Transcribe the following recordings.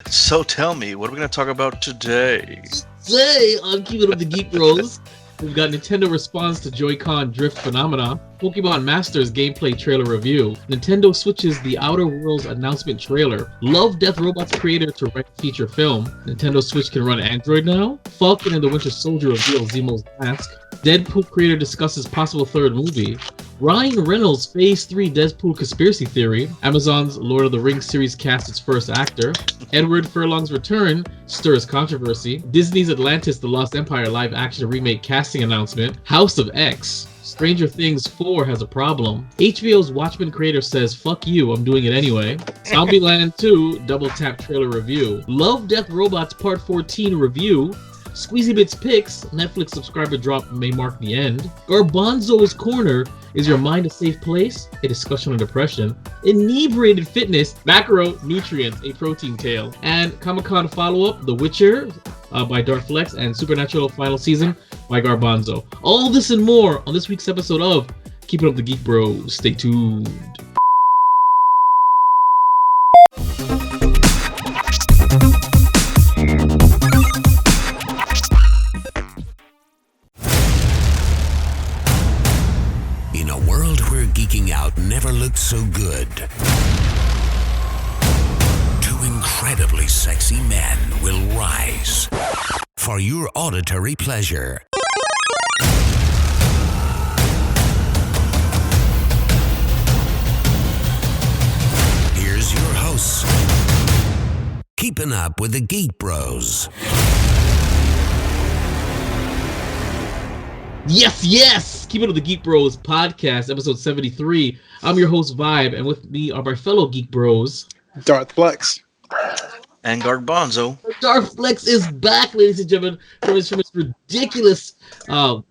So tell me, what are we going to talk about today? Today on Keepin of the Geek Bros, we've got Nintendo response to Joy-Con drift phenomena, Pokemon Masters gameplay trailer review, Nintendo Switch's The Outer Worlds announcement trailer, Love, Death Robot's creator to write feature film, Nintendo Switch can run Android now, Falcon and the Winter Soldier reveals Zemo's mask, Deadpool creator discusses possible third movie, Ryan Reynolds Phase 3 Deadpool conspiracy theory, Amazon's Lord of the Rings series casts its first actor, Edward Furlong's return stirs controversy, Disney's Atlantis The Lost Empire live action remake casting announcement, House of X, Stranger Things 4 has a problem, HBO's Watchmen creator says fuck you, I'm doing it anyway, Zombieland 2 double tap trailer review, Love, Death Robots Part 14 review, Squeezy Bits Picks, Netflix subscriber drop may mark the end, Garbanzo's Corner, is your mind a safe place? A discussion on depression, Inebriated Fitness, Macronutrients, a protein tale, and Comic-Con follow-up, The Witcher by Darflex, and Supernatural final season by Garbanzo. All this and more on this week's episode of Keepin' Up the Geek Bros. Stay tuned. In a world where geeking out never looked so good, two incredibly sexy men will rise for your auditory pleasure. Here's your hosts, Keeping Up with the Geek Bros. Yes! Keepin' Up the Geek Bros podcast, episode 73. I'm your host, Vibe, and with me are my fellow Geek Bros, Darflex. And Garbanzo. Darflex is back, ladies and gentlemen, from his ridiculous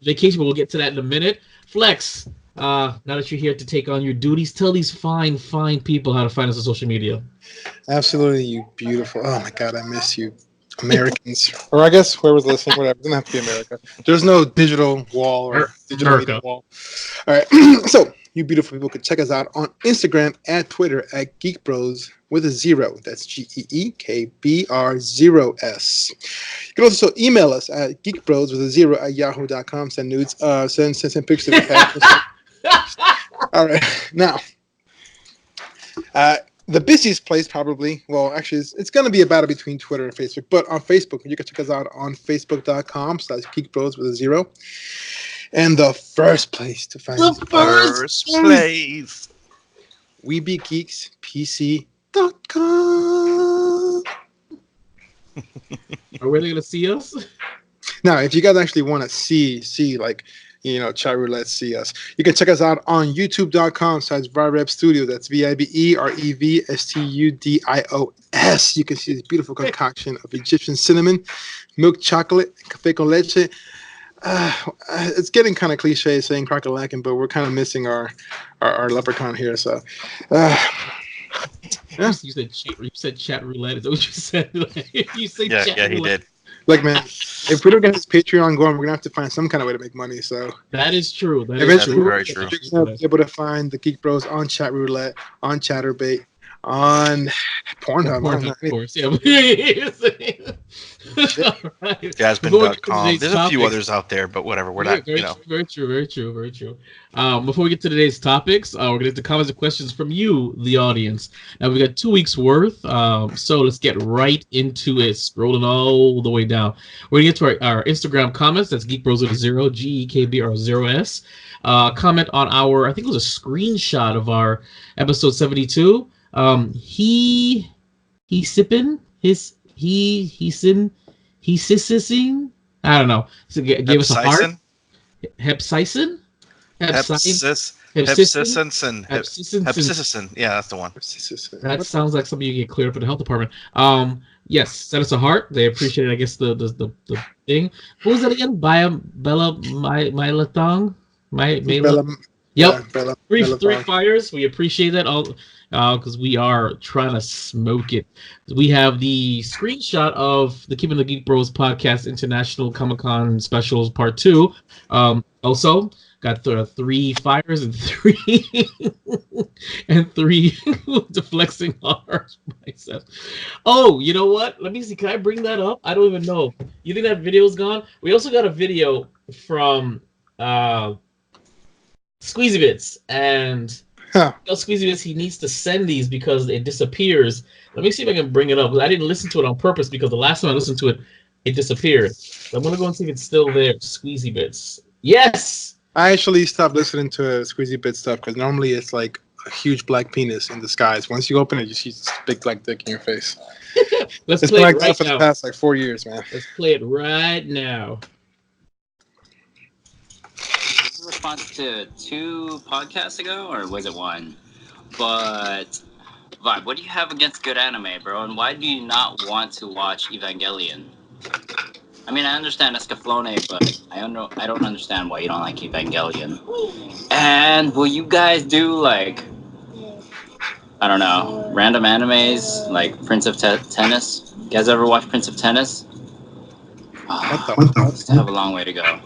vacation, but we'll get to that in a minute. Flex, now that you're here to take on your duties, tell these fine people how to find us on social media. Absolutely, you beautiful. Oh my God, I miss you. Americans, or I guess whoever's listening, whatever. It doesn't have to be America. There's no digital wall or digital media wall. All right. So, you beautiful people can check us out on Instagram and Twitter at Geek Bros with a 0. That's GEEKBR0S. You can also email us at geekbros with a 0 at yahoo.com. Send nudes. Send pictures of your past. All right. Now, the busiest place probably, well, actually, it's going to be a battle between Twitter and Facebook. But on Facebook, you can check us out on facebook.com/geekbros with a 0. And the first place to find us. The first place. WeBeGeeksPC.com. Are we going to see us? Now, if you guys actually want to see like, chat roulette, see us. You can check us out on youtube.com/Vibrep Studio. That's VIBEREVSTUDIOS. You can see this beautiful concoction of Egyptian cinnamon, milk chocolate, café con leche. It's getting kind of cliche saying crack-a-lackin', but we're kind of missing our leprechaun here. So, yeah. You said chat roulette. Is that what you said? You say Yeah, chat he roulette. did. Look, man, if we don't get this Patreon going, we're going to have to find some kind of way to make money. So That is true. eventually, very true. you're going to be able to find the Geek Bros on Chat Roulette, on Chatterbait, on Pornhub. Of course, yeah. Right. Jasmine.com. There's a few others out there, but whatever. We're not, Very true. Before we get to today's topics, we're going to get the comments and questions from you, the audience. Now, we got 2 weeks worth, so let's get right into it, scrolling all the way down. We're going to get to our Instagram comments. That's Geek Bros with a 0, GEKBR0S. Comment on our, I think it was a screenshot of our episode 72. He sipping I don't know. So gave us a heart. Hepsicin. Hepsicin. Yeah, that's the one. That sounds like something you get cleared up in the health department. Yes, send us a heart. They appreciate it. I guess the thing. What was that again? Bella Mylathong? Yep. Bella, Three fires. We appreciate that all because we are trying to smoke it. We have the screenshot of the Keepin' the Geek Bros podcast International Comic-Con Specials Part 2. Also, got 3 fires and 3 and 3 deflecting arms biceps. Oh, you know what? Let me see. Can I bring that up? I don't even know. You think that video's gone? We also got a video from Squeezy Bits, and Squeezy Bits, he needs to send these because it disappears. Let me see if I can bring it up. I didn't listen to it on purpose because the last time I listened to it, it disappeared. So I'm gonna go and see if it's still there. Squeezy Bits. Yes. I actually stopped listening to Squeezy Bit stuff because normally it's like a huge black penis in disguise. Once you open it, you see this big black dick in your face. Let's it's play been like it that right for now. the past like 4 years, man. Let's play it right now. This is a response to 2 podcasts ago, or was it 1? But Vibe, what do you have against good anime, bro? And why do you not want to watch Evangelion? I mean, I understand Escaflowne, but I don't understand why you don't like Evangelion. And will you guys do, like, I don't know, random animes, like Prince of Tennis? You guys ever watch Prince of Tennis? What the? Still have a long way to go.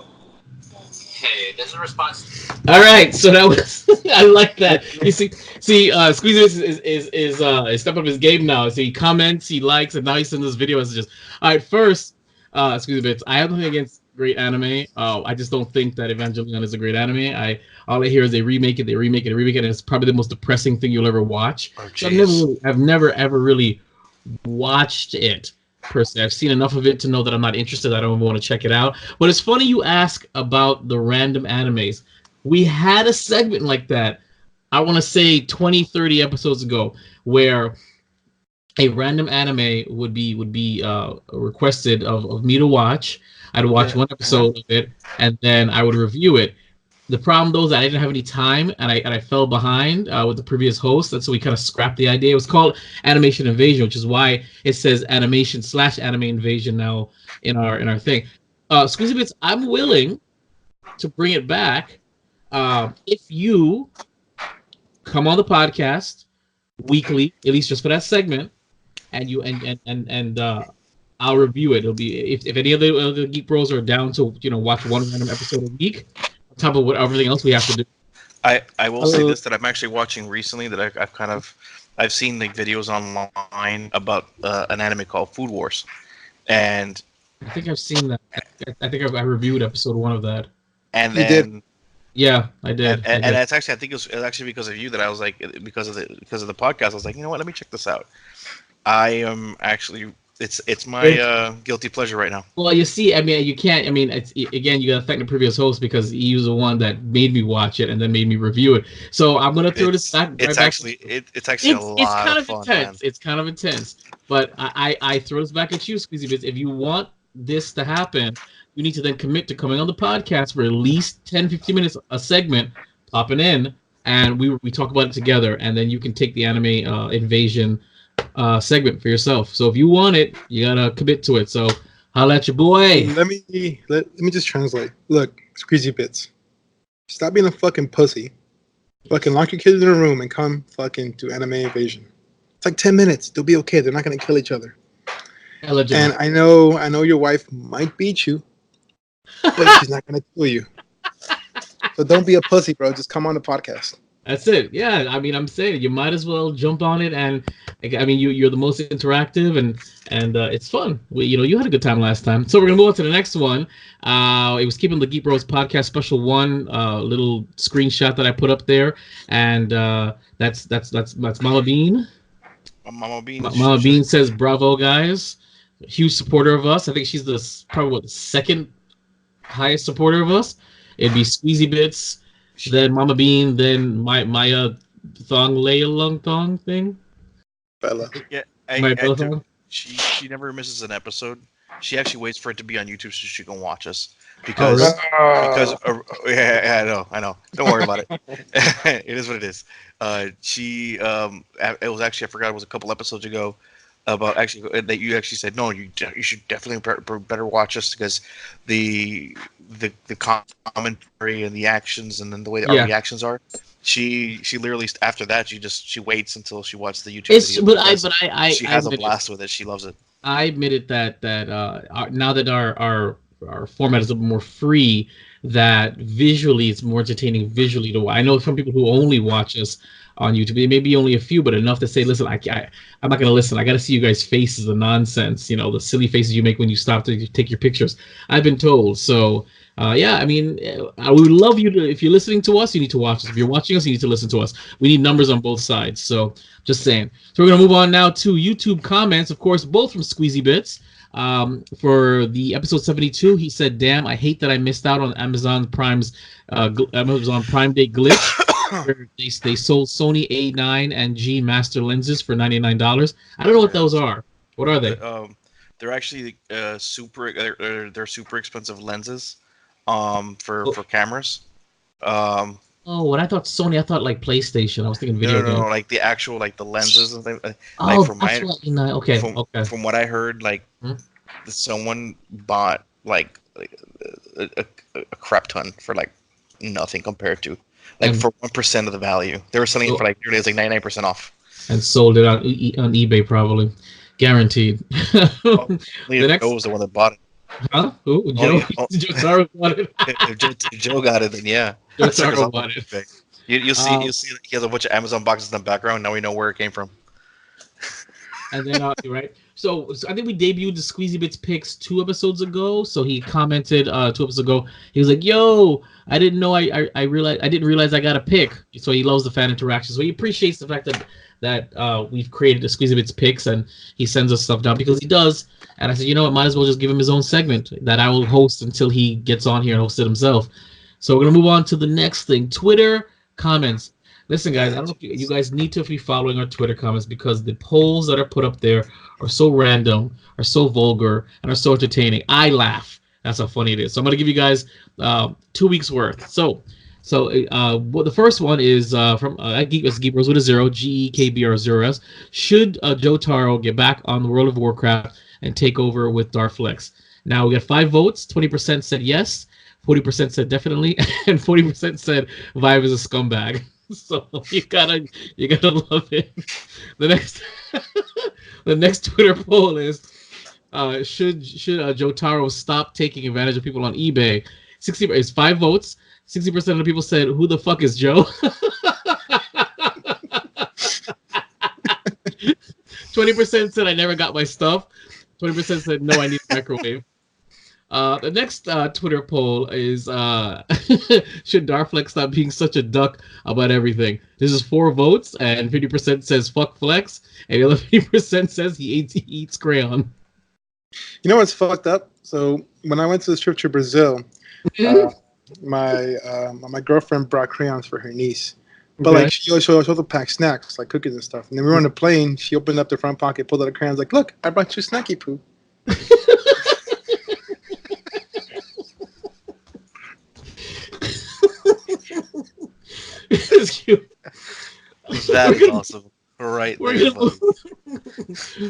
Hey, there's a response. All right, so that was I like that. You see, Squeezy is stepping up his game now. So he comments, he likes, and now he sends us video messages. All right, first, Squeezy Bits, I have nothing against great anime. I just don't think that Evangelion is a great anime. All I hear is they remake it, and it's probably the most depressing thing you'll ever watch. Oh, so I've never ever really watched it per se. I've seen enough of it to know that I'm not interested. I don't even want to check it out. But it's funny you ask about the random animes. We had a segment like that, I want to say 20, 30 episodes ago, where a random anime would be requested of me to watch. I'd watch one episode of it, and then I would review it. The problem, though, is that I didn't have any time, and I fell behind with the previous host, and so we kind of scrapped the idea. It was called Animation Invasion, which is why it says Animation/Anime Invasion now in our thing. Squeezy Bits, I'm willing to bring it back if you come on the podcast weekly, at least just for that segment, and I'll review it. It'll be if any of the Geek Bros are down to watch one random episode a week. On top of everything else we have to do. I will say this, that I'm actually watching recently, that I've seen the videos online about an anime called Food Wars, and I think I've seen that. I think I reviewed episode 1 of that. And then yeah, I did. And that's actually, I think it was actually because of you that I was like, because of the podcast, I was like, you know what, let me check this out. I am actually. It's my guilty pleasure right now. Well, you see, I mean, you can't. I mean, it's, again, you got to thank the previous host because he was the one that made me watch it and then made me review it. So I'm gonna throw this back. It's actually a lot of fun. Intense. Man. It's kind of intense. But I throw this back at you, Squeezy Bits. If you want this to happen, you need to then commit to coming on the podcast for at least 10-15 minutes a segment, popping in, and we talk about it together, and then you can take the anime invasion segment for yourself. So if you want it, you gotta commit to it. So holla at your boy. Let me just translate. Look, Squeezy Bits, stop being a fucking pussy. Fucking lock your kids in a room and come fucking to Anime Invasion. It's like 10 minutes. They'll be okay. They're not gonna kill each other. Allegedly. And I know your wife might beat you, but she's not gonna kill you. So don't be a pussy, bro. Just come on the podcast. That's it. Yeah, I mean, I'm saying you might as well jump on it, and I mean, you're the most interactive, and it's fun. You had a good time last time, so we're gonna move on to the next one. It was Keepin the Geek Bros podcast special 1, little screenshot that I put up there, and that's Mama Bean. Mama Bean. Mama Bean says, "Bravo, guys! Huge supporter of us. I think she's probably the second highest supporter of us. It'd be Squeezy Bits." Then Mama Bean, then my thong lay along thong thing. Bella. Yeah, she never misses an episode. She actually waits for it to be on YouTube so she can watch us because yeah, I know. Don't worry about it. It is what it is. It was actually, I forgot, it was a couple episodes ago about actually that you actually said no, you should definitely better watch us because the commentary and the actions and then the way our reactions are. She literally after that she waits until she watches the YouTube video. She has a blast with it. She loves it. I admitted that now that our format is a little more free, that visually it's more entertaining visually to watch. I know some people who only watch us on YouTube, maybe only a few, but enough to say, listen, I'm not going to listen. I got to see you guys' faces, the nonsense, the silly faces you make when you stop to take your pictures. I've been told. So, yeah, I mean, we would love you to, if you're listening to us, you need to watch us. If you're watching us, you need to listen to us. We need numbers on both sides. So, just saying. So, we're going to move on now to YouTube comments, of course, both from Squeezy Bits. For the episode 72, he said, "Damn, I hate that I missed out on Amazon Prime's Amazon Prime Day glitch. Where they sold Sony A9 and G Master lenses for $99. I don't know what those are. What are they? They're actually they're super expensive lenses, for cameras. Oh, when I thought Sony, I thought like PlayStation. I was thinking video games. No, like the actual the lenses and things. Oh, that's what A9. Okay, okay. From what I heard, someone bought like a crap ton for nothing compared to. For 1% of the value, they were selling it for nearly 99% off, and sold it on eBay probably, guaranteed. The next Joe was the one that bought it. Huh? Who? Joe? Joe Taro bought it. If Joe got it, then yeah. Joe Taro bought it. You'll see he has a bunch of Amazon boxes in the background. Now we know where it came from. And then right. So I think we debuted the Squeezy Bits picks 2 episodes ago. So he commented 2 episodes ago. He was like, "Yo, I didn't know I didn't realize I got a pick." So he loves the fan interaction. So he appreciates the fact that we've created the Squeezy Bits picks, and he sends us stuff down because he does. And I said, you know what, might as well just give him his own segment that I will host until he gets on here and host it himself. So we're gonna move on to the next thing. Twitter comments. Listen, guys, I don't know if you guys need to be following our Twitter comments because the polls that are put up there are so random, are so vulgar, and are so entertaining. I laugh. That's how funny it is. So I'm going to give you guys 2 weeks worth. So the first one is from Geek Bros with a 0, GEKBR0S. Should Joe Taro get back on the World of Warcraft and take over with Darflex? Now, we got 5 votes. 20% said yes. 40% said definitely. And 40% said Vibe is a scumbag. So you gotta love it. The next Twitter poll is should Joe Taro stop taking advantage of people on eBay? 60 is 5 votes. 60% of the people said, "Who the fuck is Joe?" 20% said, "I never got my stuff." 20% said, "No, I need a microwave." The next Twitter poll is should Darflex stop being such a duck about everything? This is 4 votes, and 50% says fuck Flex, and the other 50% says he eats crayon. You know what's fucked up? So when I went to this trip to Brazil, my girlfriend brought crayons for her niece. But she also packed snacks like cookies and stuff. And then we were on the plane. She opened up the front pocket, pulled out the crayons, like, "Look, I brought you snacky poo." It's cute. That's awesome. Right. We're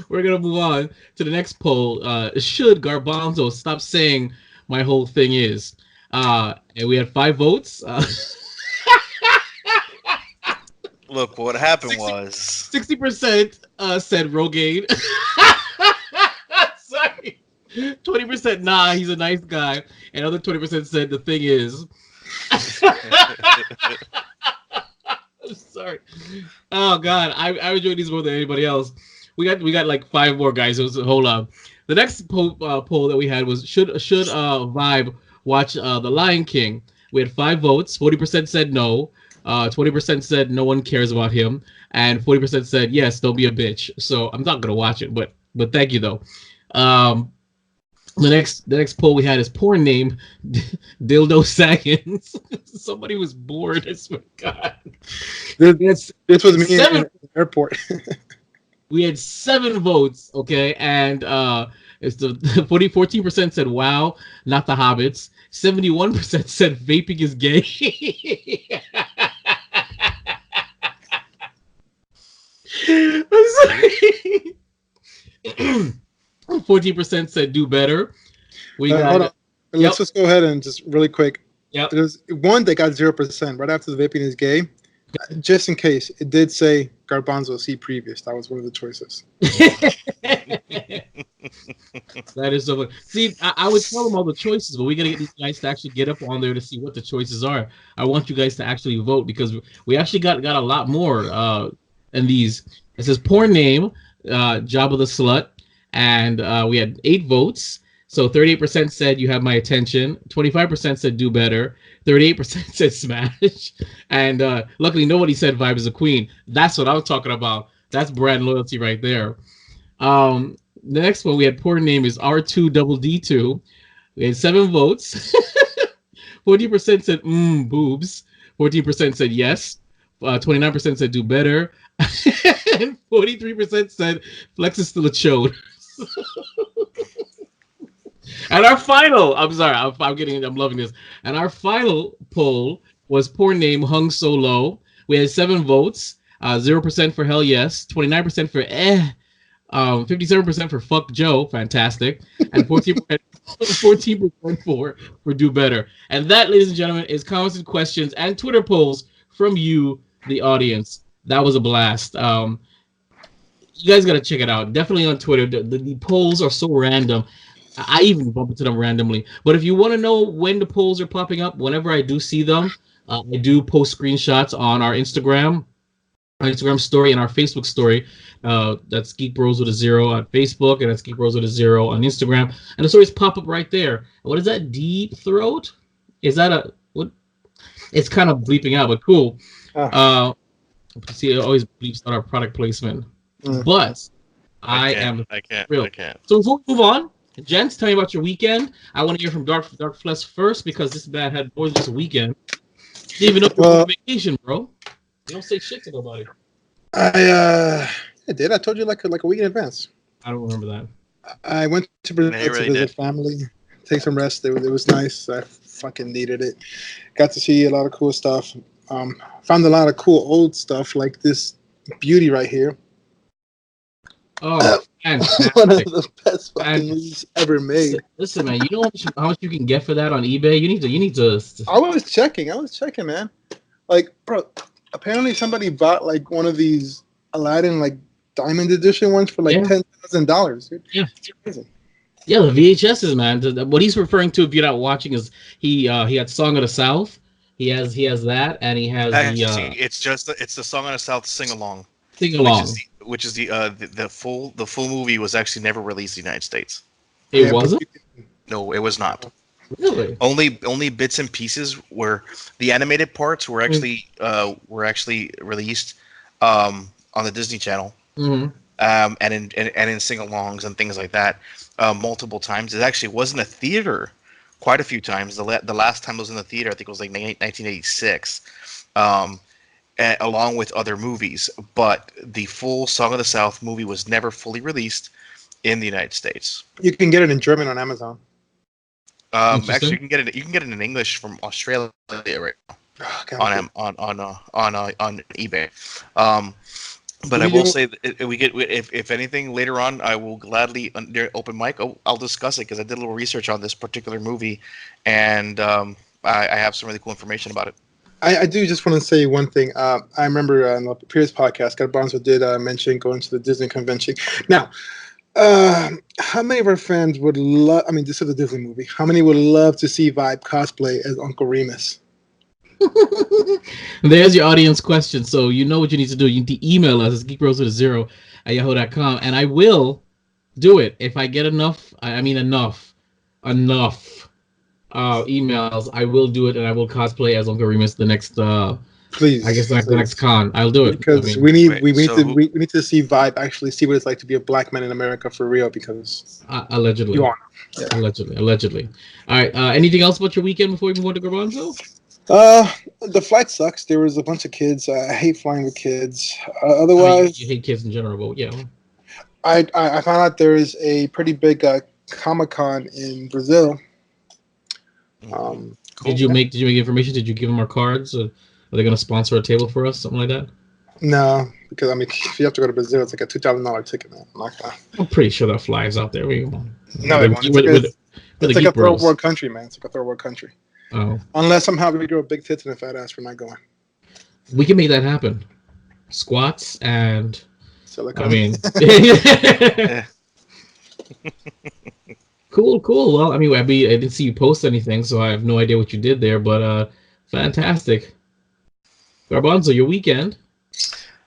gonna move on to the next poll. Should Garbanzo stop saying "my whole thing is"? And we had 5 votes. Look, what happened was 60% said Rogaine. Sorry. 20% nah, he's a nice guy, and other 20% said the thing is. I'm sorry. Oh God, I enjoyed these more than anybody else. We got like 5 more guys. So hold on. The next poll that we had was should Vibe watch The Lion King? We had 5 votes. 40% said no. 20% said no one cares about him, and 40% said yes, don't be a bitch. So I'm not gonna watch it, but thank you though. The next poll we had is porn name Dildo Saggins. Somebody was bored. I swear to God. This was me in the airport. We had 7 votes, okay, and it's the 14% said wow, not the hobbits. 71% said vaping is gay. 14% said do better. Hold on. Let's just go ahead and just really quick. Yeah. There's one that got 0% right after the vaping is gay. Just in case, it did say Garbanzo see previous. That was one of the choices. That is so funny. See, I would tell them all the choices, but we gotta get these guys to actually get up on there to see what the choices are. I want you guys to actually vote because we actually got a lot more than these. It says porn name, Job of the Slut, and we had 8 votes. So 38% said you have my attention, 25% said do better, 38% said smash, and luckily nobody said Vibe is a queen. That's what I was talking about. That's brand loyalty right there. The next one we had poor name is R2DD2. We had 7 votes. 40% said boobs. 14% said yes. 29% said do better. And 43% said flex is still a chode. And our final, I'm sorry, I'm loving this. And our final poll was poor name hung so low. We had 7 votes. 0% for hell yes. 29% for 57% for fuck Joe, fantastic, and 14% for do better. And that, ladies and gentlemen, is comments and questions and Twitter polls from you, the audience. That was a blast. You guys got to check it out. Definitely on Twitter. The polls are so random. I even bump into them randomly. But if you want to know when the polls are popping up, whenever I do see them, I do post screenshots on our Instagram story and our Facebook story. That's Geek Bros with a 0 on Facebook, and that's Geek Bros with a 0 on Instagram. And the stories pop up right there. What is that? Deep Throat? Is that a what? It's kind of bleeping out, but cool. See, it always bleeps out our product placement. But I can't. So before we move on, gents, tell me about your weekend. I want to hear from Dark Flesh first because this man had more than just a weekend. Didn't even know you were on vacation, bro. You don't say shit to nobody. I did. I told you like a week in advance. I don't remember that. I went to Brazil to visit family, take some rest. It was nice. I fucking needed it. Got to see a lot of cool stuff. Found a lot of cool old stuff like this beauty right here. Oh, fantastic. One of the best fucking movies ever made. Listen, man, you know how much you can get for that on eBay? You need to. I was checking, man. Like, bro, apparently somebody bought like one of these Aladdin like diamond edition ones for like $10,000. Yeah, it's crazy. Yeah, the VHSs, man. What he's referring to, if you're not watching, is he had Song of the South. He has that, and he has it's the Song of the South sing along. Which is the full movie was actually never released in the United States. It wasn't? No, it was not. Really? Only bits and pieces were the animated parts were actually released on the Disney Channel. Mm-hmm. And in sing-alongs and things like that multiple times. It actually was in a theater quite a few times. The last time it was in the theater, I think it was like 1986, along with other movies. But the full Song of the South movie was never fully released in the United States. You can get it in German on Amazon. Actually, you can get it in English from Australia right now on eBay. But I will say that if anything later on, I will gladly under open mic. I'll discuss it because I did a little research on this particular movie, and I have some really cool information about it. I do just want to say one thing. I remember on the previous podcast, Scott Bonzo did mention going to the Disney convention. Now, how many of our fans would love? I mean, this is a Disney movie. How many would love to see Vibe cosplay as Uncle Remus? There's your audience question. So you know what you need to do. You need to email us at geekbros@yahoo.com, and I will do it if I get enough. Enough emails. I will do it, and I will cosplay as Uncle Remus the next. Please, I guess the next con. I'll do it because we need to see Vibe actually see what it's like to be a black man in America for real. Because allegedly, you are. Yeah. Allegedly. All right. Anything else about your weekend before we move on to Garbanzo? The flight sucks. There was a bunch of kids. I hate flying with kids. Otherwise, you hate kids in general, but yeah. I found out there is a pretty big Comic-Con in Brazil. Cool. Did you make information? Did you give them our cards? Are they going to sponsor a table for us? Something like that? No, because if you have to go to Brazil, it's like a $2,000 ticket, man. I'm pretty sure that flies out there. No, they won't. It's like a third world country, man. It's like a third world country. Oh. Unless somehow we grow big tits and a fat ass, we're not going. We can make that happen. Squats and silicone. I mean, Cool. Well, I mean, I didn't see you post anything, so I have no idea what you did there. But fantastic. Garbanzo, your weekend?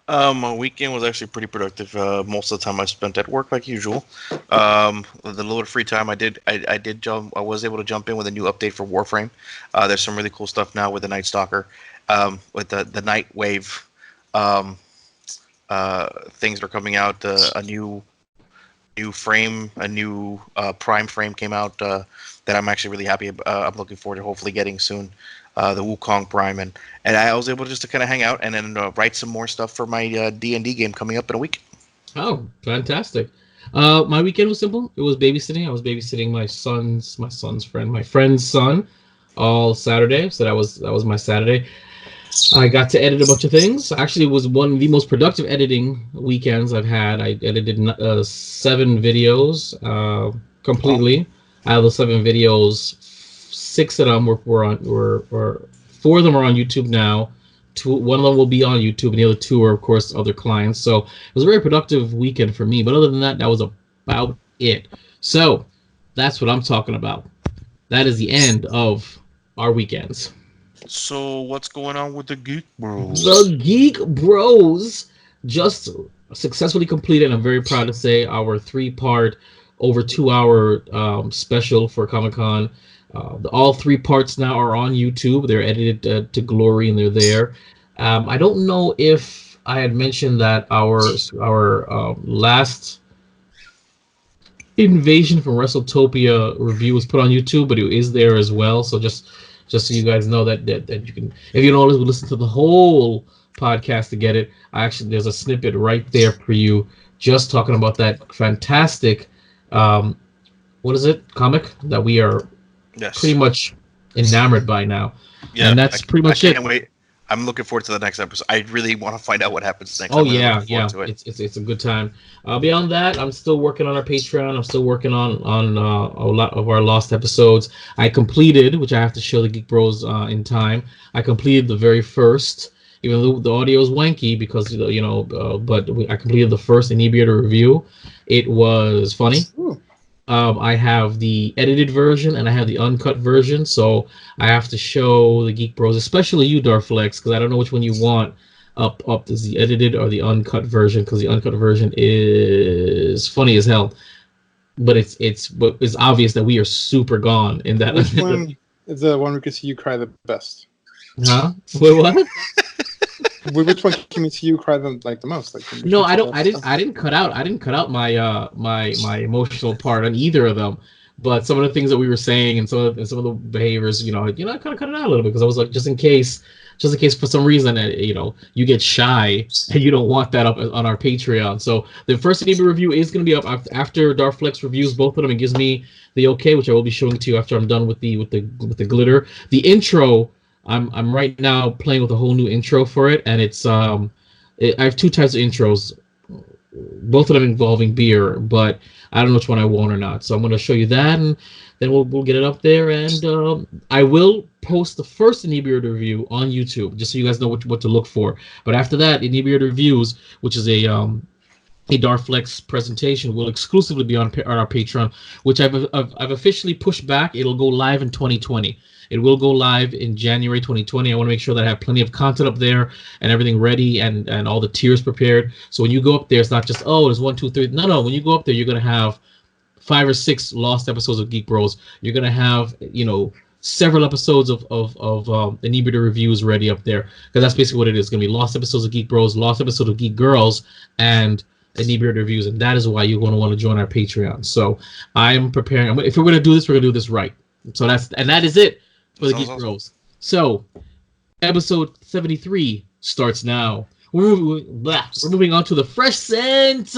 My weekend was actually pretty productive. Most of the time I spent at work like usual. The little bit of free time I did jump. I was able to jump in with a new update for Warframe. There's some really cool stuff now with the Night Stalker, with the Night Wave, things that are coming out. A new frame, a new Prime frame came out that I'm actually really happy. I'm looking forward to hopefully getting soon. The Wukong Prime, and I was able just to kind of hang out and then write some more stuff for my D&D game coming up in a week. Oh, fantastic. My weekend was simple. It was babysitting. I was babysitting my friend's son all Saturday. So that was my Saturday. I got to edit a bunch of things. Actually, it was one of the most productive editing weekends I've had. I edited 7 videos completely. Out of the 7 videos, 6 of them were 4 of them are on YouTube now. 1 of them will be on YouTube, and the other 2 are, of course, other clients. So it was a very productive weekend for me. But other than that, that was about it. So that's what I'm talking about. That is the end of our weekends. So what's going on with the Geek Bros? The Geek Bros just successfully completed, I'm very proud to say, our 3-part, over 2-hour special for Comic-Con. All 3 parts now are on YouTube. They're edited to glory, and they're there. I don't know if I had mentioned that our last Invasion from WrestleTopia review was put on YouTube, but it is there as well. So just so you guys know that you can, if you don't always listen to the whole podcast to get it, there's a snippet right there for you, just talking about that fantastic, comic that we are pretty much enamored by now. Yeah, and that's pretty much it. I can't wait. I'm looking forward to the next episode. I really want to find out what happens next. Oh yeah. It's a good time. Beyond that, I'm still working on our Patreon. I'm still working on a lot of our lost episodes. I completed, which I have to show the Geek Bros in time. I completed the very first, even though the audio is wanky because I completed the first Inebriator review. It was funny. I have the edited version and I have the uncut version, so I have to show the Geek Bros, especially you, Darflex, because I don't know which one you want up. Is the edited or the uncut version? Because the uncut version is funny as hell, but it's obvious that we are super gone in that. Which one is the one we can see you cry the best? Huh? Wait, what? Which one can we see you cry the most? No, I don't. I didn't cut out my my emotional part on either of them. But some of the things that we were saying and some of the behaviors, I kind of cut it out a little bit because I was like, just in case for some reason, you get shy and you don't want that up on our Patreon. So the first Anime review is going to be up after Darflex reviews both of them and gives me the okay, which I will be showing to you after I'm done with the glitter. The intro. I'm right now playing with a whole new intro for it, and it's I have 2 types of intros, both of them involving beer, but I don't know which one I want or not. So I'm going to show you that, and then we'll get it up there, and I will post the first Inebriator review on YouTube, just so you guys know what to look for. But after that, Inebriator Reviews, which is a Darflex presentation, will exclusively be on our Patreon, which I've officially pushed back. It'll go live in 2020. It will go live in January 2020. I want to make sure that I have plenty of content up there and everything ready and all the tiers prepared. So when you go up there, it's not just, there's 1, 2, 3. No. When you go up there, you're going to have 5 or 6 lost episodes of Geek Bros. You're going to have, several episodes of Inebriator reviews ready up there. Because that's basically what it is. It's going to be lost episodes of Geek Bros, lost episodes of Geek Girls, and Inebriator reviews. And that is why you're going to want to join our Patreon. So I'm preparing. If we're going to do this, we're going to do this right. So that is it for the Geek Bros. So, episode 73 starts now. We're moving on to the Fresh Scent.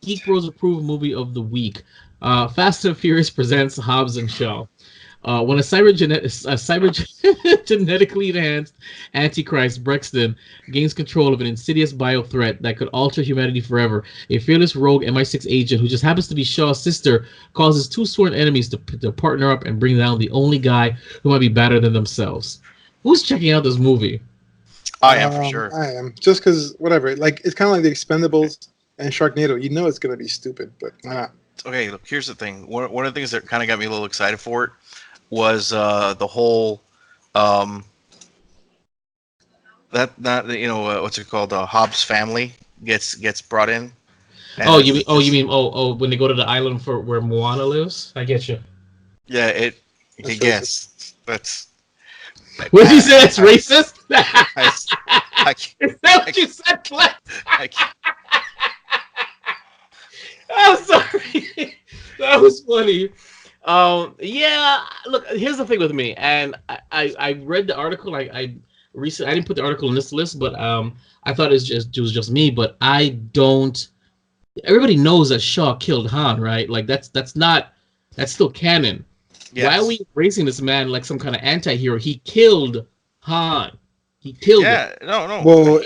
Geek Bros approved movie of the week. Fast and Furious presents Hobbs and Shaw. When a cybergenetically enhanced Antichrist, Brexton, gains control of an insidious bio threat that could alter humanity forever, a fearless rogue MI6 agent who just happens to be Shaw's sister causes 2 sworn enemies to partner up and bring down the only guy who might be better than themselves. Who's checking out this movie? I am, for sure. I am. Just because, whatever. It's kind of like The Expendables And Sharknado, you know it's gonna be stupid, but why not? Okay, look, here's the thing. One of the things that kind of got me a little excited for it was the whole that what's it called? Hobbs family gets brought in. You mean when they go to the island for where Moana lives? I get you. Yeah, That's yes, that's. What did you say? That's racist? Is that what you said, Flex? I'm sorry. That was funny. Yeah. Look, here's the thing with me, and I read the article. I recently I didn't put the article in this list, but I thought it was just me. But I don't. Everybody knows that Shaw killed Han, right? Like that's still canon. Yes. Why are we embracing this man like some kind of anti-hero? He killed Han. He killed him. No. Well,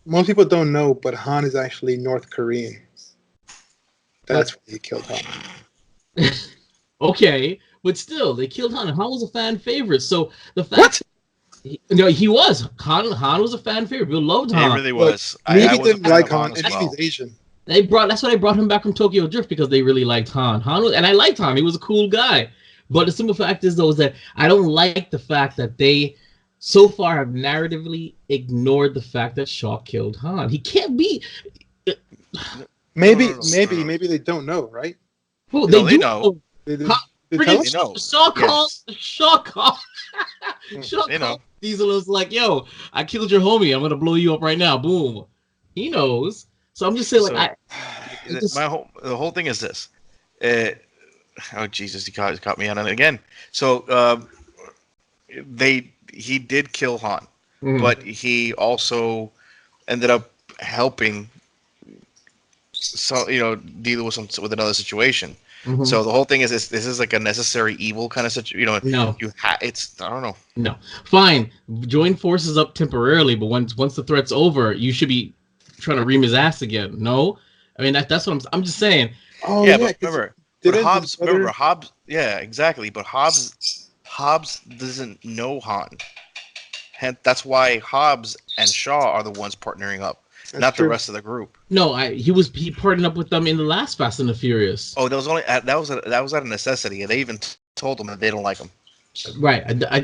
most people don't know, but Han is actually North Korean. That's why he killed Han. Okay, but still, they killed Han. Han was a fan favorite. So the fact he was. Han was a fan favorite. We loved Han. He really was. I didn't like Han. And he's Asian. That's why they brought him back from Tokyo Drift, because they really liked Han. And I liked Han. He was a cool guy. But the simple fact is, though, is that I don't like the fact that they so far have narratively ignored the fact that Shaw killed Han. He can't be. Maybe they don't know, right? Well, they know. They know. Shaw called. Diesel was like, "Yo, I killed your homie. I'm gonna blow you up right now." Boom. He knows. So I'm just saying, the whole thing is this. Oh Jesus, he caught me on it again. So he did kill Han, but he also ended up helping. So deal with another situation. Mm-hmm. So the whole thing is this is like a necessary evil kind of situation. No, I don't know. No, fine. Join forces up temporarily, but once the threat's over, you should be trying to ream his ass again. No, I mean that's what I'm just saying. Oh yeah, but remember Hobbs. Yeah, exactly. But Hobbs doesn't know Han. Hence, that's why Hobbs and Shaw are the ones partnering up. That's not true. The rest of the group. No, he partnered up with them in the last Fast and the Furious. Oh, that was out of necessity, and they even told them that they don't like him. Right.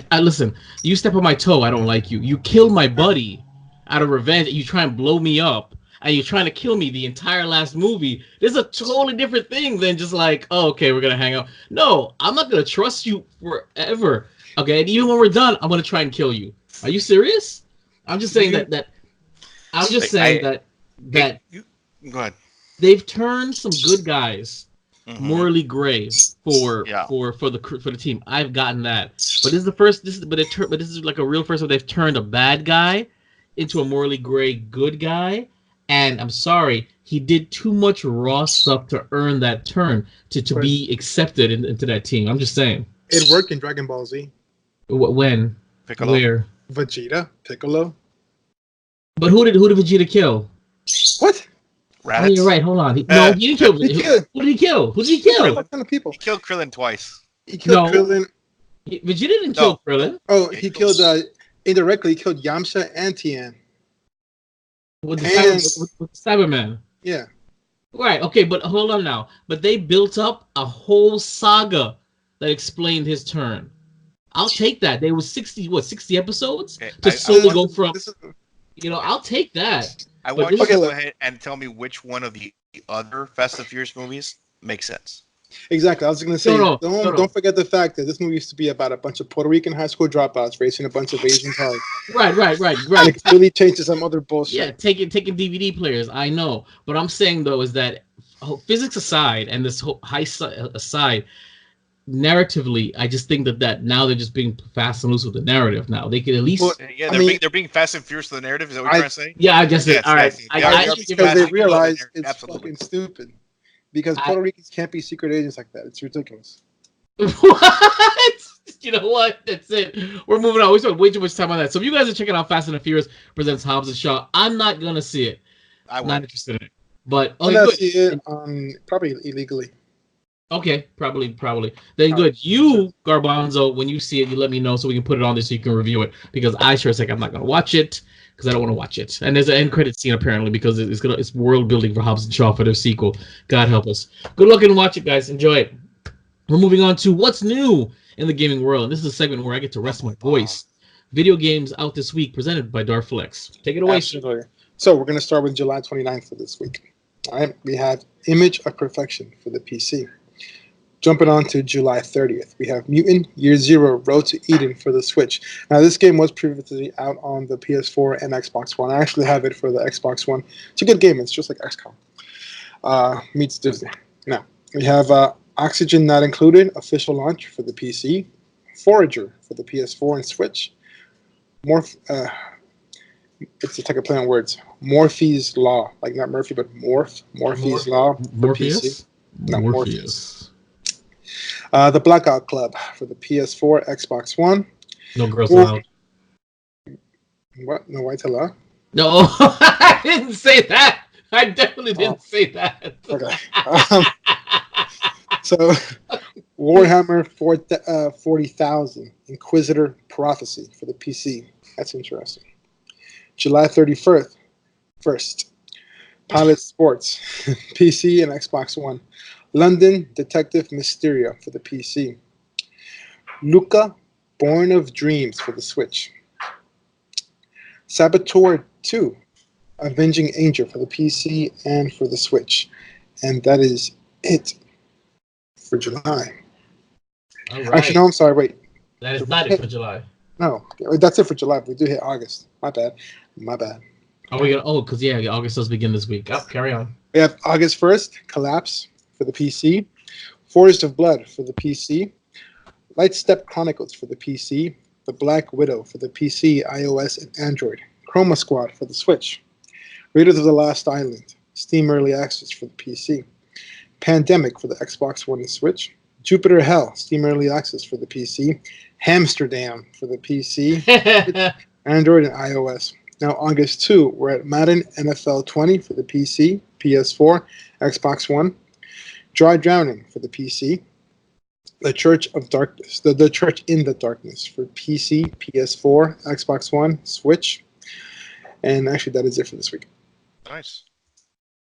I listen. You step on my toe, I don't like you. You killed my buddy out of revenge. You try and blow me up, and you're trying to kill me the entire last movie. This is a totally different thing than just like, oh, okay, we're gonna hang out. No, I'm not gonna trust you forever. Okay, and even when we're done, I'm gonna try and kill you. Are you serious? I'm just saying that. I'm just saying that go ahead. They've turned some good guys morally gray for the team. I've gotten that, but this is like a real first where they've turned a bad guy into a morally gray good guy. And I'm sorry, he did too much raw stuff to earn that turn to be accepted into that team. I'm just saying. It worked in Dragon Ball Z. When? Piccolo. Where? Vegeta, Piccolo. But who did Vegeta kill? What? Raditz. Oh, you're right. Hold on. He didn't kill. Who did he kill? Who did he kill? What kind of people? He killed Krillin twice. He killed Krillin. Vegeta didn't kill Krillin. Oh, he killed indirectly. He killed Yamcha and Tien. With the Cyberman. Yeah. Right. Okay, but hold on now. But they built up a whole saga that explained his turn. I'll take that. There was 60 episodes to slowly go from. I'll take that. I want you to go ahead and tell me which one of the other Fast and Furious movies makes sense. Exactly. I was going to say, don't forget the fact that this movie used to be about a bunch of Puerto Rican high school dropouts racing a bunch of Asian cars. Right. And it really changed to some other bullshit. Yeah, taking DVD players. I know, but I'm saying though is that physics aside and this whole aside. Narratively, I just think that now they're just being fast and loose with the narrative. Now they could at least, they're being fast and furious with the narrative. Is that what you're trying to say? Yeah, I just said, all right. Because they realize it's fucking stupid. Because Puerto Ricans can't be secret agents like that. It's ridiculous. What? You know what? That's it. We're moving on. We spent way too much time on that. So if you guys are checking out Fast and the Furious presents Hobbs and Shaw, I'm not gonna see it. I'm not interested in it. But I'm not see it probably illegally. Okay, probably. Then good. You, Garbanzo, when you see it, you let me know so we can put it on there so you can review it. Because I sure as heck I'm not gonna watch it because I don't want to watch it. And there's an end credit scene apparently because it's world building for Hobbs and Shaw for their sequel. God help us. Good luck and watch it, guys. Enjoy it. We're moving on to what's new in the gaming world. And this is a segment where I get to rest my voice. Video games out this week presented by Darflex. Take it away. Absolutely. So we're going to start with July 29th for this week. All right, we have Image of Perfection for the PC. Jumping on to July 30th, we have Mutant Year Zero Road to Eden for the Switch. Now, this game was previously out on the PS4 and Xbox One. I actually have it for the Xbox One. It's a good game. It's just like XCOM. Meets Disney. Now, we have Oxygen Not Included, official launch for the PC. Forager for the PS4 and Switch. It's a type of play on words. Morphe's Law, like not Murphy, but Morphe's Law for Morpheus? PC. No, Morpheus. The Blackout Club for the PS4, Xbox One. No girls allowed. What? No white allowed? No, I didn't say that. I definitely didn't say that. Okay. So, Warhammer 40,000 Inquisitor Prophecy for the PC. That's interesting. July 31st, Pilot Sports, PC and Xbox One. London Detective Mysterio for the PC. Luca, Born of Dreams for the Switch. Saboteur 2, Avenging Angel for the PC and for the Switch. And that is it for July. All right. Actually, no, I'm sorry, wait. That is not it for July. No, that's it for July. We do hit August. My bad. Are we gonna? Oh, because yeah, August does begin this week. Oh, carry on. We have August 1st, Collapse for the PC. Forest of Blood for the PC. Light Step Chronicles for the PC. The Black Widow for the PC, iOS, and Android. Chroma Squad for the Switch. Raiders of the Lost Island. Steam Early Access for the PC. Pandemic for the Xbox One and Switch. Jupiter Hell, Steam Early Access for the PC. Hamsterdam for the PC, Android, and iOS. Now, August 2, we're at Madden NFL 20 for the PC, PS4, Xbox One. Dry Drowning for the PC. The Church of Darkness, the Church in the Darkness for PC, PS4, Xbox One, Switch. And actually, that is it for this week. Nice.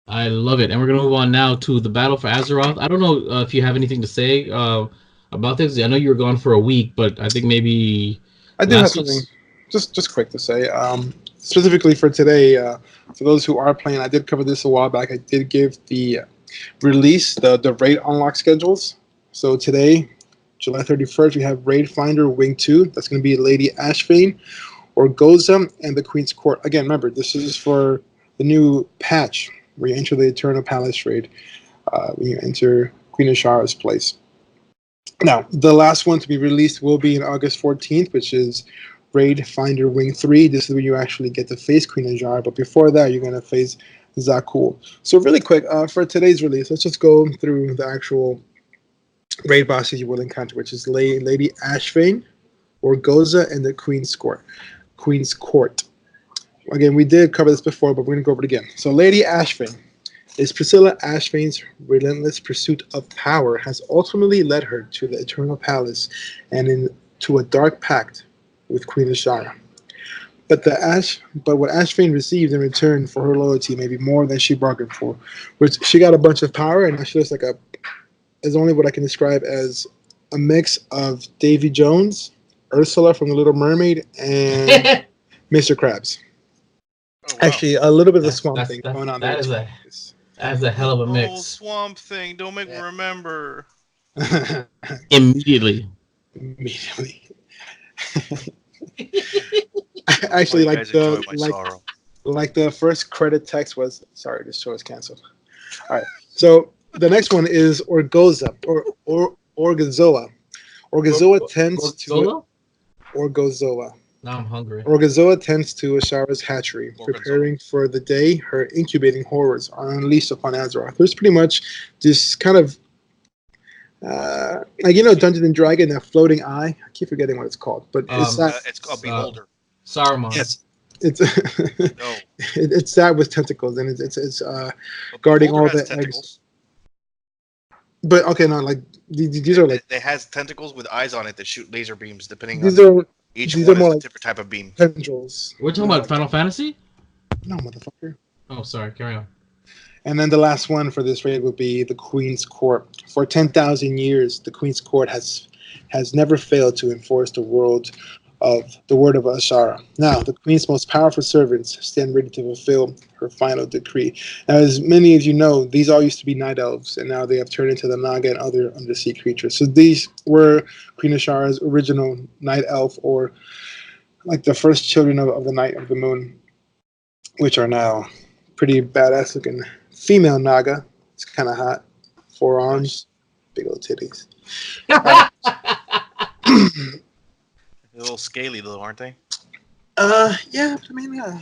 I love it. And we're going to move on now to the Battle for Azeroth. I don't know if you have anything to say about this. I know you were gone for a week, but I think maybe... I do have something just quick to say. Specifically for today, for those who are playing, I did cover this a while back. I did give the release, the raid unlock schedules. So today, July 31st, we have Raid Finder Wing 2. That's going to be Lady Ashvane, Orgoza, and the Queen's Court. Again, remember, this is for the new patch where you enter the Eternal Palace raid, when you enter Queen Ashara's place. Now, the last one to be released will be on August 14th, which is Raid Finder Wing 3. This is where you actually get to face Queen Ashara, but before that, you're going to face Zakul. So really quick, for today's release, let's just go through the actual raid bosses you will encounter, which is Lady Ashvane, Orgoza, and the Queen's Court. Again, we did cover this before, but we're going to go over it again. So Lady Ashvane is Priscilla Ashvane's relentless pursuit of power has ultimately led her to the Eternal Palace and into a dark pact with Queen Ashara. But what Ashvane receives in return for her loyalty may be more than she bargained for. Which she got a bunch of power, and she looks like is only what I can describe as a mix of Davy Jones, Ursula from The Little Mermaid, and Mr. Krabs. Oh, wow. Actually, a little bit of the Swamp Thing going on there. That's a hell of a mix. Oh, Swamp Thing! Don't make me remember. Immediately. Actually, like the first credit text was, "Sorry, this show is canceled." All right, so the next one is Orgoza or Orgozoa. Orgozoa tends to Orgozoa. Now I'm hungry. Orgozoa tends to Ashara's hatchery, preparing for the day her incubating horrors are unleashed upon Azeroth. There's pretty much this kind of Dungeons and Dragon, that floating eye. I keep forgetting what it's called, but it's called Beholder. Saruman. Yes, it's no. It's that with tentacles, and it's guarding all the eggs. But okay, no, like these are like It has tentacles with eyes on it that shoot laser beams, depending these on are each these are one is more a like different type of beam. tendrils. We're talking about Final Fantasy? No, motherfucker. Oh, sorry. Carry on. And then the last one for this raid would be the Queen's Court. For 10,000 years, the Queen's Court has never failed to enforce the word of Ashara. Now, the Queen's most powerful servants stand ready to fulfill her final decree. Now, as many as you know, these all used to be night elves, and now they have turned into the Naga and other undersea creatures. So these were Queen Ashara's original night elf, or like the first children of the night of the moon, which are now pretty badass looking female Naga. It's kind of hot. Forearms, big old titties. A little scaly though, aren't they? Yeah. I mean, yeah.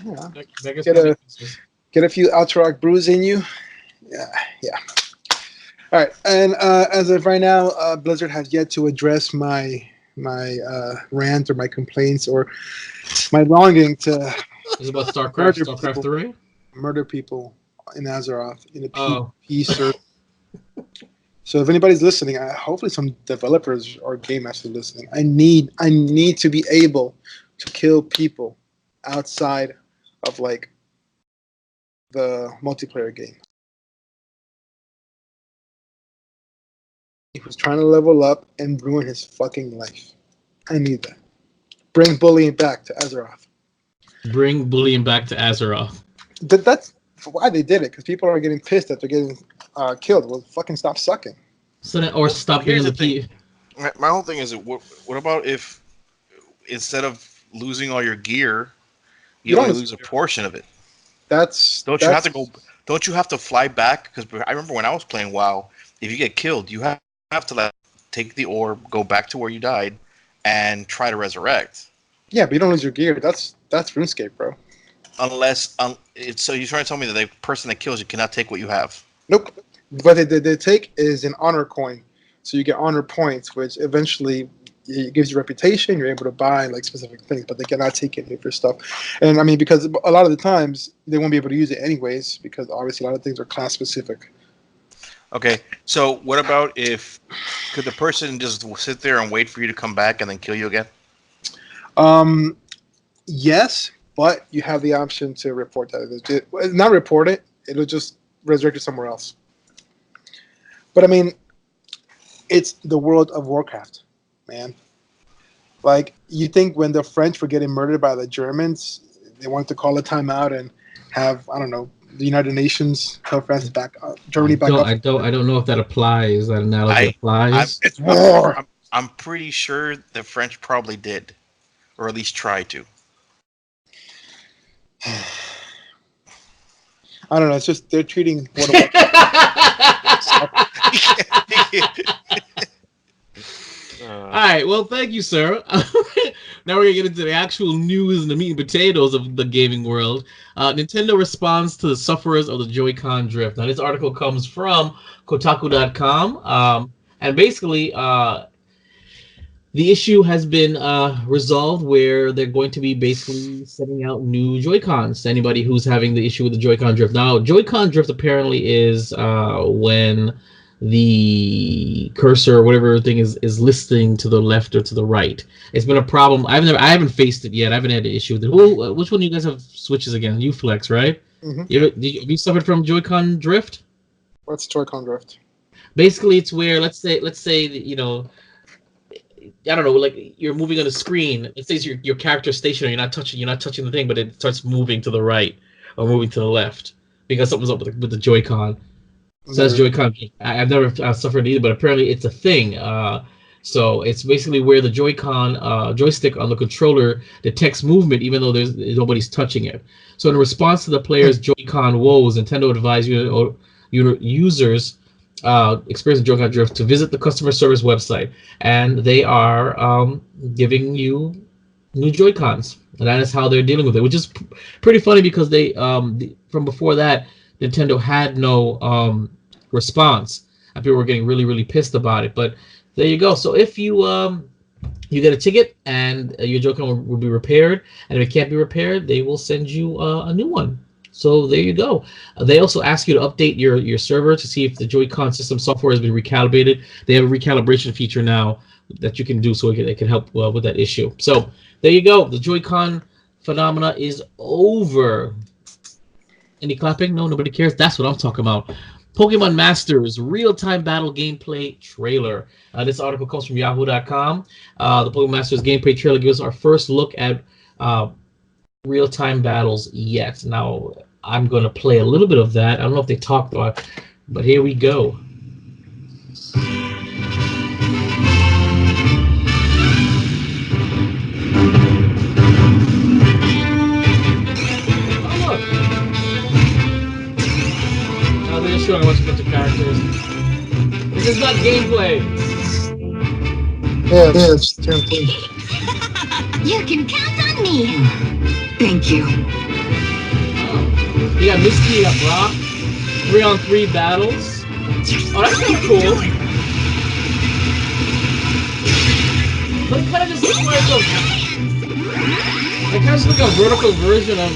Get a few Altarock brews in you. Yeah. All right, and as of right now, Blizzard has yet to address my rant or my complaints or my longing to. Is it about StarCraft 3? Murder people in Azeroth in a PvP server. So if anybody's listening, hopefully some developers or game masters listening. I need to be able to kill people outside of like the multiplayer game. He was trying to level up and ruin his fucking life. I need that. Bring bullying back to Azeroth. Bring bullying back to Azeroth. That's why they did it, because people are getting pissed that they're getting killed. Well, fucking stop sucking. So that, or stop being the thing. My whole thing is, what about if instead of losing all your gear, you only lose a portion of it? Don't you have to fly back? Because I remember when I was playing WoW, if you get killed, you have to take the orb, go back to where you died, and try to resurrect. Yeah, but you don't lose your gear. That's RuneScape, bro. Unless so you're trying to tell me that the person that kills you cannot take what you have? Nope. What they take is an honor coin, so you get honor points, which eventually it gives you reputation. You're able to buy like specific things, but they cannot take any of your stuff. And I mean, because a lot of the times they won't be able to use it anyways, because obviously a lot of things are class specific. Okay, so what about could the person just sit there and wait for you to come back and then kill you again? Yes, but you have the option to report that. Not report it; it'll just resurrect you somewhere else. But I mean, it's the World of Warcraft, man. Like, you think when the French were getting murdered by the Germans, they wanted to call a timeout and have, I don't know, the United Nations tell France back, Germany back up? I don't know if that applies. That analogy applies. It's war. I'm pretty sure the French probably did, or at least tried to. I don't know. It's just they're treating World of All right. Well, thank you, sir. Now we're going to get into the actual news and the meat and potatoes of the gaming world. Nintendo responds to the sufferers of the Joy-Con drift. Now, this article comes from Kotaku.com. And basically, the issue has been resolved where they're going to be basically sending out new Joy-Cons to anybody who's having the issue with the Joy-Con drift. Now, Joy-Con drift apparently is when the cursor or whatever thing is listing to the left or to the right. It's been a problem. I haven't faced it yet. I haven't had an issue with it. Which one do you guys have switches again? You Flex, right? Mm-hmm. Have you suffered from Joy-Con drift? What's Joy-Con drift? Basically, it's where let's say that, you know, I don't know, like you're moving on a screen. It says your character's stationary. You're not touching the thing, but it starts moving to the right or moving to the left because something's up with the Joy-Con. So that's Joy-Con. I've never suffered either, but apparently it's a thing. So it's basically where the Joy-Con joystick on the controller detects movement, even though nobody's touching it. So in response to the player's Joy-Con woes, Nintendo advised users experiencing Joy-Con drift to visit the customer service website, and they are giving you new Joy-Cons, and that is how they're dealing with it, which is pretty funny because they from before that, Nintendo had no response, and people were getting really, really pissed about it. But there you go. So if you get a ticket and your Joy-Con will be repaired, and if it can't be repaired, they will send you a new one. So there you go. They also ask you to update your server to see if the Joy-Con system software has been recalibrated. They have a recalibration feature now that you can do, so it can help with that issue. So there you go. The Joy-Con phenomena is over. Any clapping? No, nobody cares. That's what I'm talking about. Pokemon Masters real-time battle gameplay trailer. This article comes from Yahoo.com. The Pokemon Masters gameplay trailer gives our first look at real-time battles yet. Now, I'm going to play a little bit of that. I don't know if they talked about it, but here we go. They're just showing a bunch of characters. This is not gameplay. Yeah, it's gameplay. You can count on me. Thank you. You got Misty, you got Brock. 3-on-3 battles. Oh, that's kind of cool. But it kind of just looks like it kind of looks like a vertical version of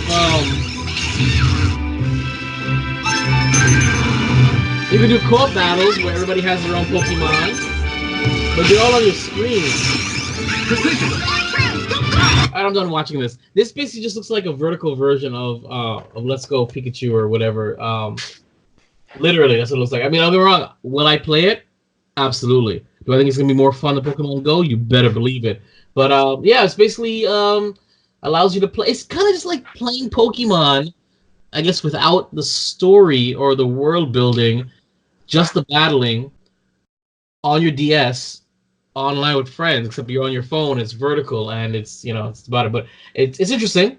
you can do co-op battles where everybody has their own Pokemon, but they're all on your screen. I'm done watching this. This basically just looks like a vertical version of Let's Go Pikachu or whatever. Literally, that's what it looks like. I mean, I'll be wrong. Will I play it? Absolutely. Do I think it's gonna be more fun than Pokemon Go? You better believe it. But yeah, it's basically allows you to play. It's kind of just like playing Pokemon, I guess, without the story or the world building, just the battling on your DS online with friends, except you're on your phone. It's vertical and it's it's about it, but it's interesting.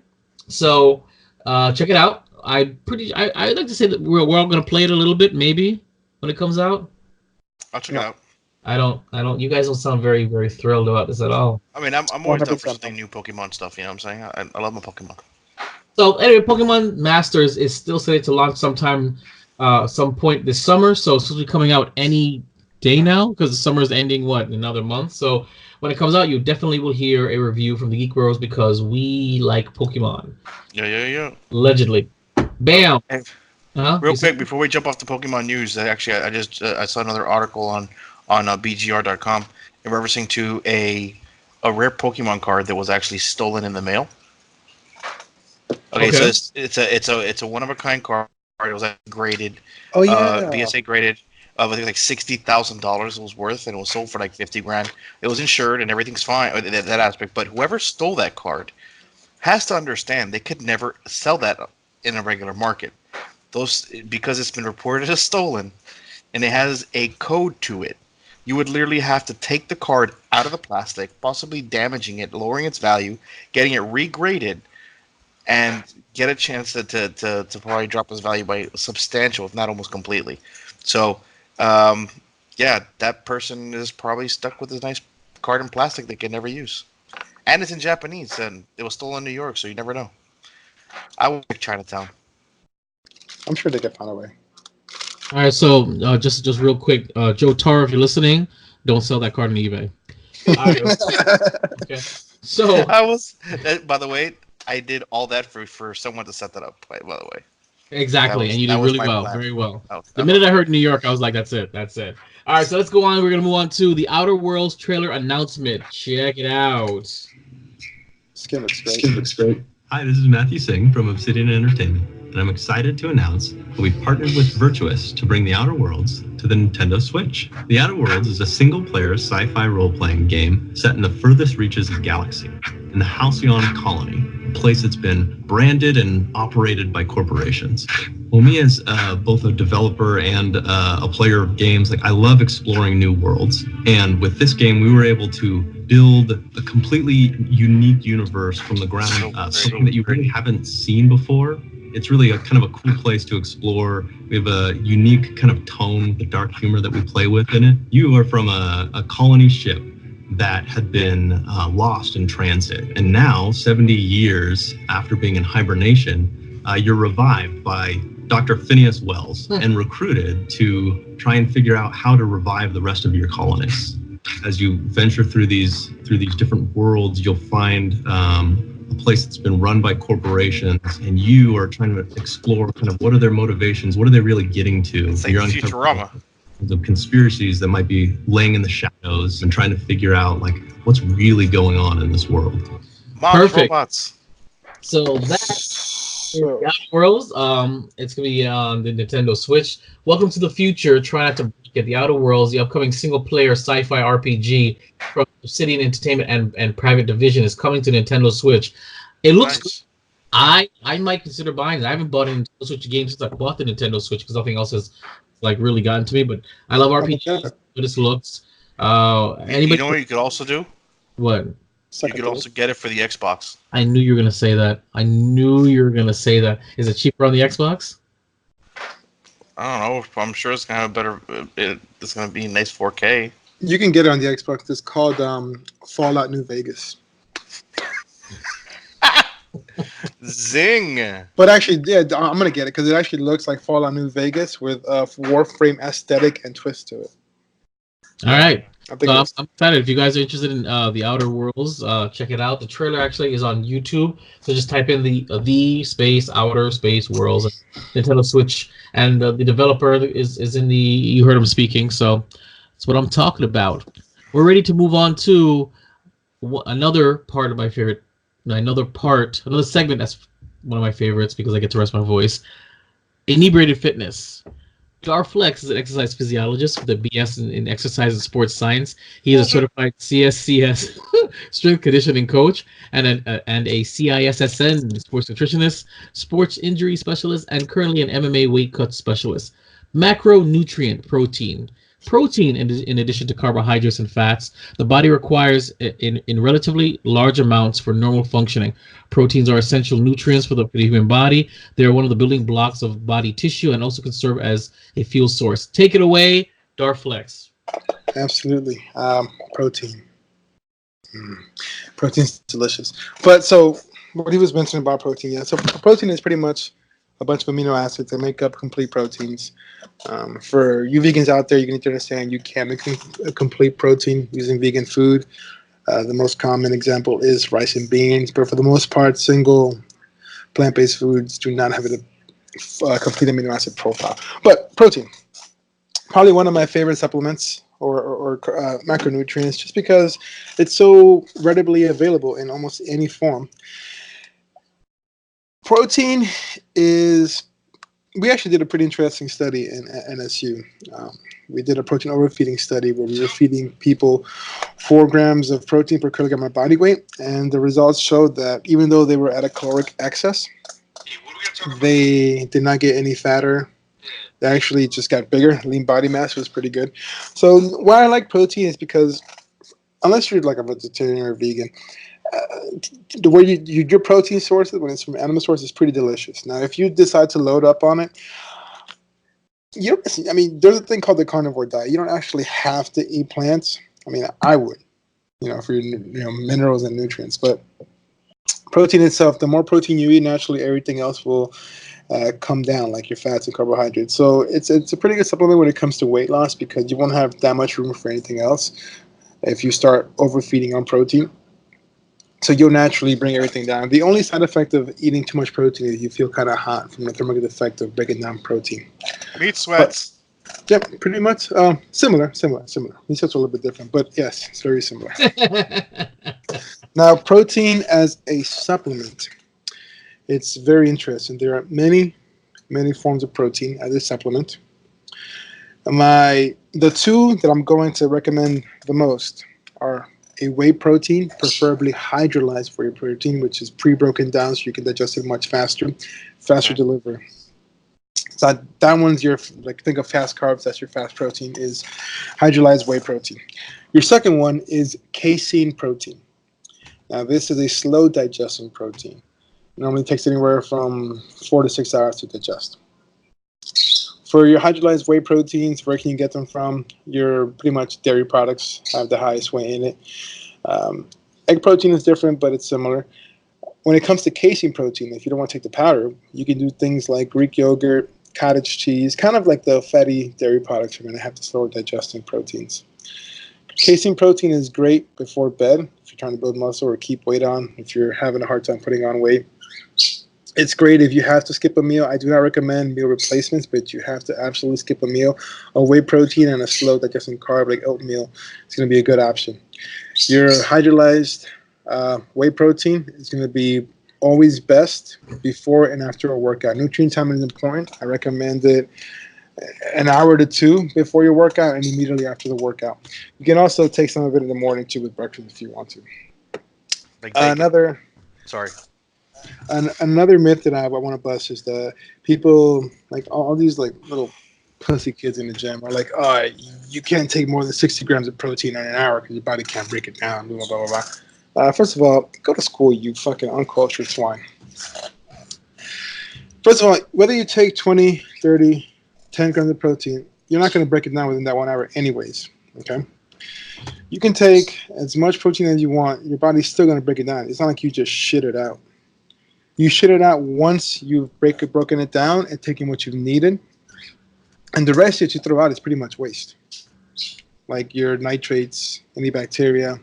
So check it out. I'd like to say that we're all gonna play it a little bit, maybe when it comes out. I'll check it out. I don't. You guys don't sound very, very thrilled about this at all. I mean, I'm always down for something new Pokemon stuff. You know what I'm saying? I love my Pokemon. So anyway, Pokemon Masters is still slated to launch sometime, some point this summer. So it's supposed to be coming out any day now because the summer is ending in another month. So when it comes out, you definitely will hear a review from the Geek Bros because we like Pokemon. Yeah. Allegedly. Bam. Hey, real quick before we jump off the Pokemon news, I saw another article on BGR.com in referencing to a rare Pokemon card that was actually stolen in the mail. Okay. So it's a one of a kind card. It was graded. Oh yeah. BSA graded. I think like $60,000 it was worth, and it was sold for like $50,000. It was insured and everything's fine that aspect. But whoever stole that card has to understand they could never sell that in a regular market. Because it's been reported as stolen, and it has a code to it. You would literally have to take the card out of the plastic, possibly damaging it, lowering its value, getting it regraded, and get a chance to probably drop its value by substantial, if not almost completely. So, yeah, that person is probably stuck with this nice card in plastic they can never use. And it's in Japanese, and it was stolen in New York, so you never know. I would like Chinatown. I'm sure they get found a way. All right, so just real quick, Joe Taro, if you're listening, don't sell that card on eBay. All right, okay. So by the way, I did all that for someone to set that up. By the way, exactly, and you did really well, very well. The minute I heard New York, I was like, that's it. All right, so let's go on. We're gonna move on to the Outer Worlds trailer announcement. Check it out. Skin looks great. Hi, this is Matthew Singh from Obsidian Entertainment, and I'm excited to announce that we've partnered with Virtuous to bring The Outer Worlds to the Nintendo Switch. The Outer Worlds is a single-player sci-fi role-playing game set in the furthest reaches of the galaxy, in the Halcyon Colony, a place that's been branded and operated by corporations. Well, me as both a developer and a player of games, I love exploring new worlds. And with this game, we were able to build a completely unique universe from the ground up, something that you really haven't seen before. It's really a kind of a cool place to explore. We have a unique kind of tone, the dark humor that we play with in it. You are from a colony ship that had been lost in transit. And now, 70 years after being in hibernation, you're revived by Dr. Phineas Wells and recruited to try and figure out how to revive the rest of your colonists. As you venture through these different worlds, you'll find a place that's been run by corporations, and you are trying to explore kind of what are their motivations, what are they really getting to. It's like Futurama. The conspiracies that might be laying in the shadows and trying to figure out like what's really going on in this world. Perfect. Robots. So that's the Outer Worlds. It's gonna be on the Nintendo Switch. Welcome to the future. Try not to get the Outer Worlds. The upcoming single-player sci-fi RPG from Obsidian Entertainment and Private Division is coming to Nintendo Switch. It looks good. I might consider buying it. I haven't bought a Nintendo Switch game since I bought the Nintendo Switch because nothing else has like really gotten to me. But I love RPGs. Good as looks. Anybody? You know what you could also do? What? You could also get it for the Xbox. I knew you were gonna say that. Is it cheaper on the Xbox? I don't know. I'm sure it's gonna have better. It's gonna be nice 4K. You can get it on the Xbox. It's called Fallout New Vegas. Zing! But actually, yeah, I'm gonna get it because it actually looks like Fallout New Vegas with a Warframe aesthetic and twist to it. All right. I'm excited. If you guys are interested in the Outer Worlds, check it out. The trailer actually is on YouTube, so just type in the space Outer Space Worlds, Nintendo Switch, and the developer is in the. You heard him speaking, so that's what I'm talking about. We're ready to move on to another part of my favorite. Another segment that's one of my favorites because I get to rest my voice. Inebriated Fitness. Darflex is an exercise physiologist with a BS in exercise and sports science. He is a certified CSCS strength conditioning coach and a CISSN sports nutritionist, sports injury specialist, and currently an MMA weight cut specialist. Macronutrient protein. Protein, in addition to carbohydrates and fats, the body requires in relatively large amounts for normal functioning. Proteins are essential nutrients for the human body. They are one of the building blocks of body tissue and also can serve as a fuel source. Take it away, Darflex. Absolutely. Protein. Protein's delicious. But so what he was mentioning about protein, yeah. So protein is pretty much a bunch of amino acids that make up complete proteins. For you vegans out there, you need to understand you can't make a complete protein using vegan food. The most common example is rice and beans, but for the most part, single plant-based foods do not have a complete amino acid profile. But protein, probably one of my favorite supplements or macronutrients, just because it's so readily available in almost any form. Protein is, we actually did a pretty interesting study in NSU. We did a protein overfeeding study where we were feeding people 4 grams of protein per kilogram of body weight, and the results showed that even though they were at a caloric excess, they did not get any fatter. They actually just got bigger. Lean body mass was pretty good. So why I like protein is because unless you're like a vegetarian or vegan, where your protein sources, when it's from animal sources, is pretty delicious. Now, if you decide to load up on it, there's a thing called the carnivore diet. You don't actually have to eat plants. I mean, I would, for your minerals and nutrients. But protein itself, the more protein you eat, naturally everything else will come down, like your fats and carbohydrates. So it's a pretty good supplement when it comes to weight loss because you won't have that much room for anything else if you start overfeeding on protein. So you'll naturally bring everything down. The only side effect of eating too much protein is you feel kind of hot from the thermal effect of breaking down protein. Meat sweats. But, yeah, pretty much. Similar. Meat sweats are a little bit different, but yes, it's very similar. Now, protein as a supplement. It's very interesting. There are many, many forms of protein as a supplement. The 2 that I'm going to recommend the most are a whey protein, preferably hydrolyzed whey protein, which is pre-broken down so you can digest it much faster delivery. So that one's your, think of fast carbs, that's your fast protein, is hydrolyzed whey protein. Your second one is casein protein. Now this is a slow digesting protein. It normally takes anywhere from 4 to 6 hours to digest. For your hydrolyzed whey proteins, where can you get them from? Your pretty much dairy products have the highest whey in it. Egg protein is different, but it's similar. When it comes to casein protein, if you don't want to take the powder, you can do things like Greek yogurt, cottage cheese, kind of like the fatty dairy products are going to have the slower digesting proteins. Casein protein is great before bed if you're trying to build muscle or keep weight on. If you're having a hard time putting on weight, it's great if you have to skip a meal. I do not recommend meal replacements, but you have to absolutely skip a meal. A whey protein and a slow digesting carb like oatmeal is going to be a good option. Your hydrolyzed whey protein is going to be always best before and after a workout. Nutrient time is important. I recommend it an hour to two before your workout and immediately after the workout. You can also take some of it in the morning too with breakfast if you want to. Like Another myth that I want to bust is that people like all these like little pussy kids in the gym are like, oh, you can't take more than 60 grams of protein in an hour because your body can't break it down. Blah blah blah blah. First of all, go to school, you fucking uncultured swine. First of all, whether you take 20, 30, 10 grams of protein, you're not going to break it down within that 1 hour anyways, okay? You can take as much protein as you want. Your body's still going to break it down. It's not like you just shit it out. You shit it out once you've broken it down and taken what you've needed, and the rest that you throw out is pretty much waste. Like your nitrates, any bacteria,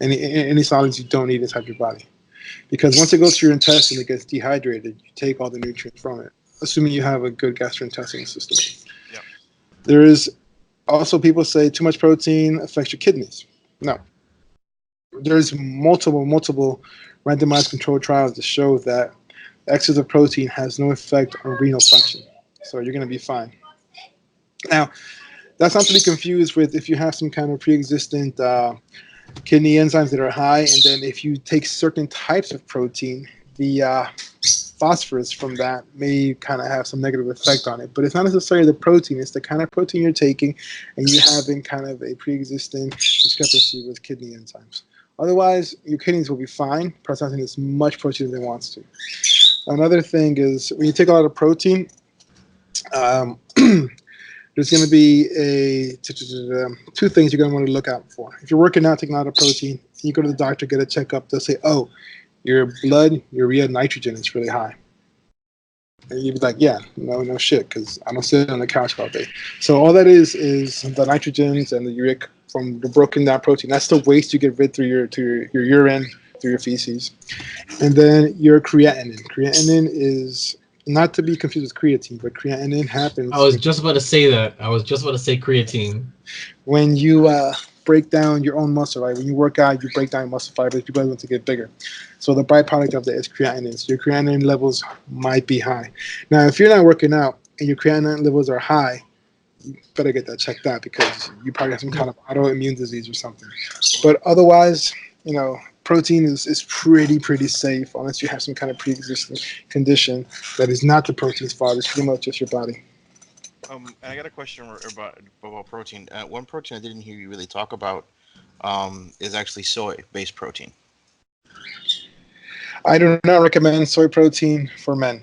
any solids you don't need inside your body. Because once it goes through your intestine, it gets dehydrated. You take all the nutrients from it, assuming you have a good gastrointestinal system. Yeah. There is also people say too much protein affects your kidneys. No. There's multiple randomized controlled trials to show that excess of protein has no effect on renal function. So you're going to be fine. Now, that's not to be confused with if you have some kind of pre-existent kidney enzymes that are high, and then if you take certain types of protein, the phosphorus from that may kind of have some negative effect on it. But it's not necessarily the protein, it's the kind of protein you're taking, and you having kind of a pre-existing discrepancy with kidney enzymes. Otherwise, your kidneys will be fine processing as much protein as they want to. Another thing is when you take a lot of protein, there's going to be two things you're going to want to look out for. If you're working out, taking a lot of protein, you go to the doctor, get a checkup, they'll say, oh, your blood urea nitrogen is really high. And you'd be like, yeah, no shit, because I don't sit on the couch all day. So all that is the nitrogens and the uric from the broken down protein. That's the waste you get rid through your urine, through your feces. And then your creatinine. Creatinine is not to be confused with creatine, but creatinine happens. I was just about to say that. I was just about to say creatine. When you break down your own muscle, right? When you work out, you break down muscle fibers. People want to get bigger. So the byproduct of that is creatinine. So your creatinine levels might be high. Now, if you're not working out and your creatinine levels are high, you better get that checked out because you probably have some kind of autoimmune disease or something. But otherwise, protein is pretty safe unless you have some kind of pre-existing condition that is not the protein's fault. It's pretty much just your body. And I got a question about protein. One protein I didn't hear you really talk about is actually soy-based protein. I do not recommend soy protein for men.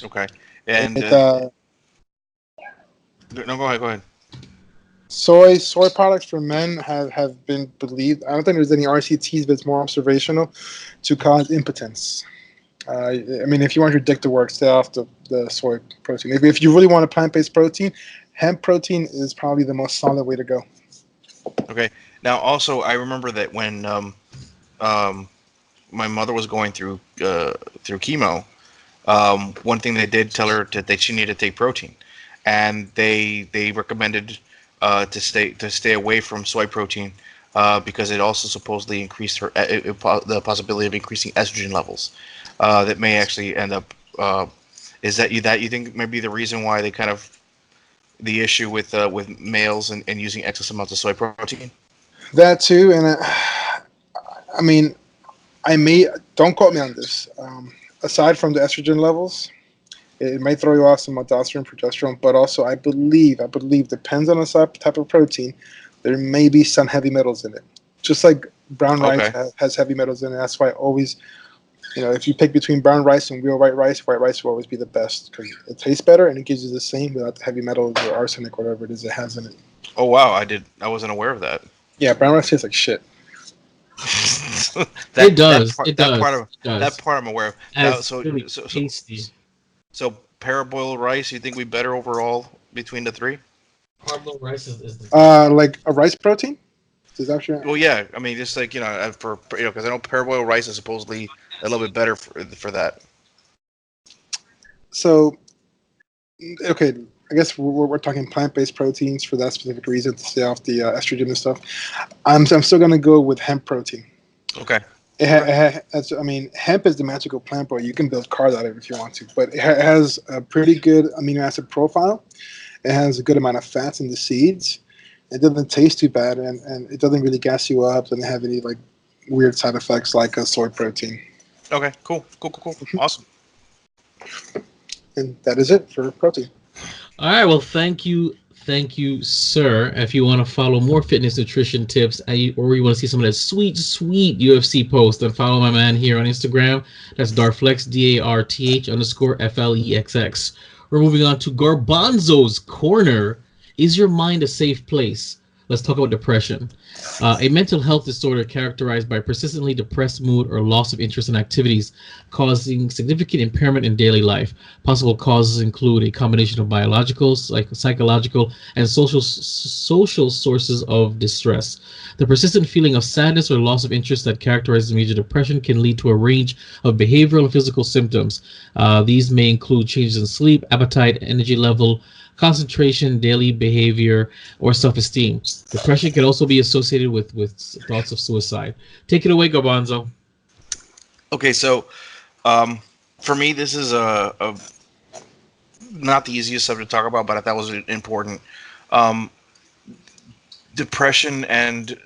Okay. And no, go ahead. Soy products for men have been believed. I don't think there's any RCTs, but it's more observational to cause impotence. I mean, if you want your dick to work, stay off the soy protein. If you really want a plant-based protein, hemp protein is probably the most solid way to go. Okay. Now, also, I remember that when my mother was going through chemo, one thing they did tell her that she needed to take protein, and they recommended to stay away from soy protein because it also supposedly increased the possibility of increasing estrogen levels. That may actually end up. Is that you think maybe the reason why they kind of the issue with males and using excess amounts of soy protein? That too, and I mean, don't quote me on this. Aside from the estrogen levels, it may throw you off some aldosterone, progesterone, but also I believe depends on the type of protein. There may be some heavy metals in it, just like brown rice has heavy metals in it. That's why I always, if you pick between brown rice and real white rice will always be the best because it tastes better and it gives you the same without the heavy metals or arsenic, whatever it is it has in it. Oh wow, I wasn't aware of that. Yeah, brown rice tastes like shit. It does. That part I'm aware of. So tasty. So parboiled rice, you think we better overall between the three? Parboiled rice is the like a rice protein? Is that true? Well, yeah. I mean, just like for because I know parboiled rice is supposedly a little bit better for that. So, okay, I guess we're talking plant-based proteins for that specific reason to stay off the estrogen and stuff. I'm still gonna go with hemp protein. Okay. I mean, hemp is the magical plant, but you can build cars out of it if you want to. But it has a pretty good amino acid profile. It has a good amount of fats in the seeds. It doesn't taste too bad, and it doesn't really gas you up. Doesn't have any like weird side effects like a soy protein. Okay. Cool. Awesome. And that is it for protein. All right. Well, thank you, sir. If you want to follow more fitness nutrition tips, or you want to see some of that sweet UFC post, then follow my man here on Instagram. That's Darflex, DARTH_FLEXX. We're moving on to Garbanzo's Corner. Is your mind a safe place? Let's talk about depression. A mental health disorder characterized by persistently depressed mood or loss of interest in activities, causing significant impairment in daily life. Possible causes include a combination of biological, psychological, and social sources of distress. The persistent feeling of sadness or loss of interest that characterizes major depression can lead to a range of behavioral and physical symptoms. These may include changes in sleep, appetite, energy level, concentration, daily behavior, or self-esteem. Depression can also be associated with thoughts of suicide. Take it away, Garbanzo. Okay, so for me, this is a not the easiest subject to talk about, but I thought was important. Depression and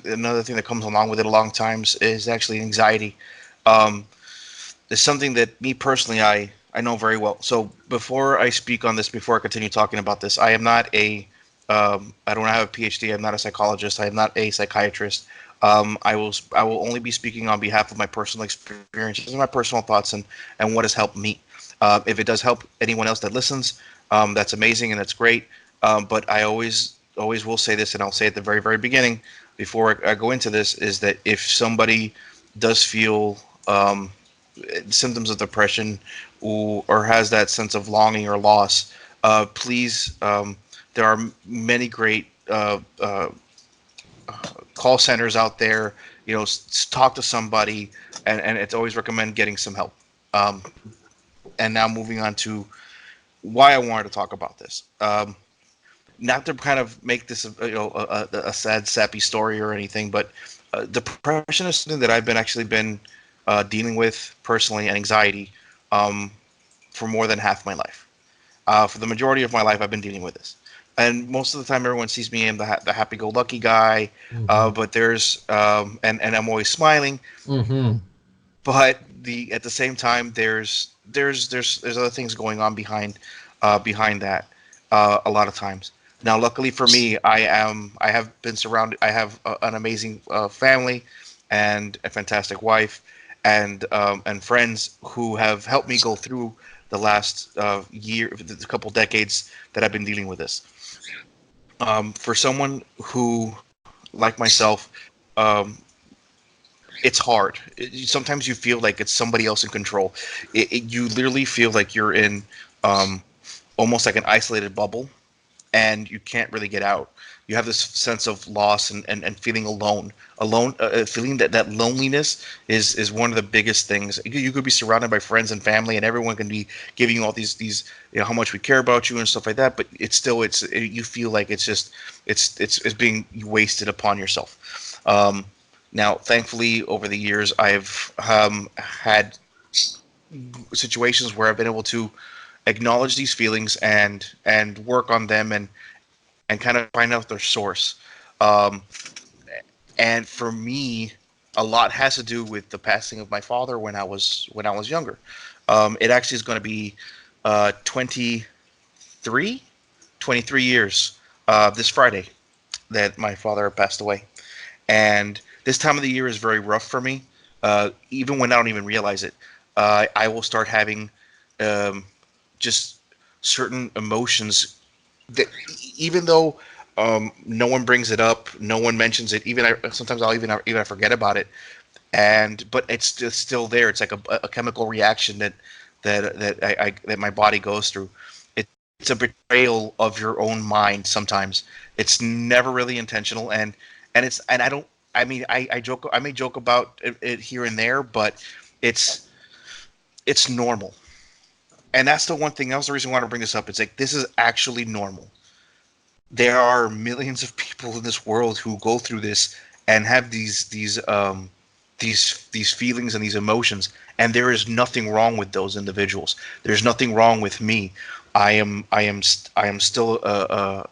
another thing that comes along with it a long times is actually anxiety. It's something that me personally, I know very well. So before I speak on this, before I continue talking about this, I am not I don't have a PhD. I'm not a psychologist. I am not a psychiatrist. I will only be speaking on behalf of my personal experiences and my personal thoughts and what has helped me. If it does help anyone else that listens, that's amazing and that's great. But I always will say this, and I'll say at the very, very beginning before I go into this, is that if somebody does feel symptoms of depression or has that sense of longing or loss, please, there are many great call centers out there. Talk to somebody, and it's always recommend getting some help. And now moving on to why I wanted to talk about this. Not to kind of make this a sad, sappy story or anything, but depression is something that I've been dealing with personally, and anxiety for more than half my life. For the majority of my life, I've been dealing with this, and most of the time, everyone sees me as the happy-go-lucky guy. But there's and I'm always smiling. Mm-hmm. But at the same time, there's other things going on behind that a lot of times. Now, luckily for me, I have been surrounded. I have an amazing family and a fantastic wife and friends who have helped me go through the last the couple decades that I've been dealing with this. For someone who, like myself, it's hard. Sometimes you feel like it's somebody else in control. You literally feel like you're in almost like an isolated bubble, and you can't really get out. You have this sense of loss and feeling alone. Feeling that loneliness is one of the biggest things. You could be surrounded by friends and family, and everyone can be giving you all these how much we care about you and stuff like that. But you feel like it's being wasted upon yourself. Now, thankfully, over the years, I've had situations where I've been able to acknowledge these feelings and work on them and kind of find out their source. And for me, a lot has to do with the passing of my father when I was younger. It actually is going to be 23 years this Friday that my father passed away. And this time of the year is very rough for me, even when I don't even realize it. I will start having just certain emotions that, even though no one brings it up, no one mentions it. Sometimes I'll even forget about it, but it's just still there. It's like a chemical reaction that my body goes through. It's a betrayal of your own mind. Sometimes it's never really intentional, and and I don't. I mean, I joke. I may joke about it here and there, but it's it's normal. And that's the one thing. That was the reason why I want to bring this up. It's like this is actually normal. There are millions of people in this world who go through this and have these feelings and these emotions, and there is nothing wrong with those individuals. There's nothing wrong with me. I am still a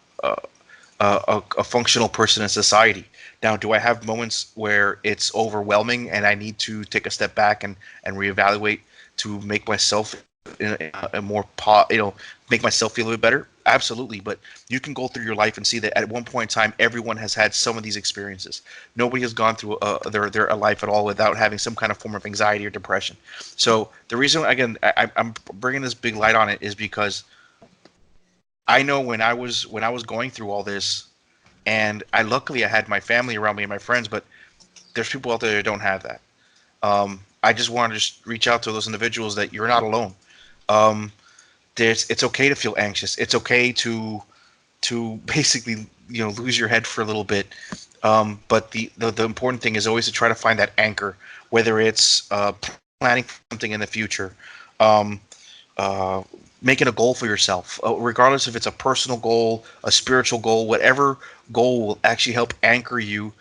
functional person in society. Now, do I have moments where it's overwhelming and I need to take a step back and reevaluate to make myself a more make myself feel a bit better? Absolutely. But you can go through your life and see that at one point in time, everyone has had some of these experiences. Nobody has gone through their life at all without having some kind of form of anxiety or depression. So the reason, again, I'm bringing this big light on it is because I know when I was going through all this, and luckily I had my family around me and my friends, but there's people out there that don't have that. I just want to just reach out to those individuals that you're not alone. Um, it's okay to feel anxious. It's okay to basically lose your head for a little bit. But the important thing is always to try to find that anchor, whether it's planning something in the future, um, uh, making a goal for yourself, regardless if it's a personal goal, a spiritual goal, whatever goal will actually help anchor you,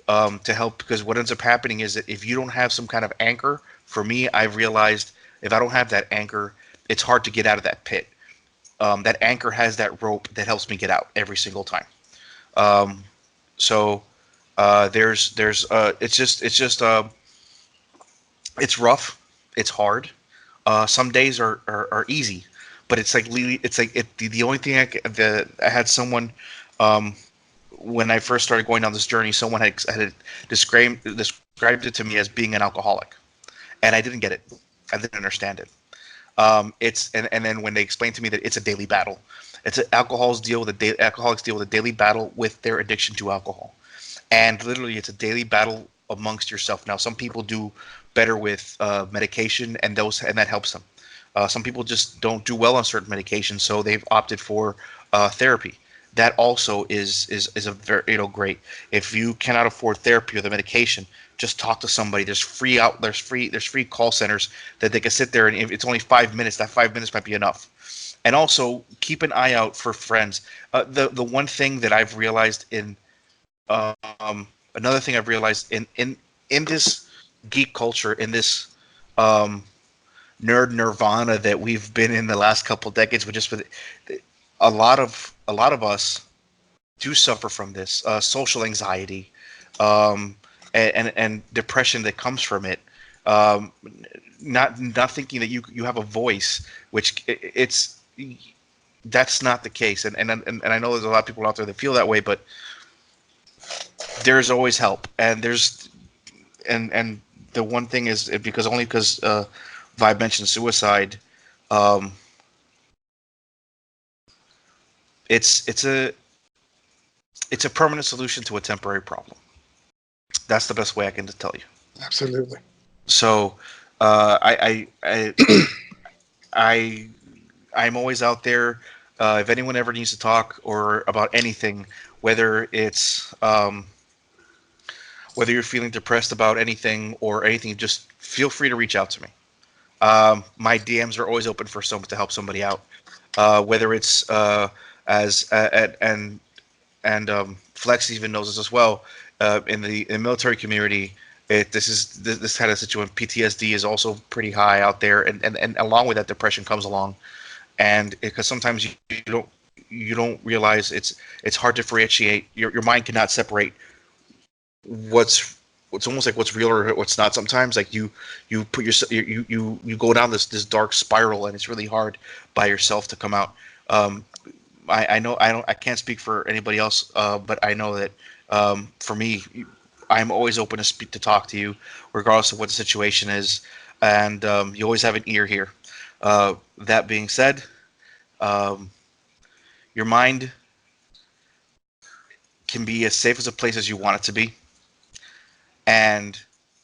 to help. Because what ends up happening is that if you don't have some kind of anchor, for me, I've realized if I don't have that anchor, it's hard to get out of that pit. That anchor has that rope that helps me get out every single time. Um, so there's it's rough, it's hard. Some days are easy, but it's like it's like the only thing I had someone, um, when I first started going down this journey, someone had described it to me as being an alcoholic, and I didn't get it. I didn't understand it. It's and then when they explained to me that it's a daily battle, alcoholics deal with a daily battle with their addiction to alcohol, and literally it's a daily battle amongst yourself. Now, some people do better with medication, and that helps them. Some people just don't do well on certain medications, so they've opted for therapy. That also is a very great. If you cannot afford therapy or the medication, just talk to somebody. There's free call centers that they can sit there, and if it's only 5 minutes, that 5 minutes might be enough. And also keep an eye out for friends. The one thing that I've realized in another thing I've realized in this geek culture, in this um, nerd nirvana that we've been in the last couple decades, with a lot of us do suffer from this social anxiety, um, and depression that comes from it. Um, not thinking that you have a voice, which it's that's not the case, and I know there's a lot of people out there that feel that way, but there's always help, and the one thing is because Vibe mentioned suicide. um, it's it's a permanent solution to a temporary problem. That's the best way I can tell you. Absolutely. So I I'm always out there. If anyone ever needs to talk or about anything, whether it's whether you're feeling depressed about anything or anything, just feel free to reach out to me. My DMs are always open for someone to help somebody out. Whether it's as and Flex even knows this as well. In the military community, this kind of situation. PTSD is also pretty high out there, and along with that, depression comes along, and because sometimes you don't realize it's hard to differentiate. Your mind cannot separate what's almost like what's real or what's not. Sometimes like you put yourself you go down this dark spiral, and it's really hard by yourself to come out. um I know I can't speak for anybody else, but I know that for me, I'm always open to talk to you regardless of what the situation is, and you always have an ear here. That being said, um, your mind can be as safe as a place as you want it to be, and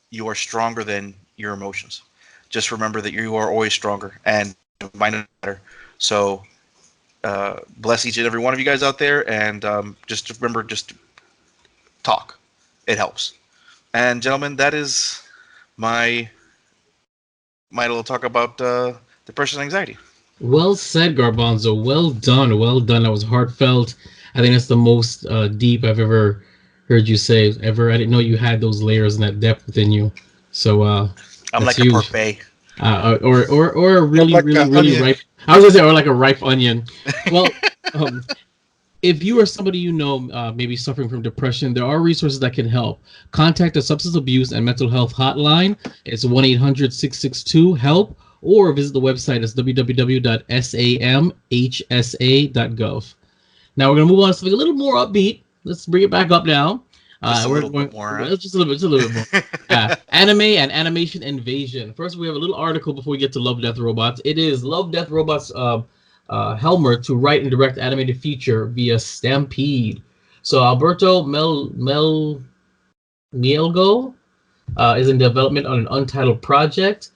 you are stronger than your emotions. Just remember that you are always stronger, and mind is better. So bless each and every one of you guys out there, and just remember, just talk. it helps. And gentlemen, that is my little talk about depression and anxiety. Well said, Garbanzo. Well done. Well done. That was heartfelt. I think that's the most deep I've ever heard you say ever. I didn't know you had those layers and that depth within you. So I'm that's like a huge. parfait. Or a really, like really, a really onion. ripe. I was gonna say, or like a ripe onion. Well, um, if you are somebody you know, maybe suffering from depression, there are resources that can help. Contact the Substance Abuse and Mental Health Hotline. It's 1-800-662-HELP, or visit the website. It's www.samhsa.gov. Now we're gonna move on to something a little more upbeat. Let's bring it back up now. Just a We're little going bit more. well, just a little bit more. Anime and animation invasion. First, we have a little article before we get to Love, Death, Robots. It is Love, Death, Robots Helmer to write and direct animated feature via Stampede. So Alberto Mielgo is in development on an untitled project.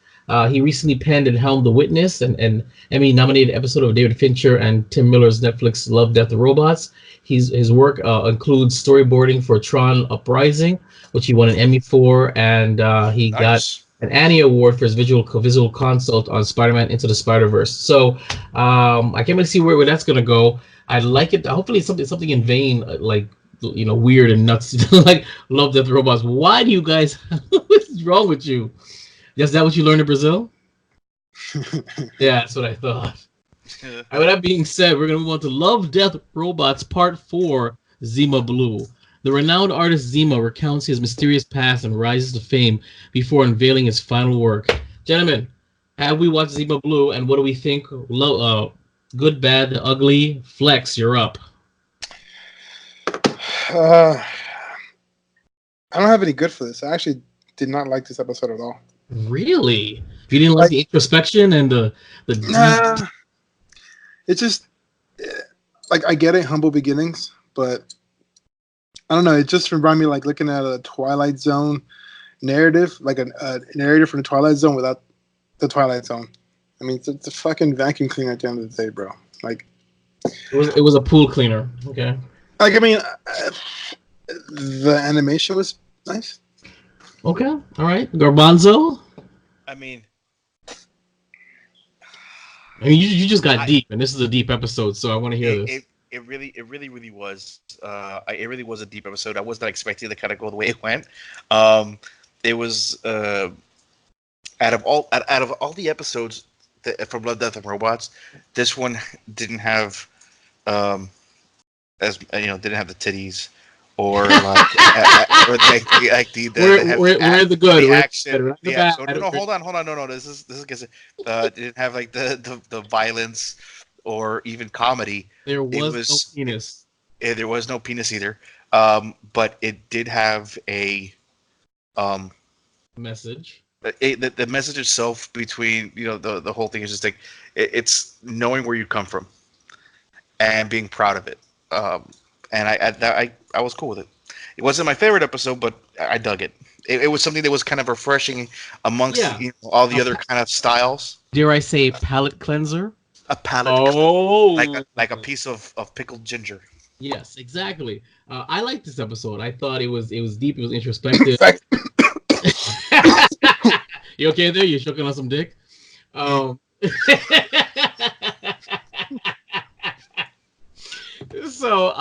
He recently penned and helmed The Witness, and Emmy-nominated episode of David Fincher and Tim Miller's Netflix Love, Death, Robots. His work includes storyboarding for Tron Uprising, which he won an Emmy for, and he got an Annie Award for his visual consult on Spider-Man Into the Spider-Verse. So I can't really see where that's gonna go. I like it. Hopefully, it's something in vain like weird and nuts like Love, Death, Robots. Why do you guys? What's wrong with you? Is that what you learned in Brazil? Yeah, that's what I thought. With that being said, we're going to move on to Love, Death, Robots Part 4, Zima Blue. The renowned artist Zima recounts his mysterious past and rises to fame before unveiling his final work. Gentlemen, have we watched Zima Blue, and what do we think? Good, bad, the ugly? Flex, you're up. I don't have any good for this. I actually did not like this episode at all. Really? You didn't like the introspection and the nah. It's just like I get it, humble beginnings, but I don't know. It just reminded me like looking at a Twilight Zone narrative, like a narrative from the Twilight Zone without the Twilight Zone. I mean, it's a fucking vacuum cleaner at the end of the day, bro. Like it was a pool cleaner. Okay. Like I mean, the animation was nice. Okay, all right, Garbanzo. I mean, you just got deep, and this is a deep episode, so I want to hear this. It really was. It really was a deep episode. I was not expecting to kind of go the way it went. It was out of all the episodes from Love, Death, and Robots, this one didn't have didn't have the titties. Or like, we're the good. The action. So no, hold on. No, this is because it didn't have like the violence or even comedy. There was no penis. There was no penis either. But it did have a message. The message itself between the whole thing is just like it's knowing where you come from and being proud of it. And I was cool with it. It wasn't my favorite episode, but I dug it. It was something that was kind of refreshing amongst all the other kind of styles. Dare I say palate cleanser? A palate cleanser. Like a piece of pickled ginger. Yes, exactly. I liked this episode. I thought it was deep. It was introspective. You okay there? You choking on some dick? So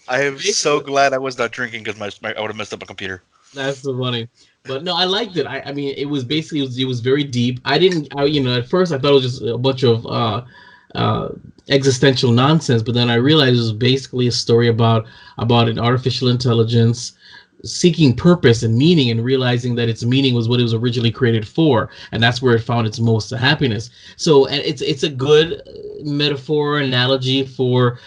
I am so glad I was not drinking because I would have messed up my computer. That's so funny. But no, I liked it. I mean, it was basically it was very deep. At first I thought it was just a bunch of existential nonsense, but then I realized it was basically a story about an artificial intelligence seeking purpose and meaning and realizing that its meaning was what it was originally created for, and that's where it found its most happiness. So, and it's a good metaphor, analogy for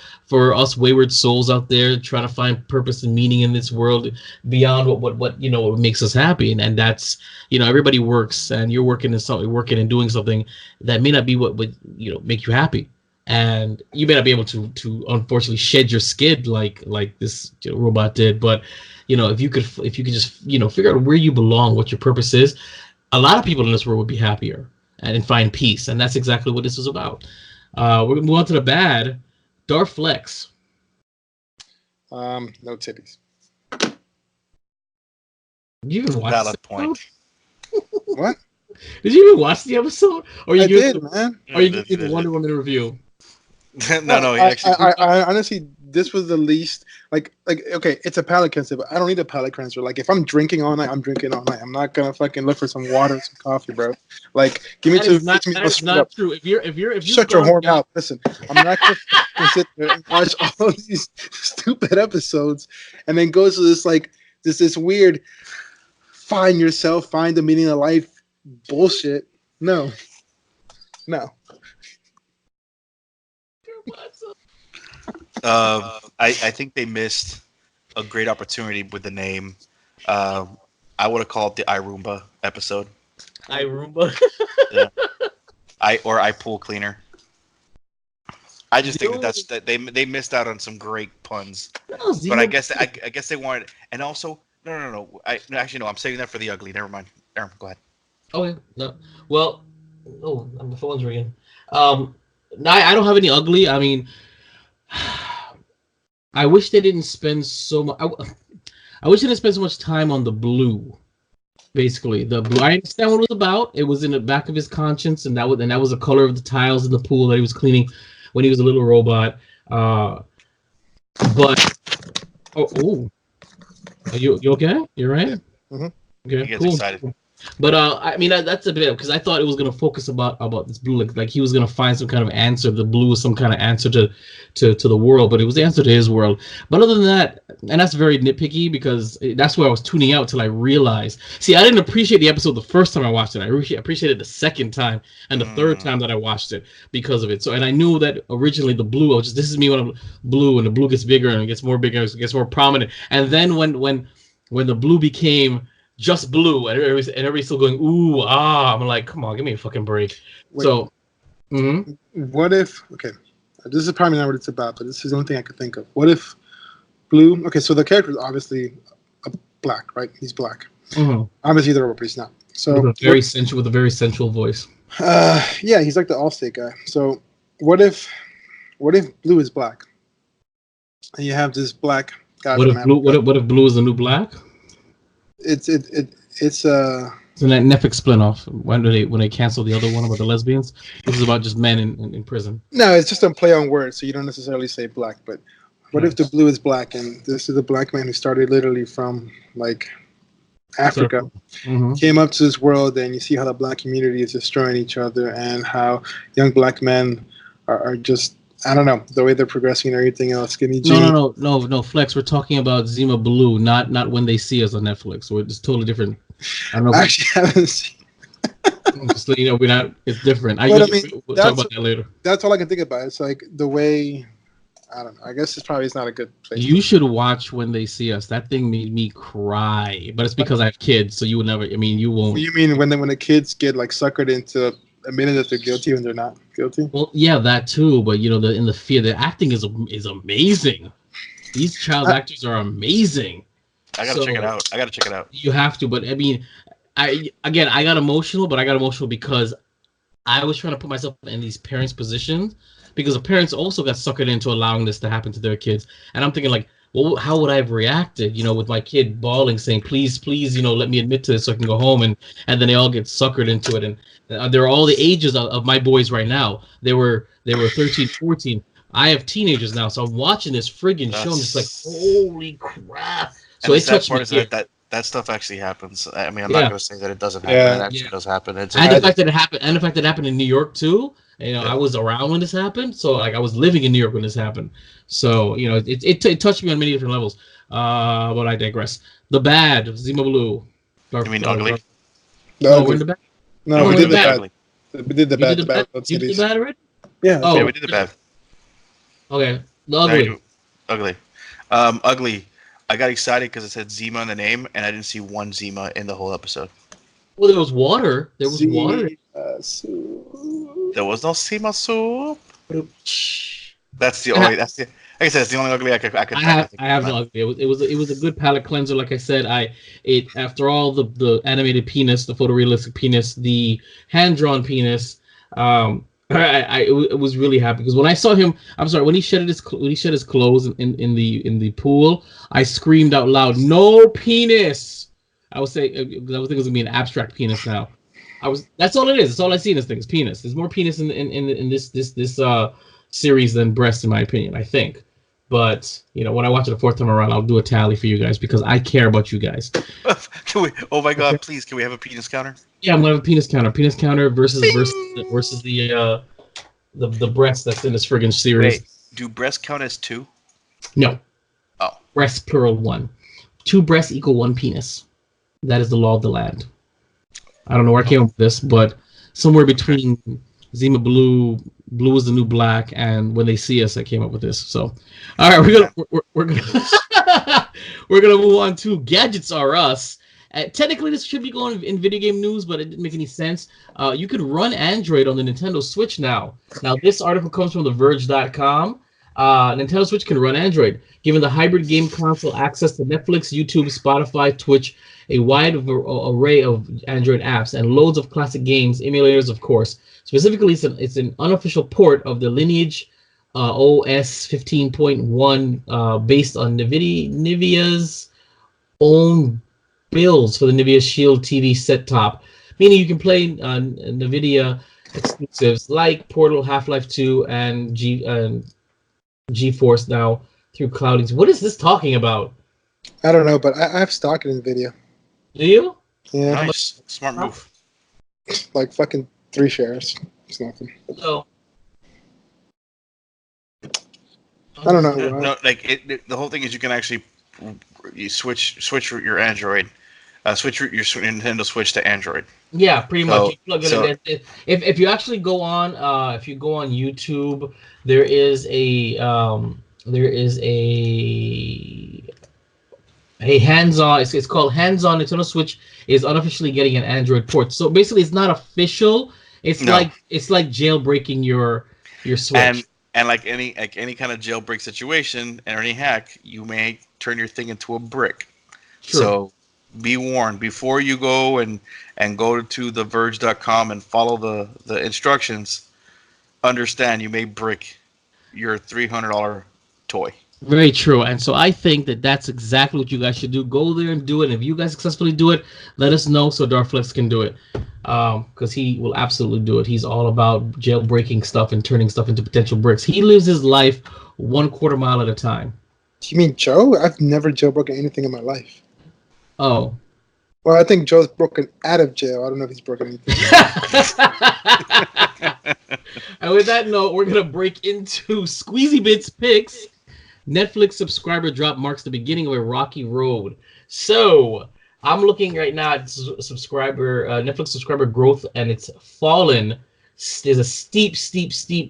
us wayward souls out there trying to find purpose and meaning in this world beyond what makes us happy. And that's, everybody works, and you're working and doing something that may not be what would make you happy, and you may not be able to unfortunately shed your skin like this robot did. But if you could just figure out where you belong, what your purpose is, a lot of people in this world would be happier and find peace. And that's exactly what this is about. We're gonna move on to the bad. Darflex. No titties. Did you even watch Valid point. What? Did you even watch the episode? Or I did, man. Are you giving the Wonder Woman review? No. I honestly, this was the least like. Okay, it's a palate cleanser, but I don't need a palate cleanser. Like, if I'm drinking all night, I'm drinking all night. I'm not gonna fucking look for some water, some coffee, bro. Like, give me That two. is not, that is not true. If you're Shut your horn out. Listen, I'm not gonna sit there and watch all these stupid episodes, and then go to this weird find yourself, find the meaning of life bullshit. No. I think they missed a great opportunity with the name. I would have called it the iRoomba episode. iRoomba. Yeah. I pool cleaner. I just think that they missed out on some great puns. But I guess they wanted, and also no. Actually no. I'm saving that for the ugly. Never mind. Aaron, go ahead. Okay. No. Well. Oh, my phone's ringing. No, I don't have any ugly. I mean, I wish they didn't spend so much. I wish they didn't spend so much time on the blue. Basically, the blue. I understand what it was about. It was in the back of his conscience, and that was the color of the tiles in the pool that he was cleaning when he was a little robot. But are you okay? You're right. Mm-hmm. Okay, He gets cool. excited. But I mean that's a bit because I thought it was gonna focus about this blue, like he was gonna find some kind of answer. The blue was some kind of answer to the world, but it was the answer to his world. But other than that, and that's very nitpicky because that's where I was tuning out till I realized. See, I didn't appreciate the episode the first time I watched it. I appreciated it the second time and the third time that I watched it because of it. So, and I knew that originally the blue, this is me when I'm blue, and the blue gets bigger and it gets more bigger, it gets more prominent. And then when the blue became just blue, and everybody's still going ooh ah. I'm like, come on, give me a fucking break. Wait, so, what if? Okay, this is probably not what it's about, but this is the only thing I could think of. What if blue? Okay, so the character is obviously black, right? He's black. Mm-hmm. Obviously, the robot, but he's not. So with a very sensual voice. Yeah, he's like the Allstate guy. So what if blue is black, and you have this black guy? What if blue is the new black? It's a Netflix spinoff. When they canceled the other one about the lesbians? This is about just men in prison. No, it's just a play on words, so you don't necessarily say black. But what if the blue is black, and this is a black man who started literally from like Africa, came up to this world, and you see how the black community is destroying each other, and how young black men are just, I don't know, the way they're progressing and everything else. Give me No, Flex. We're talking about Zima Blue, not When They See Us on Netflix. So it's totally different. I don't know. I actually haven't seen. Just so you know, we're not. It's different. We'll talk about that later. That's all I can think about. It's like the way. I don't know. I guess it's not a good place. You should watch When They See Us. That thing made me cry, but it's because I have kids, so you would never. I mean, you won't. You mean when the kids get like suckered into admitting that they're guilty when they're not guilty? Well, yeah, that too. But you know, the acting is amazing. These child actors are amazing. I gotta check it out. You have to, but I mean, I got emotional, but I got emotional because I was trying to put myself in these parents' positions because the parents also got suckered into allowing this to happen to their kids, and I'm thinking like, well, how would I have reacted? You know, with my kid bawling, saying, "Please, you know, let me admit to this so I can go home," and then they all get suckered into it, and they're all the ages of my boys right now. They were 13, 14. I have teenagers now, so I'm watching this friggin' show. I'm just like, holy crap! So it touched me. That stuff actually happens. I mean, I'm not going to say that it doesn't happen. Yeah. It actually does happen. And the fact that it happened, it happened in New York too. You know, I was around when this happened, so like I was living in New York when this happened. So you know, it touched me on many different levels. But I digress. The bad Zima Blue. You mean ugly? No, we're in the bad. No, we did the bad. We did the bad. You did the bad already? Yeah. Oh, yeah, we did the bad. Okay. The ugly. Ugly. Ugly. I got excited because it said Zima in the name, and I didn't see one Zima in the whole episode. Well, there was water. There was water. There was no Zima soup. That's the only. Like I said, it's the only ugly I could. I have no ugly. It was a good palate cleanser. Like I said, after all the animated penis, the photorealistic penis, the hand drawn penis. I was really happy because when I saw him, when he shed his clothes in the pool, I screamed out loud, "No penis!" I would say I was thinking it was gonna be an abstract penis. Now, That's all it is. That's all I see in this thing is penis. There's more penis in this series than breast, in my opinion. I think. But when I watch it the fourth time around, I'll do a tally for you guys because I care about you guys. Can we? Oh my God! Please, can we have a penis counter? Yeah, I'm gonna have a penis counter. Penis counter versus the breast that's in this friggin' series. Wait, do breasts count as 2? No. Oh. Breast plural 1. 2 breasts equal 1 penis. That is the law of the land. I don't know where I came up with this, but somewhere between Zima Blue is the new black, and When They See Us, I came up with this. So, all right, we're gonna we're gonna move on to Gadgets Are Us. Technically, this should be going in video game news, but it didn't make any sense. You could run Android on the Nintendo Switch now. Now, this article comes from TheVerge.com. Nintendo Switch can run Android, giving the hybrid game console access to Netflix, YouTube, Spotify, Twitch, a wide array of Android apps, and loads of classic games, emulators, of course. Specifically, it's an unofficial port of the Lineage OS 15.1 based on Nivea's own builds for the Nivea Shield TV set-top, meaning you can play NVIDIA exclusives like Portal, Half-Life 2, and GeForce now through cloudings. What is this talking about? I don't know, but I have stock in NVIDIA. Do you? Yeah. Nice. Smart move. Like fucking 3 shares. It's nothing. Oh. I don't know. No, the whole thing is you can actually switch your Android, switch your Nintendo Switch to Android. Yeah, pretty much. You plug it in. If you actually go on, if you go on YouTube, there is a hands-on. It's called hands-on. Nintendo Switch is unofficially getting an Android port. So basically, it's not official. It's like jailbreaking your Switch. And like any kind of jailbreak situation and any hack, you may turn your thing into a brick. True. So be warned before you go and go to TheVerge.com and follow the instructions. Understand you may brick your $300 toy. Very true. And so I think that's exactly what you guys should do. Go there and do it. And if you guys successfully do it, let us know so Darflex can do it. Because he will absolutely do it. He's all about jailbreaking stuff and turning stuff into potential bricks. He lives his life 1/4 mile at a time. You mean Joe? I've never jailbroken anything in my life. Oh. Well, I think Joe's broken out of jail. I don't know if he's broken anything. And with that note, we're going to break into Squeezy Bits picks. Netflix subscriber drop marks the beginning of a rocky road. So I'm looking right now at Netflix subscriber growth, and it's fallen. There's a steep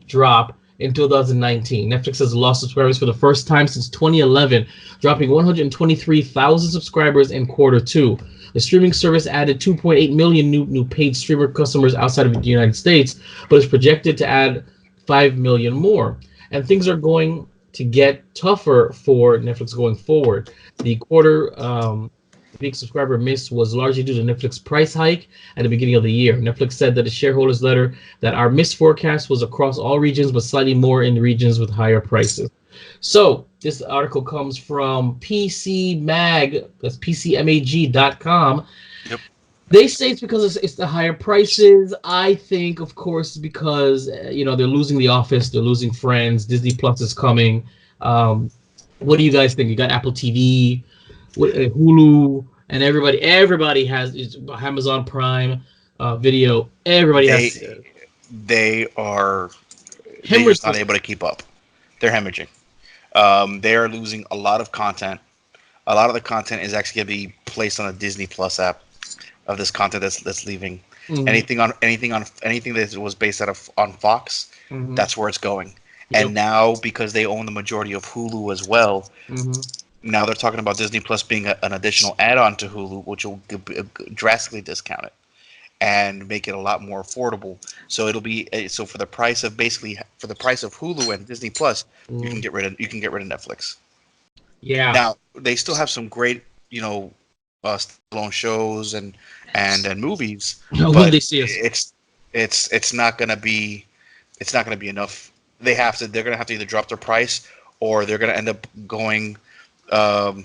drop in 2019. Netflix has lost subscribers for the first time since 2011, dropping 123,000 subscribers in Q2. The streaming service added 2.8 million new paid streamer customers outside of the United States, but is projected to add 5 million more. And things are going to get tougher for Netflix going forward. The big subscriber miss was largely due to Netflix price hike at the beginning of the year. Netflix said that the shareholders letter that our missed forecast was across all regions, but slightly more in regions with higher prices. So this article comes from PCMag, that's PCMAG.com. Yep. They say it's because it's the higher prices. I think, of course, because they're losing The Office, they're losing Friends, Disney Plus is coming. What do you guys think? You got Apple TV, Hulu, and everybody has Amazon Prime Video. Everybody has. They're just not able to keep up. They're hemorrhaging. They are losing a lot of content. A lot of the content is actually going to be placed on a Disney Plus app. Of this content that's leaving, anything that was based on Fox, that's where it's going. Yep. And now because they own the majority of Hulu as well, now they're talking about Disney Plus being an additional add-on to Hulu, which will drastically discount it and make it a lot more affordable. So it'll be for the price of Hulu and Disney Plus, you can get rid of Netflix. Yeah. Now they still have some great standalone shows and movies. No, but they see us. It's not gonna be enough. They're gonna have to either drop their price or they're gonna end up going. And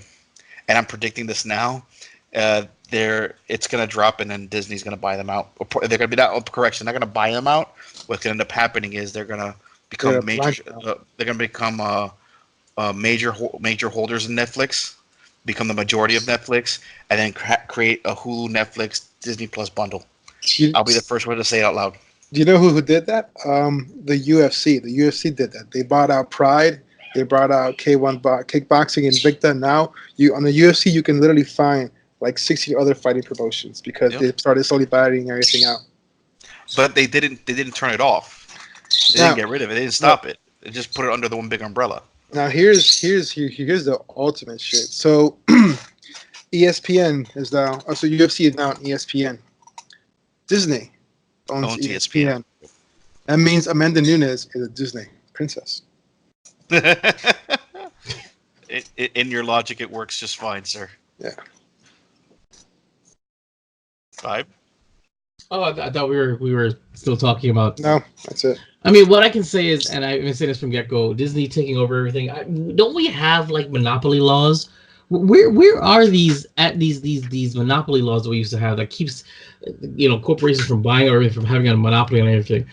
I'm predicting this now. it's gonna drop, and then Disney's gonna buy them out. They're gonna be not correction. They're gonna buy them out. What's gonna end up happening is they're gonna become major. They're gonna become major holders in Netflix, become the majority of Netflix, and then create a Hulu, Netflix, Disney Plus bundle. I'll be the first one to say it out loud. Do you know who did that? The UFC. The UFC did that. They bought out Pride. They brought out K1 Kickboxing Invicta. Now on the UFC you can literally find like 60 other fighting promotions because they started slowly buying everything out. But they didn't turn it off. They didn't get rid of it. They didn't stop it. They just put it under the one big umbrella. Now here's the ultimate shit. So ESPN is now. So UFC is now on ESPN. Disney owns ESPN. That means Amanda Nunes is a Disney princess. In your logic, it works just fine, sir. Yeah. 5. Oh, I thought we were still talking about. No, that's it. I mean, what I can say is, and I've been saying this from get-go, Disney taking over everything. Don't we have like monopoly laws? Where are these monopoly laws that we used to have that keeps corporations from buying everything, from having a monopoly on everything?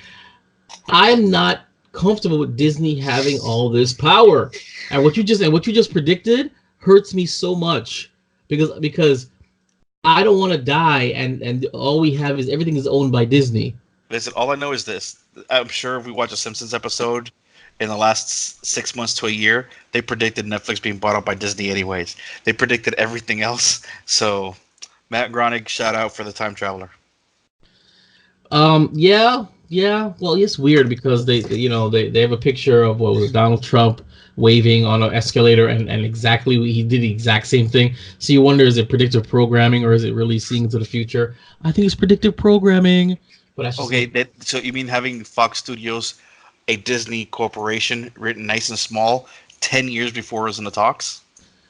I'm not comfortable with Disney having all this power, and what you just predicted hurts me so much because I don't want to die and all we have is everything is owned by Disney. Listen, all I know is this. I'm sure if we watch a Simpsons episode in the last 6 months to a year, they predicted Netflix being bought up by Disney anyways. They predicted everything else. So, Matt Groening, shout out for the time traveler. Yeah. Well, it's weird because they have a picture of Donald Trump waving on an escalator and exactly he did the exact same thing. So you wonder, is it predictive programming or is it really seeing into the future? I think it's predictive programming. But that's okay. So you mean having Fox Studios, a Disney corporation, written nice and small, 10 years before it was in the talks?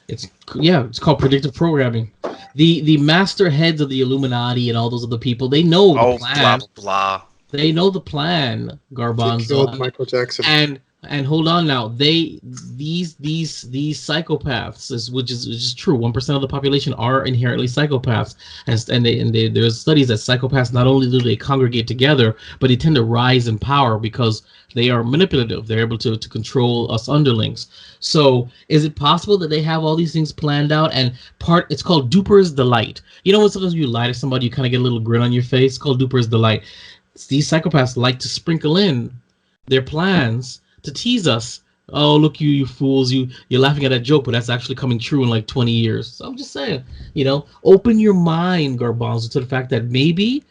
It's called predictive programming. The master heads of the Illuminati and all those other people, they know the plan. Blah blah. They know the plan, Garbanzo. Michael Jackson. And hold on now, these psychopaths, which is true. 1% of the population are inherently psychopaths, and there's studies that psychopaths not only do they congregate together, but they tend to rise in power because they are manipulative. They're able to control us underlings. So is it possible that they have all these things planned out? And it's called Duper's Delight. You know when sometimes you lie to somebody, you kind of get a little grin on your face? It's called Duper's Delight. These psychopaths like to sprinkle in their plans to tease us. Oh, look, you fools, you're laughing at that joke, but that's actually coming true in like 20 years. So I'm just saying, open your mind, Garbanzo, to the fact that maybe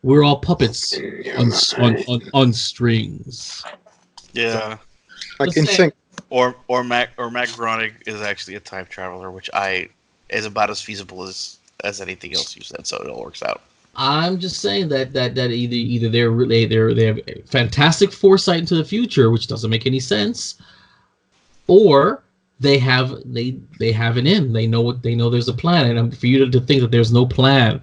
we're all puppets on strings. Yeah. Like in sync. Or Matt Groening is actually a time traveler, which is about as feasible as anything else you said, so it all works out. I'm just saying that either they have fantastic foresight into the future, which doesn't make any sense, or they have an end. They know there's a plan, and for you to think that there's no plan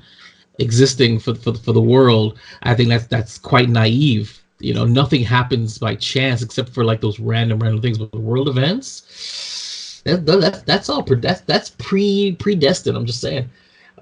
existing for the world, I think that's quite naive. Nothing happens by chance except for like those random things, but world events, that's all that's predestined. I'm just saying.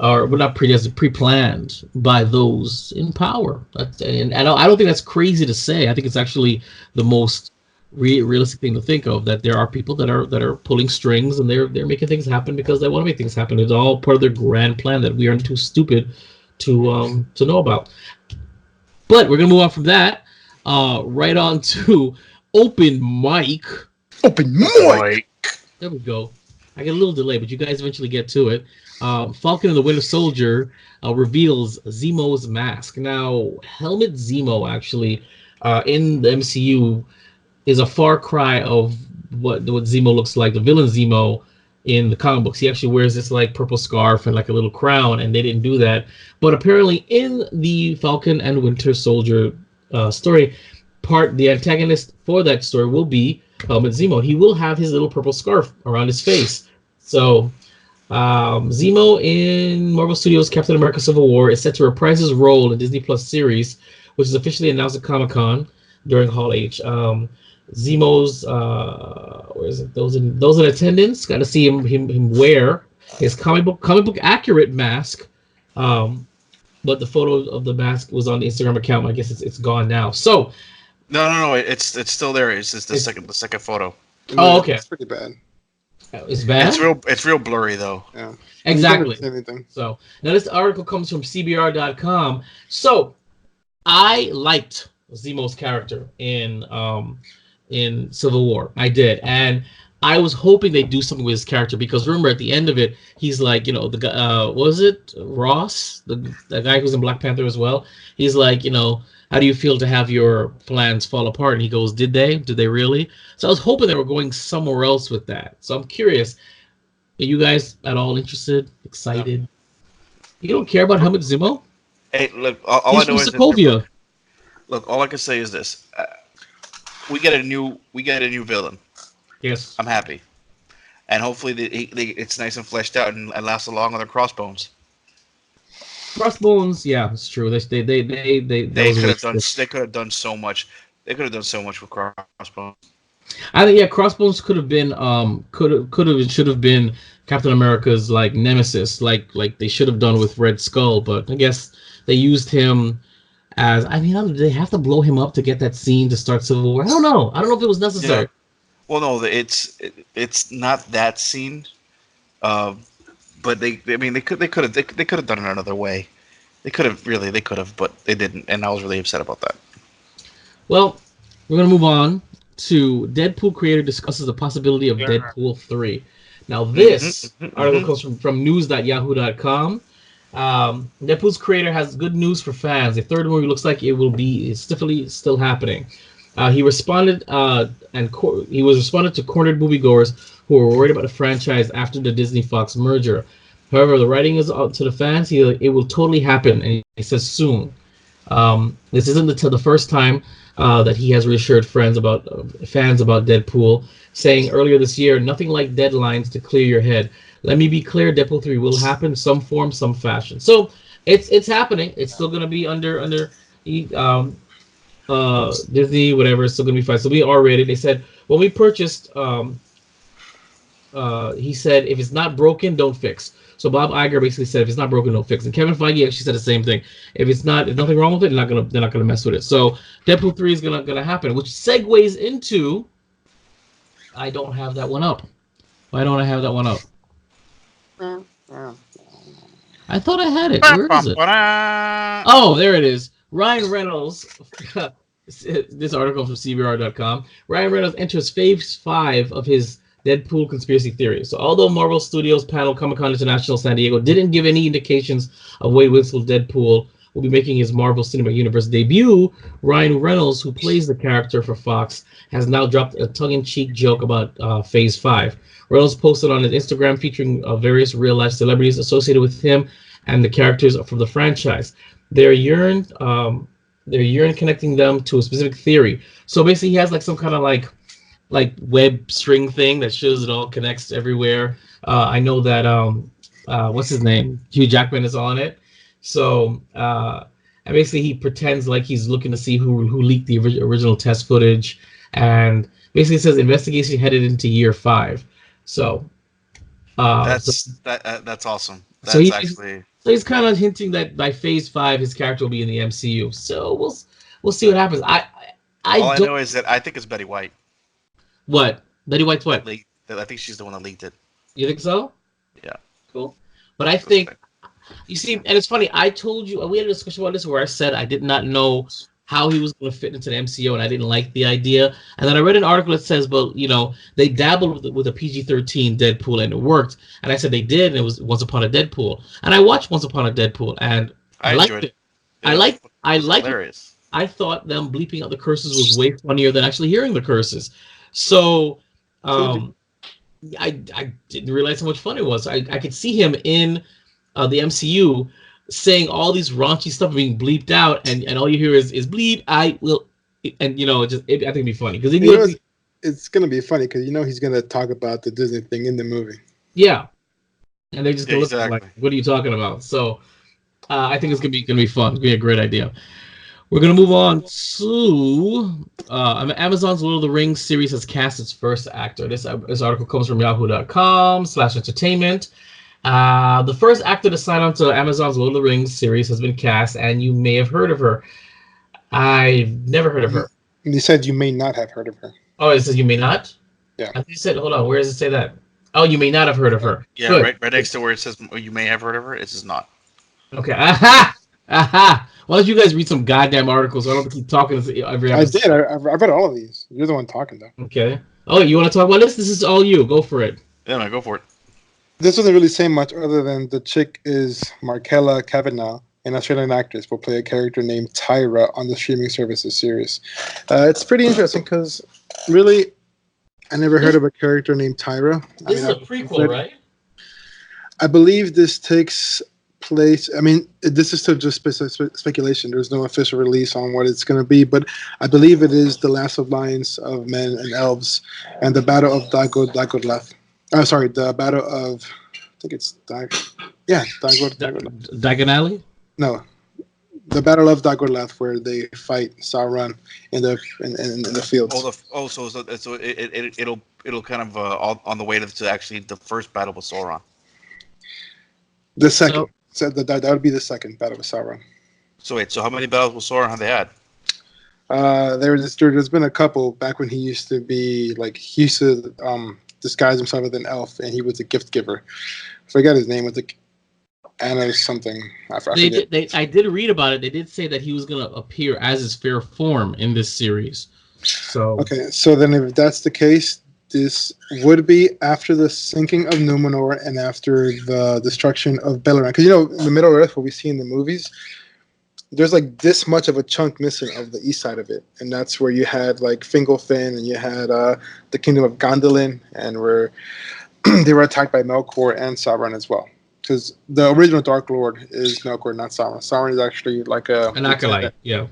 Or not predestined, pre-planned by those in power. And I don't think that's crazy to say. I think it's actually the most realistic thing to think of, that there are people that are pulling strings and they're making things happen because they want to make things happen. It's all part of their grand plan that we are too stupid to know about. But we're gonna move on from that right on to Open Mic. Open Mic. There we go. I get a little delay, but you guys eventually get to it. Falcon and the Winter Soldier reveals Zemo's mask. Now, Helmut Zemo actually in the MCU is a far cry of what Zemo looks like. The villain Zemo in the comic books, he actually wears this like purple scarf and like a little crown, and they didn't do that. But apparently, in the Falcon and Winter Soldier story, the antagonist for that story will be Helmut Zemo. He will have his little purple scarf around his face. So. Zemo in Marvel Studios' Captain America: Civil War is set to reprise his role in Disney Plus series, which is officially announced at Comic-Con during Hall H. Zemo's where is it? Those in attendance got to see him wear his comic book accurate mask. But the photo of the mask was on the Instagram account. I guess it's gone now. So No. It's still there. It's just the second photo. Oh, okay. It's pretty bad. It's bad. It's real blurry though. Yeah. Exactly. Anything. So now this article comes from CBR.com. So I liked Zemo's character in Civil War. I did, and I was hoping they'd do something with his character because remember at the end of it, he's like, the guy, was it Ross, the guy who's in Black Panther as well? He's like, how do you feel to have your plans fall apart? And he goes, did they really? So I was hoping they were going somewhere else with that. So I'm curious, are you guys at all interested, excited? No. You don't care about Helmut Zemo? Hey, look, all I know is Sokovia. Look, all I can say is this: we get a new villain. Yes, I'm happy, and hopefully it's nice and fleshed out and lasts along with their Crossbones. Crossbones, yeah, it's true. They could have done so much. They could have done so much with Crossbones. I think Crossbones could have been should have been Captain America's like nemesis, like they should have done with Red Skull. But I guess they used him as they have to blow him up to get that scene to start Civil War. I don't know if it was necessary. Yeah. Well, no, it's not that scene, but they could have done it another way. They could have, but they didn't, and I was really upset about that. Well, we're gonna move on to Deadpool creator discusses the possibility of Deadpool 3. Now, this article comes from news.yahoo.com. Deadpool's creator has good news for fans. The third movie looks like it's definitely still happening. He responded to cornered moviegoers who were worried about the franchise after the Disney-Fox merger. However, the writing is out to the fans. It will totally happen, and he says soon. This isn't the first time that he has reassured fans about Deadpool, saying earlier this year, "Nothing like deadlines to clear your head. Let me be clear, Deadpool 3 will happen, some form, some fashion." So it's happening. It's still going to be under Disney, whatever. It's still going to be fine. So we R-rated. They said when we purchased, he said if it's not broken, don't fix. So Bob Iger basically said if it's not broken, don't fix. And Kevin Feige actually said the same thing. If nothing wrong with it, they're not gonna mess with it. So Deadpool 3 is gonna happen, which segues into I don't have that one up. Why don't I have that one up? I thought I had it. Where is it? Oh, there it is. Ryan Reynolds. This article from CBR.com. Ryan Reynolds enters phase 5 of his Deadpool conspiracy theory. So although Marvel Studios panel Comic-Con International San Diego didn't give any indications of Wade Wilson's Deadpool will be making his Marvel Cinematic Universe debut, Ryan Reynolds, who plays the character for Fox, has now dropped a tongue-in-cheek joke about Phase 5. Reynolds posted on his Instagram featuring various real-life celebrities associated with him and the characters from the franchise. They're yearn connecting them to a specific theory. So basically he has like some kind of like web string thing that shows it all connects everywhere. I know that what's his name? Hugh Jackman is on it. So and basically he pretends like he's looking to see who leaked the original test footage, and basically it says investigation headed into year 5. So that's awesome. So he's kind of hinting that by phase 5 his character will be in the MCU. So we'll see what happens. All I know is that I think it's Betty White. What? Betty White's what? I think she's the one that leaked it. You think so? Yeah. Cool. But I think, you see, and it's funny, I told you, we had a discussion about this where I said I did not know how he was going to fit into the MCU and I didn't like the idea. And then I read an article that says, well, they dabbled with a PG-13 Deadpool and it worked. And I said they did, and it was Once Upon a Deadpool. And I watched Once Upon a Deadpool and I liked it. I liked it. I thought them bleeping out the curses was way funnier than actually hearing the curses. So I didn't realize how much fun it was. I could see him in the MCU saying all these raunchy stuff being bleeped out, and all you hear is bleep, I will, and I think it'd be funny because it's gonna be funny because he's gonna talk about the Disney thing in the movie. Yeah, and they just look like, what are you talking about? So I think it's gonna be fun. It's gonna be a great idea. We're going to move on to Amazon's Lord of the Rings series has cast its first actor. This article comes from yahoo.com/entertainment. The first actor to sign on to Amazon's Lord of the Rings series has been cast, and you may have heard of her. I've never heard of her. You said you may not have heard of her. Oh, it says you may not? Yeah. I think you said, hold on, where does it say that? Oh, you may not have heard of her. Yeah, Good. right next to where it says you may have heard of her, it says not. Okay. Aha! Aha! Why don't you guys read some goddamn articles so I don't keep talking every episode? I did. I read all of these. You're the one talking, though. Okay. Oh, you want to talk about this? This is all you. Go for it. Yeah, no, go for it. This doesn't really say much other than the chick is Markella Kavanagh, an Australian actress, will play a character named Tyra on the streaming services series. It's pretty interesting because really, I never heard of a character named Tyra. This is a prequel, right? I believe this takes place. I mean, this is still just speculation. There's no official release on what it's going to be, but I believe it is the last of lines of men and elves and the battle of Dagorlath. Sorry, the battle of, I think it's Dagorlath. Diagon No, the battle of Dagorlath, where they fight Sauron in the fields. So it'll kind of on the way to actually the first battle with Sauron. The second, so that would be the second battle with Sauron. So wait, so how many battles with Sauron have they had? There's been a couple back when he used to be like he used to disguise himself as an elf, and he was a gift giver. I forgot his name. Was like Anna something. I did read about it. They did say that he was going to appear as his fair form in this series. So okay, so then if that's the case, this would be after the sinking of Numenor and after the destruction of Beleriand. Because in the Middle Earth, what we see in the movies, there's like this much of a chunk missing of the east side of it, and that's where you had like Fingolfin, and you had the kingdom of Gondolin, and where they were attacked by Melkor and Sauron as well. Because the original Dark Lord is Melkor, not Sauron. Sauron is actually like an acolyte. Yeah.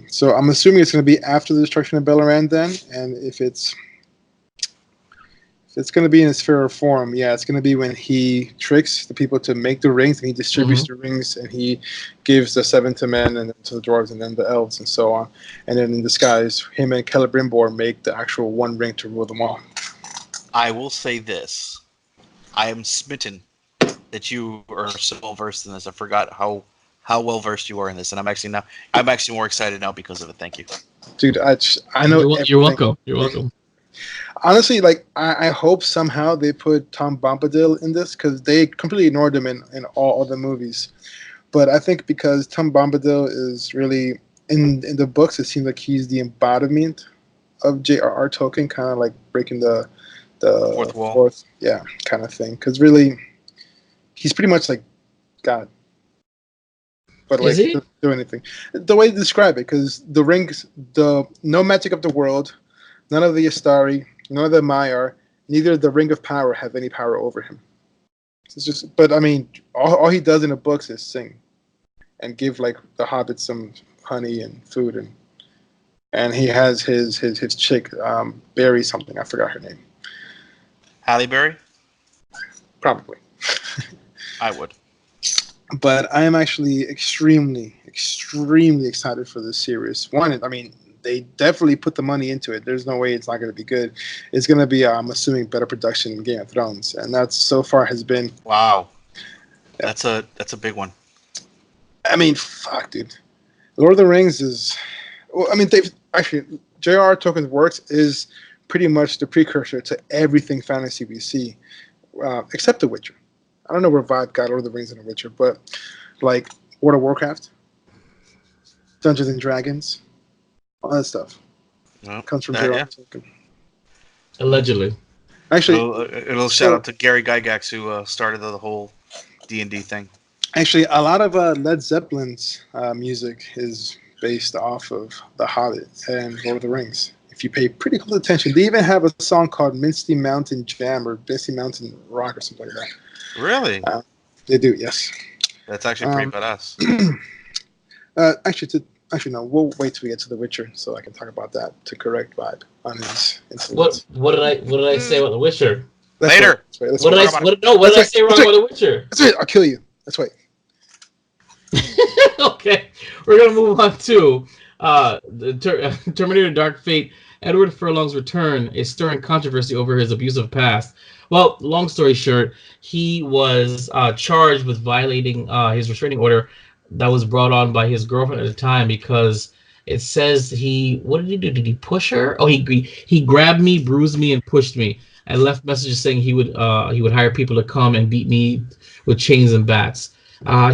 So I'm assuming it's going to be after the destruction of Beleriand then, and if it's going to be in its fairer form, it's going to be when he tricks the people to make the rings, and he distributes the rings, and he gives the 7 to men, and then to the dwarves, and then the elves, and so on. And then in disguise, him and Celebrimbor make the actual one ring to rule them all. I will say this. I am smitten that you are so well versed in this. I forgot how well versed you are in this, and I'm actually more excited now because of it. Thank you, dude. I know. You're welcome. You're welcome. Honestly, like I hope somehow they put Tom Bombadil in this because they completely ignored him in all other movies. But I think because Tom Bombadil is really in the books, it seems like he's the embodiment of J.R.R. Tolkien, kind of like breaking the fourth wall, kind of thing. Because really, he's pretty much like God. But like, he doesn't do anything. The way to describe it, because the rings, no magic of the world, none of the Astari, none of the Maiar, neither the Ring of Power have any power over him. It's just, but I mean, all he does in the books is sing, and give like the hobbits some honey and food, and he has his chick, Berry something, I forgot her name. Halle Berry? Probably. I would. But I am actually extremely, extremely excited for this series. One, I mean, they definitely put the money into it. There's no way it's not going to be good. It's going to be, I'm assuming, better production than Game of Thrones, and that so far has been. Wow, that's a big one. I mean, fuck, dude. Lord of the Rings is. Well, I mean, J.R.R. Tolkien's works is pretty much the precursor to everything fantasy we see, except The Witcher. I don't know where Vibe got Lord of the Rings and The Witcher, but like World of Warcraft, Dungeons and Dragons, all that stuff comes from J.R.R. Tolkien. Allegedly. Actually, a little shout out to Gary Gygax who started the whole D&D thing. Actually, a lot of Led Zeppelin's music is based off of The Hobbit and Lord of the Rings. If you pay pretty close attention, they even have a song called Misty Mountain Jam or Misty Mountain Rock or something like that. Really? They do, yes. That's actually pretty badass. Actually, no. We'll wait till we get to The Witcher so I can talk about that to correct Vibe on his incidents. What did I say about The Witcher? Later. What did I say wrong about The Witcher? That's right. I'll kill you. That's right. Okay, we're gonna move on to the Terminator Dark Fate Edward Furlong's return is stirring controversy over his abusive past. Well, long story short, he was charged with violating his restraining order that was brought on by his girlfriend at the time because it says what did he do? Did he push her? Oh, he grabbed me, bruised me, and pushed me, and left messages saying he would hire people to come and beat me with chains and bats.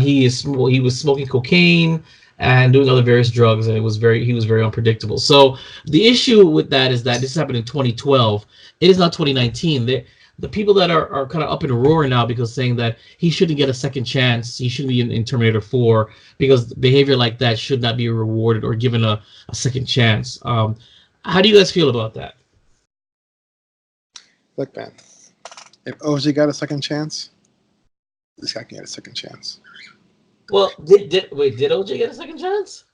He was smoking cocaine and doing other various drugs, and he was very unpredictable. So the issue with that is that this happened in 2012. It is not 2019. The people that are kind of up and roaring now because saying that he shouldn't get a second chance, he shouldn't be in Terminator 4 because behavior like that should not be rewarded or given a second chance. How do you guys feel about that? Look, man, if OG got a second chance, this guy can get a second chance. Well, did OJ get a second chance?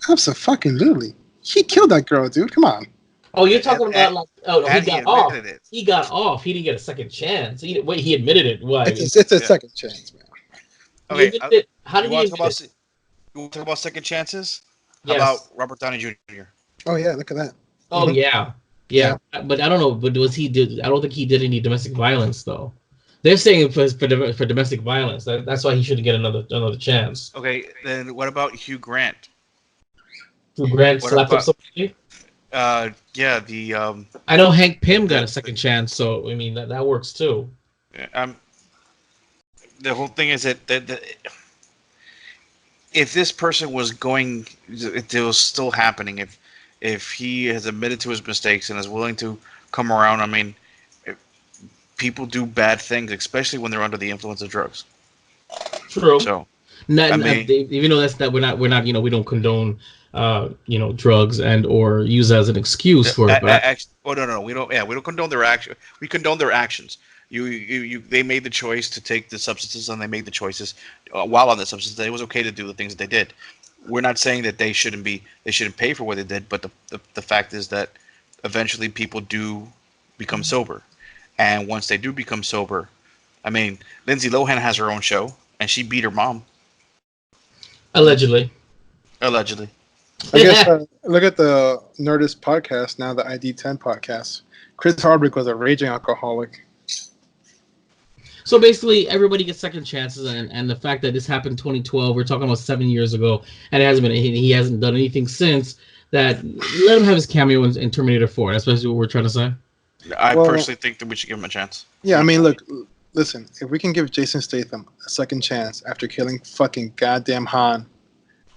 Absolutely. He killed that girl, dude. Come on. Oh, you're talking about like he got off. It. He got off. He didn't get a second chance. He admitted it. Why? It's a second chance, man. Okay. How did he admit it? You want to talk about second chances? Yes. How about Robert Downey Jr.? Oh yeah, look at that. Oh yeah. But I don't know. But I don't think he did any domestic violence though. They're saying for domestic violence. That's why he shouldn't get another chance. Okay, then what about Hugh Grant? Hugh Grant slapped up somebody? Yeah, the I know Hank Pym got a second chance, so I mean that works too. The whole thing is that if this person was going, it was still happening. If he has admitted to his mistakes and is willing to come around, I mean, people do bad things, especially when they're under the influence of drugs. True. So, even though we're not we don't condone drugs and or use it as an excuse for it. No, we don't. Yeah, we don't condone their action. We condone their actions. They made the choice to take the substances, and they made the choices while on the substances. It was okay to do the things that they did. We're not saying that they shouldn't pay for what they did, but the fact is that eventually people do become sober, and once they do become sober, I mean, Lindsay Lohan has her own show, and she beat her mom. Allegedly. I guess look at the Nerdist podcast now, the ID10 podcast. Chris Hardwick was a raging alcoholic. So basically, everybody gets second chances, and the fact that this happened in 2012, we're talking about 7 years ago, and he hasn't done anything since. That let him have his cameo in Terminator 4. That's basically what we're trying to say. I personally think that we should give him a chance. Yeah, I mean, look, listen. If we can give Jason Statham a second chance after killing fucking goddamn Han,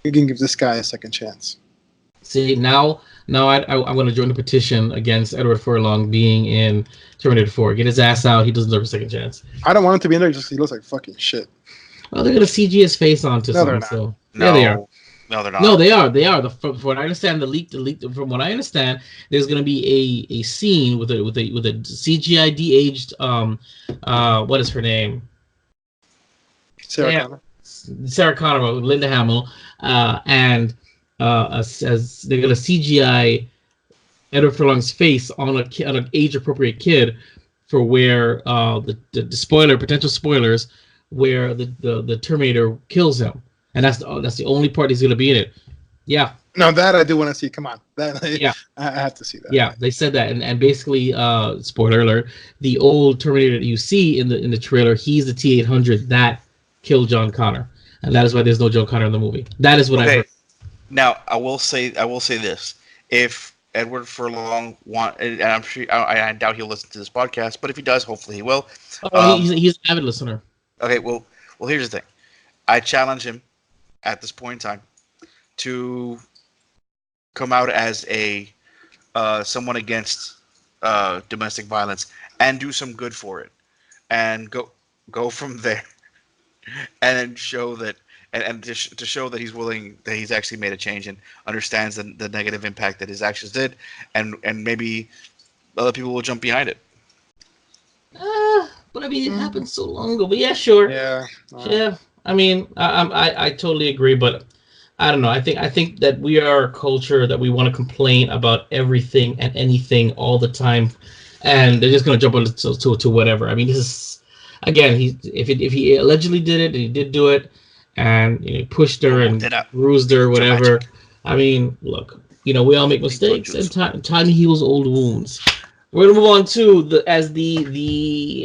we can give this guy a second chance. See, now I'm going to join the petition against Edward Furlong being in Terminator 4. Get his ass out. He doesn't deserve a second chance. I don't want him to be in there just he looks like fucking shit. Well, they're going to CG his face onto something. So yeah, they are. No, they're not. No, they are. They are. From what I understand, from what I understand, there's going to be a scene with a CGI de-aged what is her name? Sarah Connor, Linda Hamill, and as they're going to CGI Edward Furlong's face on an age-appropriate kid for where potential spoilers, where the Terminator kills him. And that's the only part he's going to be in it. Yeah. No, that I do want to see. Come on. Yeah. I have to see that. Yeah, they said that. And basically, spoiler alert, the old Terminator that you see in the trailer, he's the T-800 that killed John Connor. And that is why there's no John Connor in the movie. That is what I heard. Now, I will say this. If Edward Furlong and I'm sure, I doubt he'll listen to this podcast, but if he does, hopefully he will. He's an avid listener. Okay, well, here's the thing. I challenge him at this point in time to come out as a someone against domestic violence and do some good for it, and go from there, and then show that and to show that he's willing, that he's actually made a change and understands the negative impact that his actions did, and maybe other people will jump behind it. But I mean, it happened so long ago. But yeah, sure. Yeah. Yeah. I mean, I totally agree, but I don't know. I think that we are a culture that we want to complain about everything and anything all the time, and they're just gonna jump on to whatever. I mean, this is again, if he allegedly did it, and he did do it, and he pushed her and bruised her, whatever. I mean, look, we all make mistakes, and time heals old wounds. We're gonna move on to the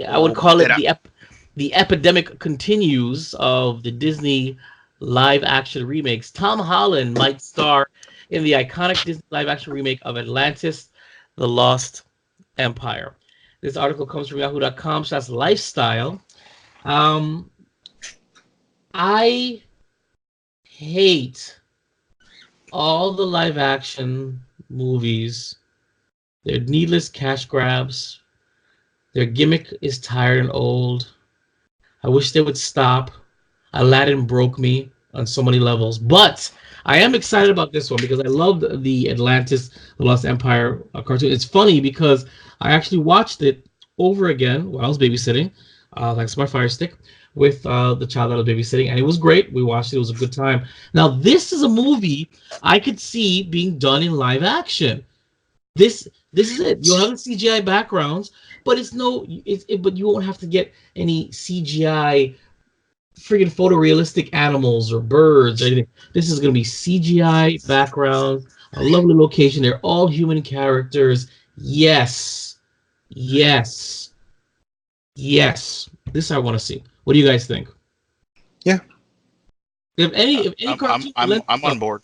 I would call it the epidemic continues of the Disney live action remakes. Tom Holland might star in the iconic Disney live action remake of Atlantis: The Lost Empire. This article comes from yahoo.com/lifestyle. I hate all the live action movies. They're needless cash grabs. Their gimmick is tired and old. I wish they would stop. Aladdin broke me on so many levels. But I am excited about this one because I loved the Atlantis, The Lost Empire cartoon. It's funny because I actually watched it over again while I was babysitting, thanks to my Fire Stick, with the child that I was babysitting, and it was great. We watched it. It was a good time. Now, this is a movie I could see being done in live action. This is it. You'll have the CGI backgrounds, but but you won't have to get any CGI friggin' photorealistic animals or birds or anything. This is going to be CGI backgrounds, a lovely location. They're all human characters. Yes. This I want to see. What do you guys think? Yeah. If any cartoon I'm on board.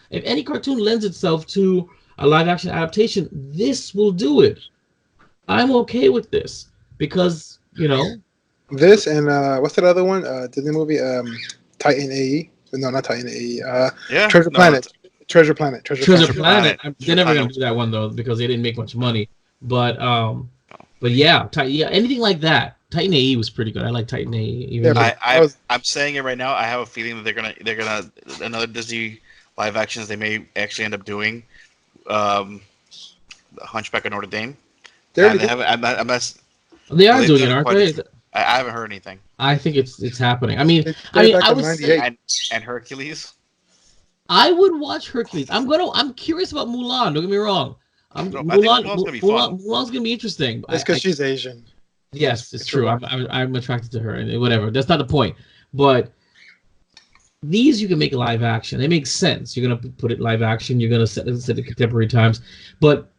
If any cartoon lends itself to a live action adaptation, this will do it. I'm okay with this because, This and what's that other one? Disney movie? Titan AE? No, not Titan AE. Treasure Planet. Treasure Planet. Treasure Planet. They're never gonna do that one though because they didn't make much money. But yeah, anything like that. Titan AE was pretty good. I like Titan AE. I'm saying it right now. I have a feeling that they're gonna another Disney live actions they may actually end up doing. Hunchback of Notre Dame. They are doing it, aren't they? I haven't heard anything. I think it's happening. I mean, I was saying, and Hercules. I would watch Hercules. I'm curious about Mulan. Don't get me wrong. Mulan's gonna be interesting. That's because she's Asian. Yes, it's true. I'm attracted to her, and whatever. That's not the point. But these you can make live action. They make sense. You're gonna put it live action. You're gonna set the contemporary times. But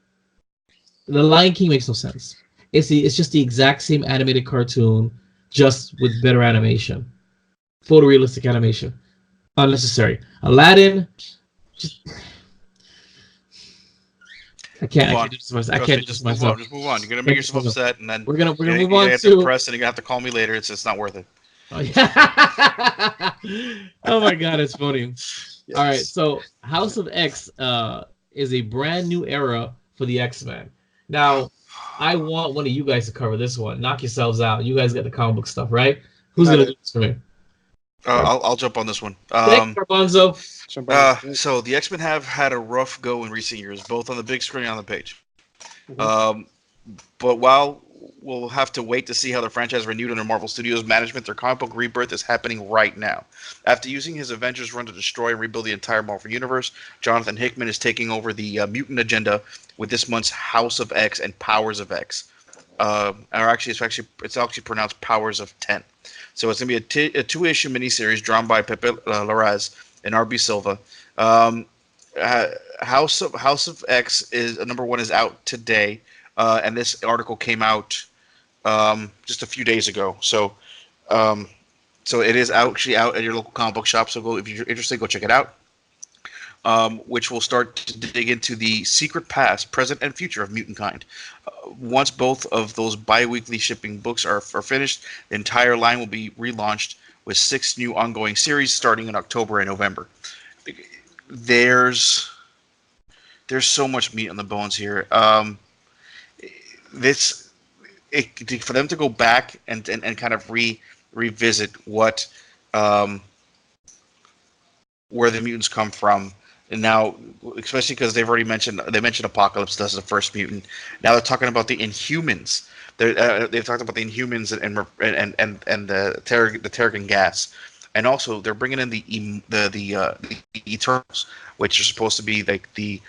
The Lion King makes no sense. It's just the exact same animated cartoon, just with better animation, photorealistic animation. Unnecessary. Aladdin, I can't do this myself. Just move on. You're gonna make yourself upset, and then we're gonna move on to press, and you're gonna have to call me later. It's not worth it. Oh, yeah. Oh my god, it's funny. Yes. All right, so House of X is a brand new era for the X-Men. Now, I want one of you guys to cover this one. Knock yourselves out. You guys got the comic book stuff, right? Who's gonna do this for me? I'll jump on this one. Thanks, Garbanzo. So the X-Men have had a rough go in recent years, both on the big screen and on the page. Mm-hmm. But while we'll have to wait to see how the franchise renewed under Marvel Studios management, their comic book rebirth is happening right now. After using his Avengers run to destroy and rebuild the entire Marvel Universe, Jonathan Hickman is taking over the mutant agenda with this month's House of X and Powers of X. It's actually pronounced Powers of 10. So it's going to be a two-issue miniseries drawn by Pepe Larraz and R.B. Silva. House of X is number 1 is out today, and this article came out just a few days ago. So it is actually out at your local comic book shop. So if you're interested, go check it out. Which will start to dig into the secret past, present, and future of mutant kind. Once both of those bi-weekly shipping books are finished, the entire line will be relaunched with 6 new ongoing series starting in October and November. There's so much meat on the bones here. For them to go back and kind of revisit what where the mutants come from. And now, especially because they mentioned Apocalypse. That's the first mutant. Now they're talking about the Inhumans. They've talked about the Inhumans and the Terrigen gas, and also they're bringing in the Eternals, which are supposed to be like basically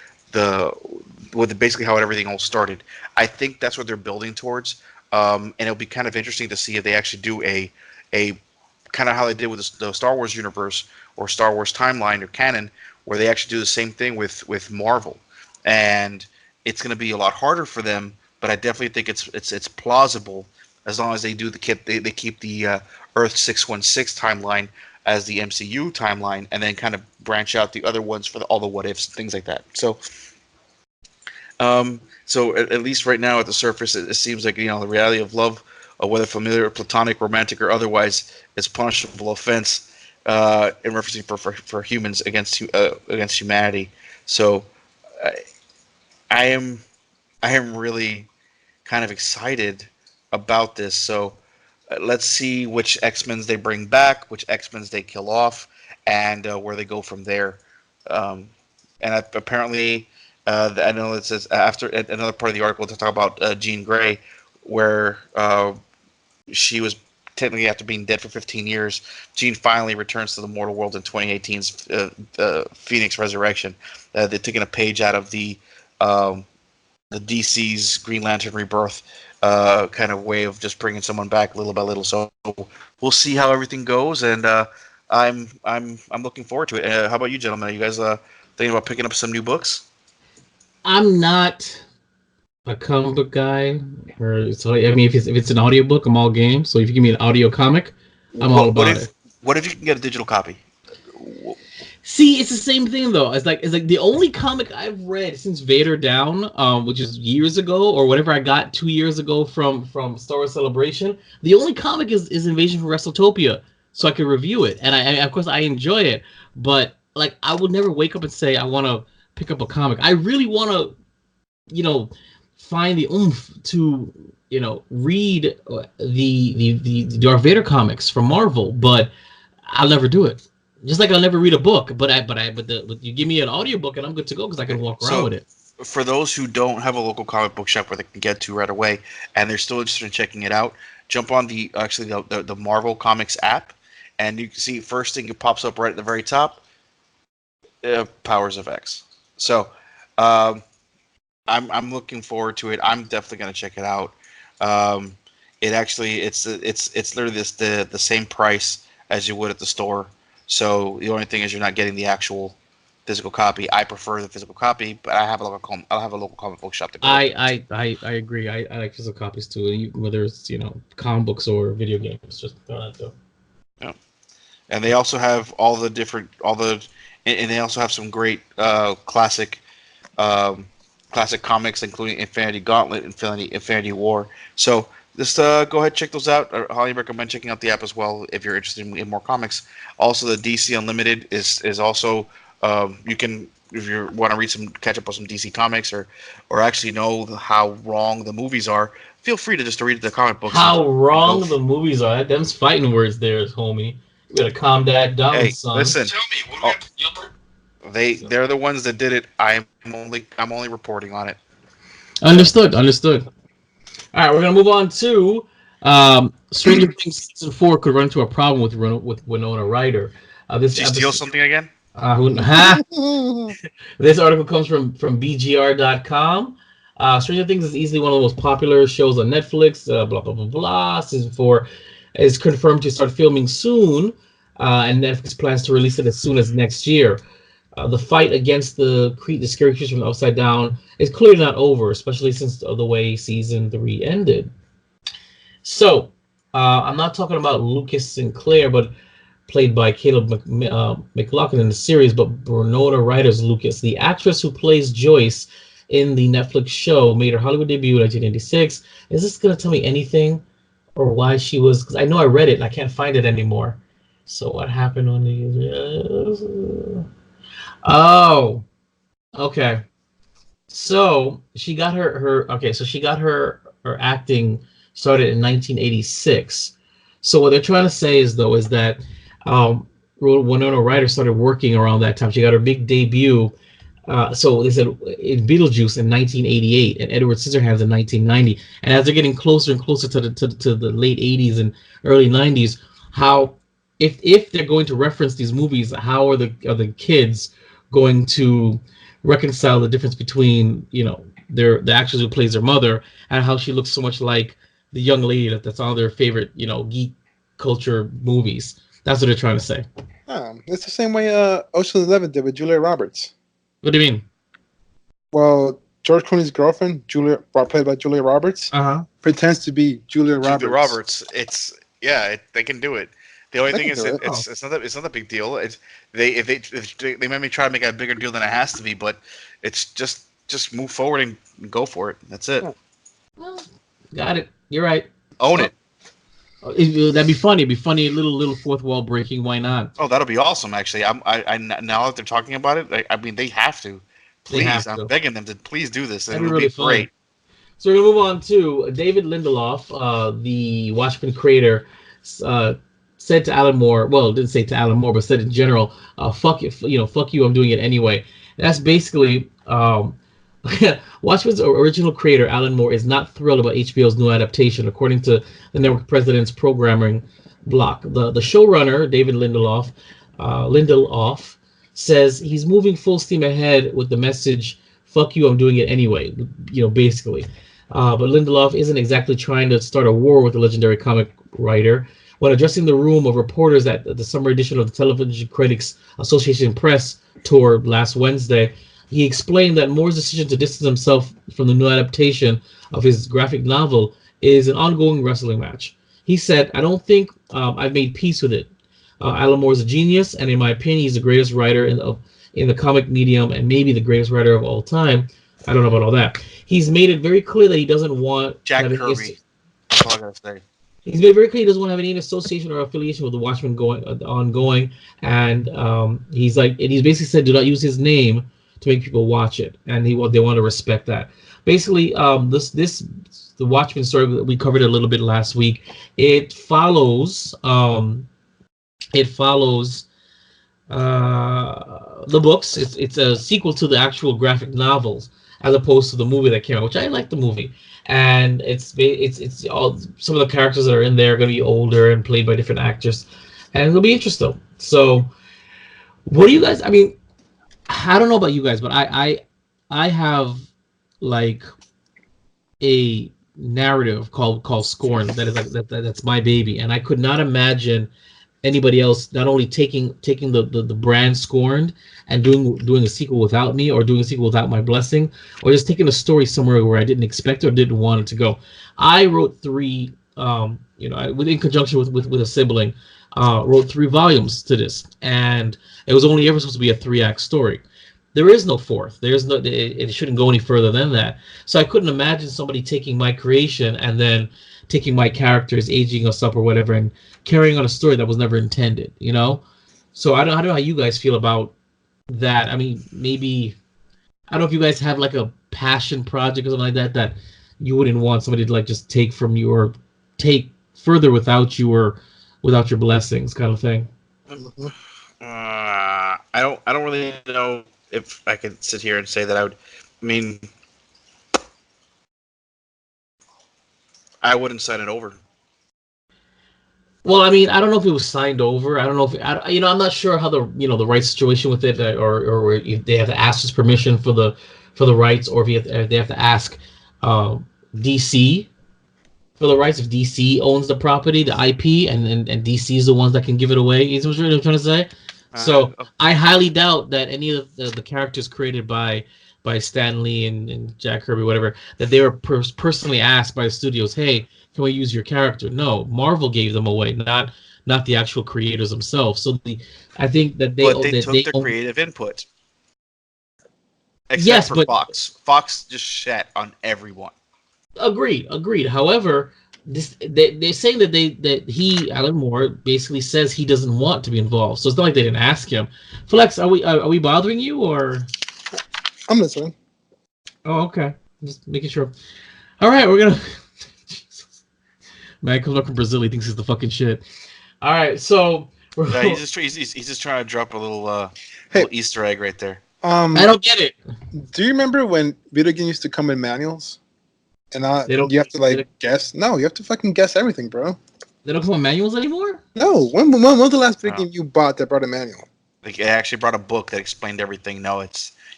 how everything all started. I think that's what they're building towards, and it'll be kind of interesting to see if they actually do a kind of how they did with the Star Wars universe or Star Wars timeline or canon, where they actually do the same thing with Marvel, and it's going to be a lot harder for them. But I definitely think it's plausible as long as they do they keep the Earth 616 timeline as the MCU timeline, and then kind of branch out the other ones for all the what ifs and things like that. So, so at least right now at the surface, it seems like the reality of love, whether familiar, platonic, romantic, or otherwise, is punishable offense in referencing for humans against humanity. So, I am really kind of excited about this. So let's see which X-Men's they bring back, which X-Men's they kill off, and where they go from there. And apparently, I know it says after another part of the article to talk about Jean Grey, where she was technically after being dead for 15 years, Jean finally returns to the mortal world in 2018's Phoenix Resurrection. They're taking a page out of the DC's Green Lantern Rebirth kind of way of just bringing someone back little by little. So we'll see how everything goes, and I'm looking forward to it. How about you, gentlemen? Are you guys thinking about picking up some new books? I'm not a comic book guy, so I mean, if it's an audiobook, I'm all game. So if you give me an audio comic, I'm all about it. What if you can get a digital copy? See, it's the same thing though. It's like the only comic I've read since Vader Down, which is years ago, or whatever I got 2 years ago from Star Wars Celebration. The only comic is Invasion from WrestleTopia, so I can review it, and I of course I enjoy it. But like, I would never wake up and say I want to pick up a comic. I really want to, find the oomph to read the Darth Vader comics from Marvel, but I'll never do it. Just like I'll never read a book, but you give me an audiobook and I'm good to go because I can walk around with it. For those who don't have a local comic book shop where they can get to right away and they're still interested in checking it out, jump on the Marvel Comics app, and you can see first thing that pops up right at the very top, Powers of X. So I'm looking forward to it. I'm definitely going to check it out. It's literally the same price as you would at the store. So the only thing is you're not getting the actual physical copy. I prefer the physical copy, but I'll have a local comic book shop to go. I agree. I like physical copies too, whether it's comic books or video games. Just that though. Yeah, and they also have and they also have some great classic comics, including Infinity Gauntlet, Infinity War. So just go ahead and check those out. I highly recommend checking out the app as well if you're interested in more comics. Also, the DC Unlimited is also you can, if you want to catch up on some DC comics or actually know how wrong the movies are. Feel free to read the comic books. How wrong the movies are. Them's fighting words there, homie. You gotta calm that down, son. Listen. Tell me, what do we have to They're the ones that did it. I'm only reporting on it. Understood. All right, we're gonna move on to Stranger Things season 4 could run into a problem with Winona Ryder. Did you steal something again? This article comes from BGR.com. Stranger Things is easily one of the most popular shows on Netflix. Blah blah blah blah. Season 4 is confirmed to start filming soon, and Netflix plans to release it as soon as next year. The fight against the scary creatures from the Upside Down is clearly not over, especially since the way season 3 ended. So, I'm not talking about Lucas Sinclair, but played by Caleb McLaughlin in the series, but Winona Ryder's Lucas. The actress who plays Joyce in the Netflix show made her Hollywood debut in 1986. Is this going to tell me anything or why she was? Because I know I read it and I can't find it anymore. So what happened on the... Oh, okay. So she got her acting started in 1986. So what they're trying to say is that Winona Ryder started working around that time. She got her big debut. So they said in Beetlejuice in 1988 and Edward Scissorhands in 1990. And as they're getting closer and closer to the late 80s and early 90s, how if they're going to reference these movies, how are the kids going to reconcile the difference between the actress who plays their mother and how she looks so much like the young lady that's on their favorite geek culture movies. That's what they're trying to say. It's the same way Ocean's 11 did with Julia Roberts. What do you mean? Well, George Clooney's girlfriend, played by Julia Roberts, pretends to be Julia Roberts. They can do it. The only thing is, it's not a big deal. They may try to make it a bigger deal than it has to be, but it's just move forward and go for it. That's it. Well, got it. You're right. Own it. That'd be funny. It'd be funny. Little fourth wall breaking. Why not? Oh, that'll be awesome. Actually, I now that they're talking about it, I mean, they have to. Please, I'm begging them to please do this. It would really be great. So we're gonna move on to David Lindelof, the Watchmen creator. Said to Alan Moore, well, didn't say to Alan Moore, but said in general, fuck you, I'm doing it anyway. And that's basically, Watchmen's original creator, Alan Moore, is not thrilled about HBO's new adaptation, according to the network president's programming block. The showrunner, David Lindelof, says he's moving full steam ahead with the message, fuck you, I'm doing it anyway, basically. But Lindelof isn't exactly trying to start a war with the legendary comic writer. When addressing the room of reporters at the summer edition of the Television Critics Association Press Tour last Wednesday, he explained that Moore's decision to distance himself from the new adaptation of his graphic novel is an ongoing wrestling match. He said, I don't think I've made peace with it. Alan Moore is a genius, and in my opinion, he's the greatest writer in the comic medium and maybe the greatest writer of all time. I don't know about all that. He's made it very clear that he doesn't want Jack Kirby. That's all I gotta say. He's made it very clear he doesn't want to have any association or affiliation with the Watchmen ongoing, and he's basically said do not use his name to make people watch it, and they want to respect that. Basically, the Watchmen story, we covered it a little bit last week. It follows the books. It's a sequel to the actual graphic novels, as opposed to the movie that came out, which I like the movie. And it's all, some of the characters that are in there are going to be older and played by different actors, and it'll be interesting. So, what do you guys? I mean, I don't know about you guys, but I have like a narrative called Scorn that is that's my baby, and I could not imagine anybody else not only taking the brand Scorned and doing a sequel without me, or doing a sequel without my blessing, or just taking a story somewhere where I didn't expect it or didn't want it to go. I wrote three, in conjunction with a sibling, wrote 3 volumes to this, and it was only ever supposed to be a 3-act story. There is no fourth. It shouldn't go any further than that. So I couldn't imagine somebody taking my creation and then taking my characters, aging us up or whatever, and carrying on a story that was never intended, So I don't know how you guys feel about that. I mean, maybe, I don't know if you guys have like a passion project or something like that you wouldn't want somebody to like just take from you or take further without you or without your blessings, kind of thing. I don't really know if I could sit here and say that I would. I mean, I wouldn't sign it over. Well, I mean, I don't know if it was signed over. I don't know if I'm not sure how the the rights situation with it, or if they have to ask his permission for the rights, or if they have to ask DC for the rights. If DC owns the property, the IP, and DC is the ones that can give it away. You know what I'm trying to say? So I highly doubt that any of the characters created by Stan Lee and Jack Kirby, whatever, that they were personally asked by the studios, hey, can we use your character? No, Marvel gave them away, not the actual creators themselves. So I think that they took the creative input. Except for Fox. Fox just shat on everyone. Agreed. However, they're saying that Alan Moore basically says he doesn't want to be involved. So it's not like they didn't ask him. Flex, are we bothering you, or? I'm listening. Oh, okay. Just making sure. All right, we're gonna. Man comes up from Brazil. He thinks he's the fucking shit. All right, so he's just trying to drop a little Easter egg right there. I don't get it. Do you remember when video games used to come in manuals? And you have to guess. No, you have to fucking guess everything, bro. They don't come in manuals anymore? No. When was the last video game you bought that brought a manual? Like, it actually brought a book that explained everything. No,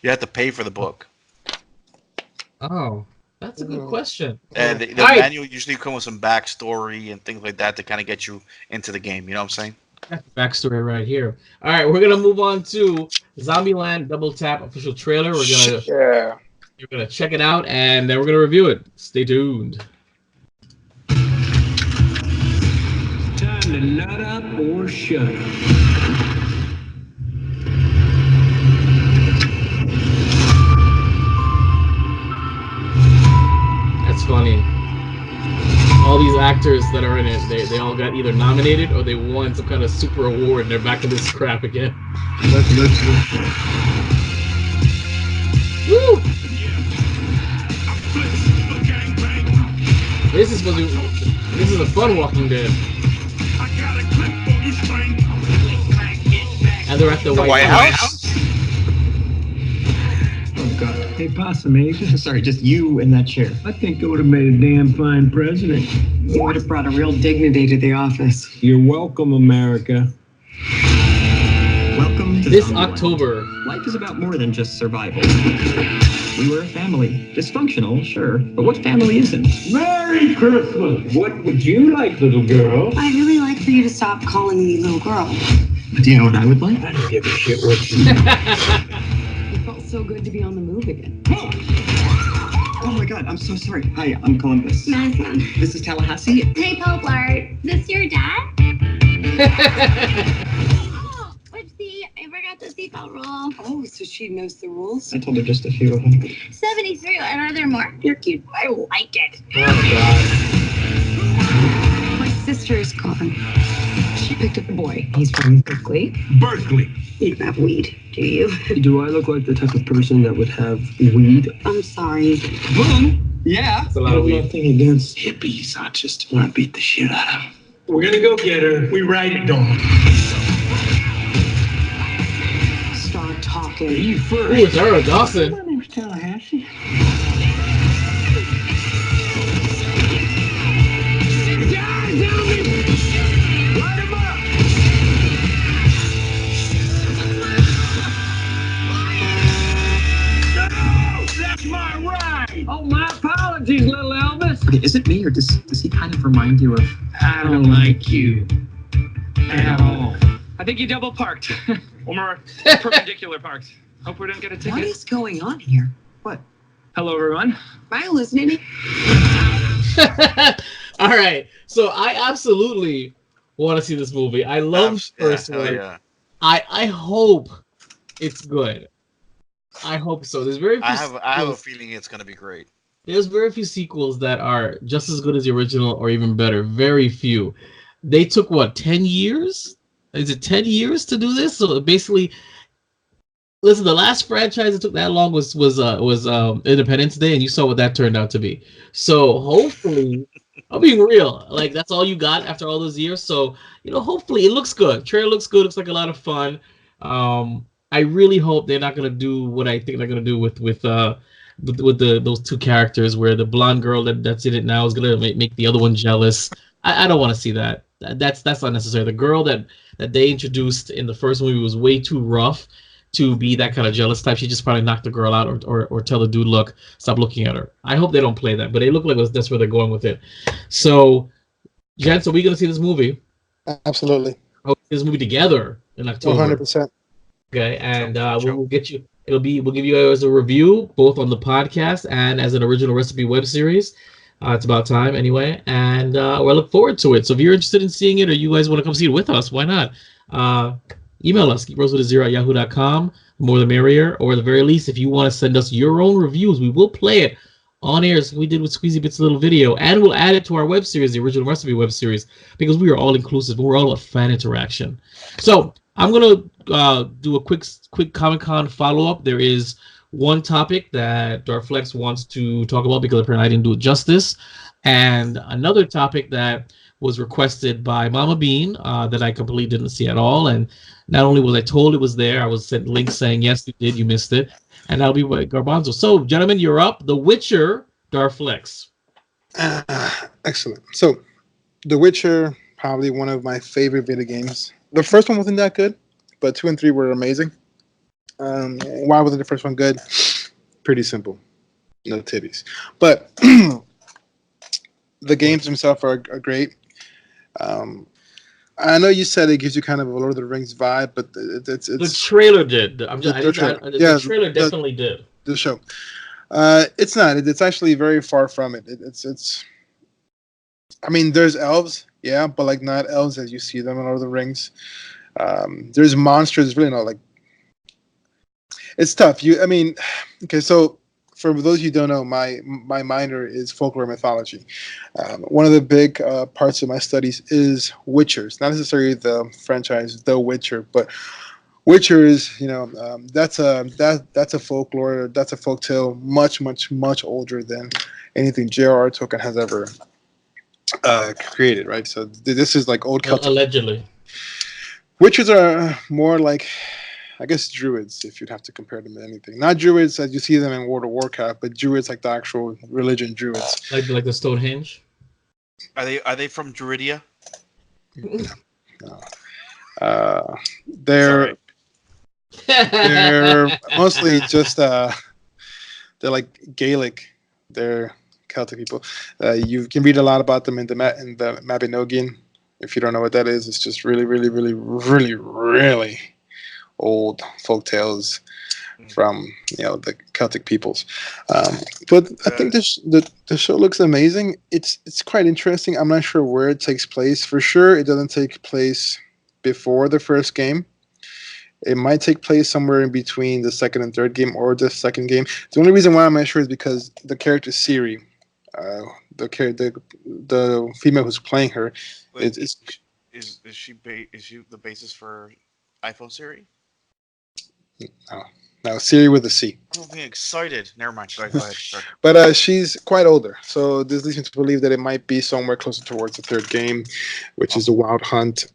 you have to pay for the book. Oh, That's a good question. And the All right. manual usually comes with some backstory and things like that to kind of get you into the game. You know what I'm saying? Backstory right here. All right, we're gonna move on to Zombieland Double Tap official trailer. We're gonna check it out and then we're gonna review it. Stay tuned. Time to nut up or shut up. That's funny. All these actors that are in it, they all got either nominated or they won some kind of super award and they're back in this crap again. Woo! This is a fun Walking Dead. And they're at the White House. Oh, God. Hey, Possum, sorry, just you in that chair. I think I would have made a damn fine president. You would have brought a real dignity to the office. You're welcome, America. Welcome to This Zombieland. October. Life is about more than just survival. We were a family. Dysfunctional, sure. But what family isn't? Merry Christmas! What would you like, little girl? I'd really like for you to stop calling me little girl. Do you know what I would like? I don't give a shit what you It felt so good to be on the move again. Oh my God, I'm so sorry. Hi, I'm Columbus. Madison. This is Tallahassee. Hey, Poplart. This your dad? Whoopsie. I forgot the seatbelt rule. Oh, so she knows the rules? I told her just a few of them. 73. And are there more? You're cute. I like it. Oh, My sister is gone. She picked up a boy. He's from Berkeley. Berkeley. You don't have weed, do you? Do I look like the type of person that would have weed? I'm sorry. Boom! Yeah. That's a lot of weed. Nothing against hippies. I just want to beat the shit out of them. We're gonna go get her. We ride it, Dawn. Start talking. You Ooh, first. it's Earl Dawson. My name's Tallahassee. Oh, my apologies, little Elvis. Okay, is it me or does he kind of remind you of... I don't like you at all. I think you double parked. Or more perpendicular parked. Hope we didn't get a What ticket. is going on here? Hello, everyone. Am I listening? All right. So I absolutely want to see this movie. I love the first one. Yeah. I hope it's good. I hope so. There's very few I have a sequels- feeling it's gonna be great. There's very few sequels that are just as good as the original or even better. Very few. They took what, 10 years? Is it 10 years to do this? So basically, listen, the last franchise that took that long was Independence Day, and you saw what that turned out to be. So hopefully, I'm being real. Like, that's all you got after all those years. So, hopefully it looks good. Trailer looks good. Looks like a lot of fun. I really hope they're not gonna do what I think they're gonna do with those two characters, where the blonde girl that's in it now is gonna make the other one jealous. I don't want to see that. That's unnecessary. The girl that they introduced in the first movie was way too rough to be that kind of jealous type. She just probably knocked the girl out or tell the dude, look, stop looking at her. I hope they don't play that, but they look like that's where they're going with it. So, gents, are we gonna see this movie? Absolutely. Oh, this movie together in October. 100%. Okay, and we'll get you. We'll give you guys a review both on the podcast and as an original recipe web series. It's about time anyway, and we look forward to it. So if you're interested in seeing it, or you guys want to come see it with us, why not? Email us, geekbros@yahoo.com. The more the merrier. Or at the very least, if you want to send us your own reviews, we will play it on air, as we did with Squeezy Bits' little video, and we'll add it to our web series, the original recipe web series, because we are all inclusive. We're all about fan interaction. So I'm gonna do a quick Comic-Con follow-up. There is one topic that Darflex wants to talk about because apparently I didn't do it justice, and another topic that was requested by Mama Bean that I completely didn't see at all. And not only was I told it was there, I was sent links saying, yes, you did, you missed it. And that'll be Garbanzo. So, gentlemen, you're up. The Witcher, Darflex. Excellent. So, The Witcher, probably one of my favorite video games. The first one wasn't that good, but 2 and 3 were amazing. Why wasn't the first one good? Pretty simple. no titties. But the games themselves are great. Um, I know you said it gives you kind of a Lord of the Rings vibe, but The it's trailer did. I'm just, the trailer. the trailer definitely did. The show. It's not. It's actually very far from it. It's. I mean, there's elves, yeah, but like not elves as you see them in Lord of the Rings. There's monsters. It's really not like. It's tough. I mean, okay. So for those you don't know, my minor is folklore mythology. One of the big parts of my studies is Witchers, not necessarily the franchise The Witcher, but Witcher is, that's a folklore, that's a folktale, much older than anything J.R.R. Tolkien has ever created, right? So this is like old Celtic. Allegedly. Witchers are more like, I guess, druids, if you'd have to compare them to anything. Not druids as you see them in World of Warcraft, but druids like the actual religion druids. Like the Stonehenge? Are they from Druidia? No. They're mostly just they're like Gaelic. They're Celtic people. You can read a lot about them in the Mabinogion. If you don't know what that is, it's just really old folk tales from the Celtic peoples. But I think the show looks amazing. It's quite interesting. I'm not sure where it takes place. For sure, it doesn't take place before the first game. It might take place somewhere in between the second and third game, or the second game. The only reason why I'm not sure is because the character Ciri, the female who's playing her, is she the basis for iPhone Siri? No, Ciri with a C. I'm being excited. Never mind. Go ahead. Sorry. But she's quite older, so this leads me to believe that it might be somewhere closer towards the third game, which is the Wild Hunt.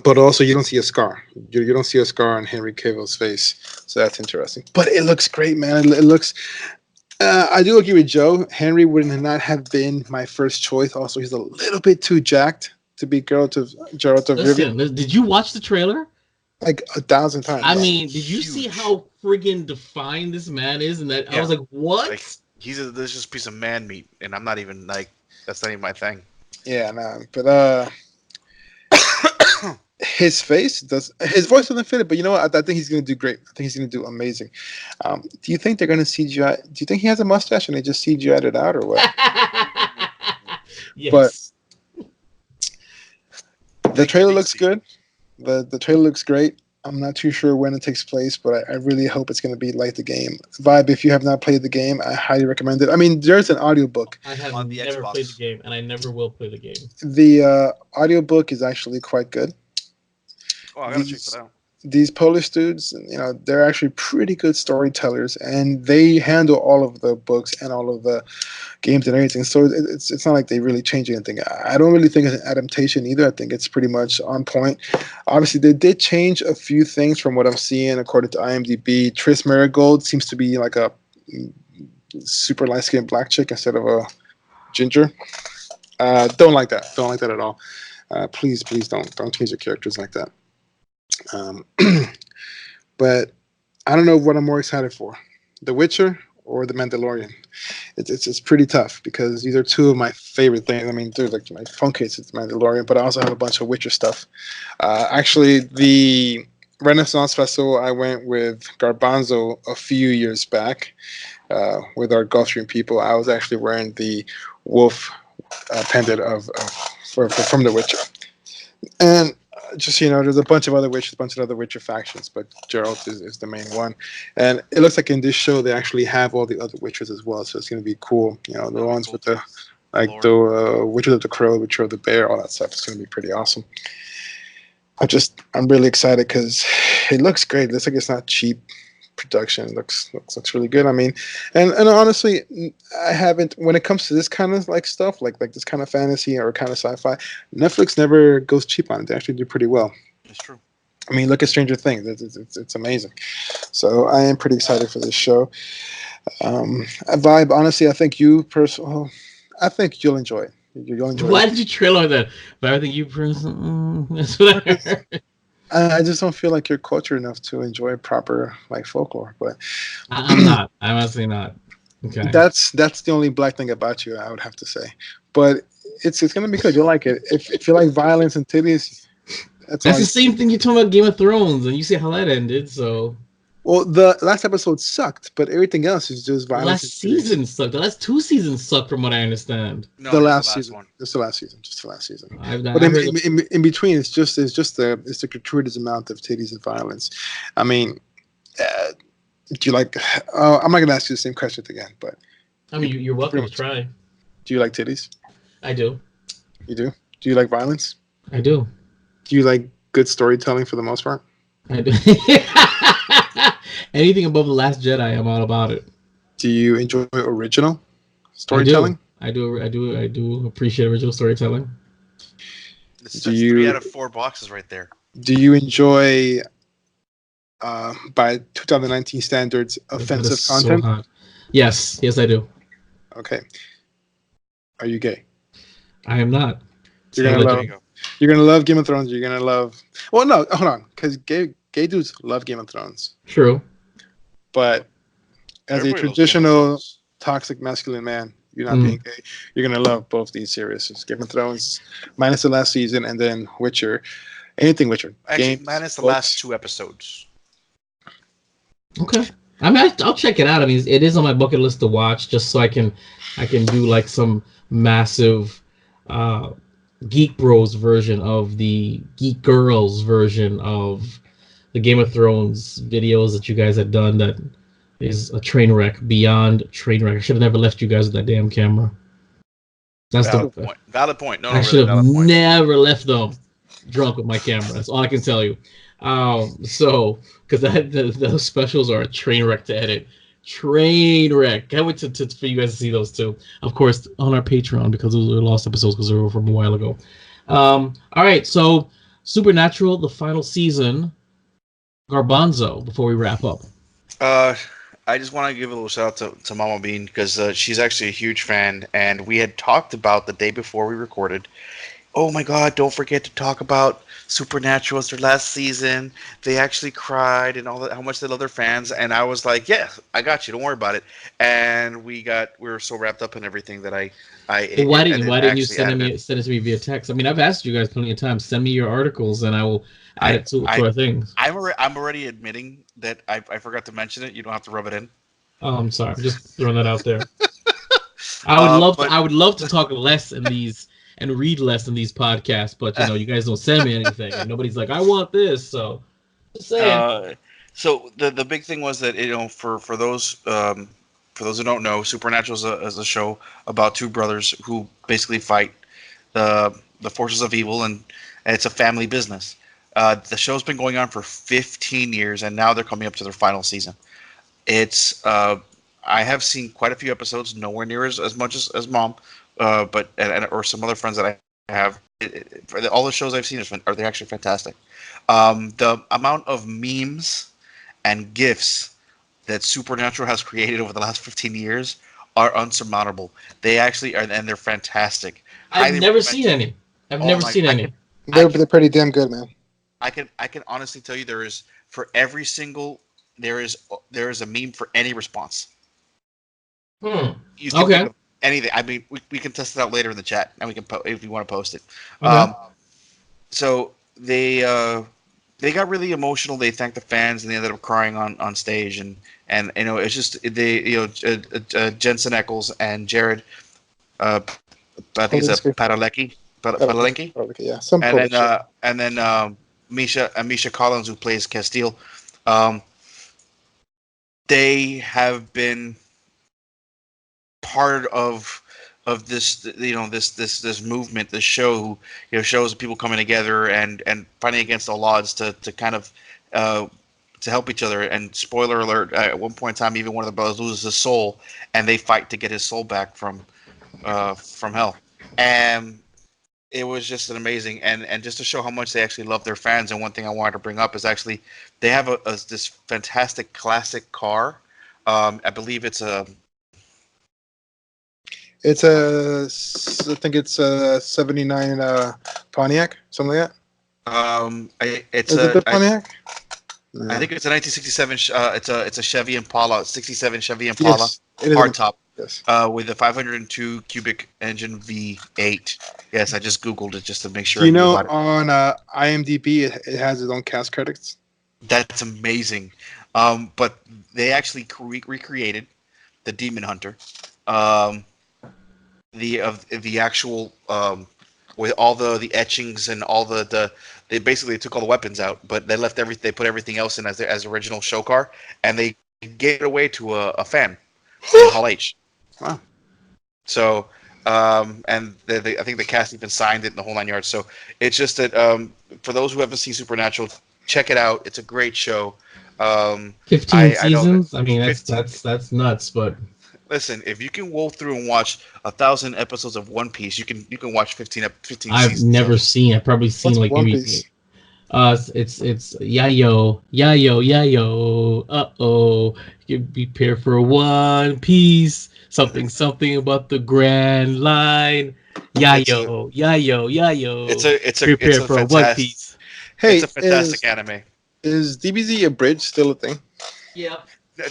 But also, you don't see a scar. You don't see a scar on Henry Cavill's face, so that's interesting. But it looks great, man. It looks. I do agree with Joe. Henry would not have been my first choice. Also, he's a little bit too jacked to be Geralt of Rivia. Listen, did you watch the trailer? Like 1,000 times. I mean, did you see how friggin' defined this man is? And that I was like, what? Like, he's a delicious piece of man meat, and I'm not even like, that's not even my thing. Yeah, no, but his voice doesn't fit it. But you know what? I think he's gonna do great. I think he's gonna do amazing. Do you think they're gonna CGI? Do you think he has a mustache and they just CGI'd it out, or what? Yes. But the trailer looks good. The trailer looks great. I'm not too sure when it takes place, but I really hope it's going to be like the game. Vibe, if you have not played the game, I highly recommend it. I mean, there's an audiobook. I have never played the game, and I never will play the game. The audiobook is actually quite good. Oh, I gotta check that out. These Polish dudes, they're actually pretty good storytellers, and they handle all of the books and all of the games and everything. So it's not like they really change anything. I don't really think it's an adaptation either. I think it's pretty much on point. Obviously, they did change a few things from what I'm seeing according to IMDb. Triss Marigold seems to be like a super light-skinned black chick instead of a ginger. Don't like that. Don't like that at all. Please don't change the characters like that. But I don't know what I'm more excited for, The Witcher or The Mandalorian. It's pretty tough because these are two of my favorite things. I mean, they're like my phone case is The Mandalorian, but I also have a bunch of Witcher stuff. Actually, the Renaissance Festival, I went with Garbanzo a few years back with our Gulfstream people. I was actually wearing the wolf pendant from The Witcher. And just there's a bunch of other Witcher factions, but Geralt is the main one. And it looks like in this show they actually have all the other Witchers as well, so it's going to be cool. The ones with the Witcher of the Crow, Witcher of the Bear, all that stuff. It's going to be pretty awesome. I'm really excited because it looks great. It looks like it's not cheap production. It looks really good. I mean, and honestly, I haven't, when it comes to this kind of like stuff, like this kind of fantasy or kind of sci-fi, Netflix never goes cheap on it. They actually do pretty well. It's true. I mean, look at Stranger Things. It's amazing. So I am pretty excited for this show. Vibe, honestly, I think you'll enjoy it. You'll enjoy Why it. did you trailer that? But I think you that's what I heard. I just don't feel like you're cultured enough to enjoy proper like folklore. But I'm not. I'm honestly not. Okay. That's the only black thing about you, I would have to say. But it's gonna be good. You'll like it. If you like violence and titties, That's the same thing you're talking about Game of Thrones, and you see how that ended. So well, the last episode sucked, but everything else is just the violence. last season sucked. The last 2 seasons sucked, from what I understand. No, the just last the last season. one. Just the last season. Just the last season. I But heard in between, it's the gratuitous amount of titties and violence. I mean, do you like? I'm not gonna ask you the same question again, but I mean, you're welcome to try. do you like titties? I do. You do? Do you like violence? I do. Do you like good storytelling for the most part? I do. Anything above The Last Jedi, I'm all about it. Do you enjoy original storytelling? I do appreciate original storytelling. That's 3 out of 4 boxes right there. Do you enjoy, by 2019 standards, offensive content? So yes, I do. Okay. Are you gay? I am not. You're gonna love Game of Thrones. You're gonna love. Well, no, hold on, because gay dudes love Game of Thrones. True. But as Everybody a loves Game of traditional Thrones. toxic masculine man, you're not being gay. You're gonna love both these series: Game of Thrones, minus the last season, and then Witcher. Anything Witcher. Actually, Games, minus the books. last 2 episodes. Okay. I mean, I'll check it out. I mean, it is on my bucket list to watch, just so I can do like some massive Geek Bros version of the Geek Girls version of the Game of Thrones videos that you guys had done. That is a train wreck beyond train wreck. I should have never left you guys with that damn camera. That's Valid point. Valid point. No, I should have never left them drunk with my camera. That's all I can tell you. So because those specials are a train wreck to edit. Train wreck. Can't wait for you guys to see those too. Of course, on our Patreon, because those are lost episodes because they were from a while ago. All right, so Supernatural, the final season. Garbanzo, before we wrap up. I just want to give a little shout out to Mama Bean, because she's actually a huge fan, and we had talked about the day before we recorded. Oh my God! Don't forget to talk about Supernatural as their last season. They actually cried and all that. How much they love their fans, and I was like, "Yeah, I got you. Don't worry about it." And we were so wrapped up in everything that I. Why didn't you send it to me via text? I mean, I've asked you guys plenty of times. Send me your articles, and I will add it to our things. I'm already admitting that I forgot to mention it. You don't have to rub it in. Oh, I'm sorry. I'm just throwing that out there. I would love to talk less in these and read less in these podcasts, but you guys don't send me anything, and nobody's like, I want this. So, just saying. So the big thing was that for those who don't know, Supernatural is a show about 2 brothers who basically fight the forces of evil, and it's a family business. The show's been going on for 15 years, and now they're coming up to their final season. It's I have seen quite a few episodes, nowhere near as much as Mom, but or some other friends that I have. All the shows I've seen they're actually fantastic. The amount of memes and GIFs that Supernatural has created over the last 15 years are unsurmountable. They actually are, and they're fantastic. I've never seen any. They're pretty damn good, man. I can honestly tell you there is a meme for any response. You can think of anything. I mean, we can test it out later in the chat, and we can if you want to post it. Okay. So they got really emotional. They thanked the fans, and they ended up crying on stage. And it's just Jensen Ackles and Jared. I think it's Padalecki. Yeah. And then Misha Collins, who plays Castile. They have been part of this this movement, this show, shows people coming together and fighting against all odds to kind of to help each other. And spoiler alert, at one point in time, even one of the brothers loses his soul, and they fight to get his soul back from hell. And it was just an amazing, and just to show how much they actually love their fans. And one thing I wanted to bring up is actually they have this fantastic classic car. I believe it's a I think it's a 79 Pontiac, something like that. It's Is it the Pontiac? I think it's a 1967. It's a Chevy Impala, 67 Chevy Impala. It is hardtop. Yes. With a 502 cubic engine V8. Yes, I just Googled it just to make sure. Do you know about it. on IMDb it has its own cast credits? That's amazing. But they actually recreated the Demon Hunter. The actual with all the etchings and all they basically took all the weapons out, but they left they put everything else in as original show car, and they gave it away to a fan in Hall H. Wow. So, and I think the cast even signed it in the whole 9 yards. So it's just that for those who haven't seen Supernatural, check it out. It's a great show. 15 seasons. I mean, that's nuts. But listen, if you can roll through and watch 1,000 episodes of One Piece, you can watch 15 I've seasons. never seen. I've probably seen like One maybe. Piece? It's yayo. You prepare for One Piece. Something about the Grand Line. Yayo. It's a prepare for One Piece. Hey, it's a fantastic anime. Is DBZ Abridged still a thing? Yeah.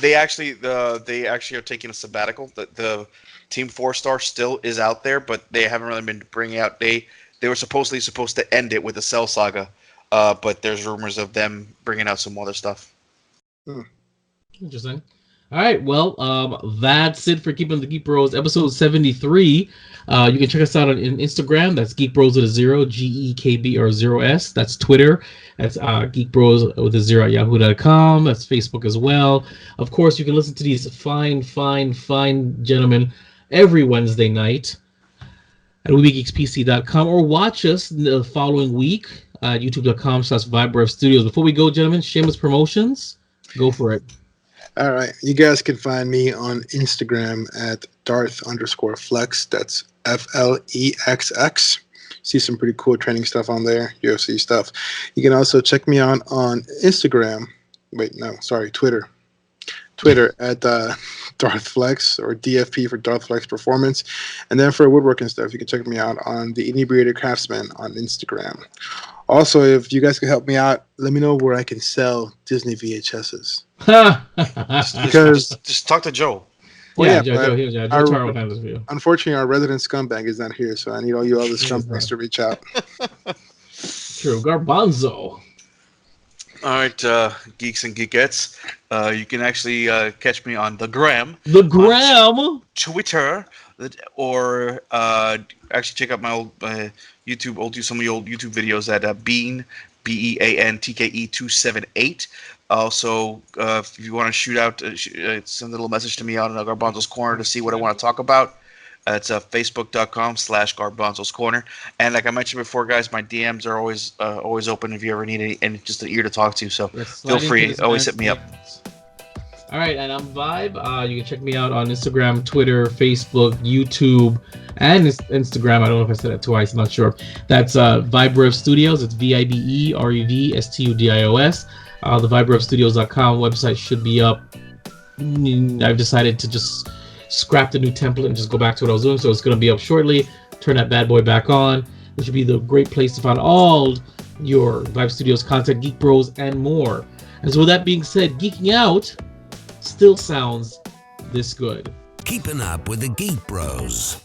They actually are taking a sabbatical. The Team 4-Star still is out there, but they haven't really been bringing out. They were supposed to end it with the Cell Saga, but there's rumors of them bringing out some other stuff. Interesting. All right, well, that's it for Keeping the Geek Bros, episode 73. You can check us out on Instagram. That's Geek Bros with a 0, GEKB or 0S. That's Twitter. That's Geek Bros with a 0 at yahoo.com. That's Facebook as well. Of course, you can listen to these fine gentlemen every Wednesday night at WeBeGeeksPC.com or watch us the following week at youtube.com/VibreF Studios. Before we go, gentlemen, shameless promotions. Go for it. All right. You guys can find me on Instagram at Darth_Flex. That's FLEXX. See some pretty cool training stuff on there, UFC stuff. You can also check me out on Instagram. Twitter at DarthFlex or DFP for DarthFlex Performance. And then for woodworking stuff, you can check me out on the Inebriated Craftsman on Instagram. Also, if you guys can help me out, let me know where I can sell Disney VHSs. Just talk to Joe. Joe Taro handles it for you. Unfortunately, our resident scumbag is not here, so I need all you other scumbags to reach out. True. Garbanzo. All right, geeks and geekettes. You can actually catch me on the Gram. Twitter, or actually check out my old YouTube. Some of the old YouTube videos at Bean, BEANTKE 278. Also, if you want to shoot out, send a little message to me on Garbanzo's Corner to see what I want to talk about. It's facebook.com/Garbanzo's Corner. And like I mentioned before, guys, my DMs are always open if you ever need any just an ear to talk to. So feel free. Always hit me up. All right, and I'm Vibe. You can check me out on Instagram, Twitter, Facebook, YouTube, and Instagram. I don't know if I said it twice. I'm not sure. That's VibreF Studios. It's VIBEREVSTUDIOS. The VibreFstudios.com website should be up. I've decided to just scrap the new template and just go back to what I was doing, so it's going to be up shortly. Turn that bad boy back on. It should be the great place to find all your Vibe Studios content, Geek Bros, and more. And so with that being said, geeking out still sounds this good. Keeping up with the Geek Bros.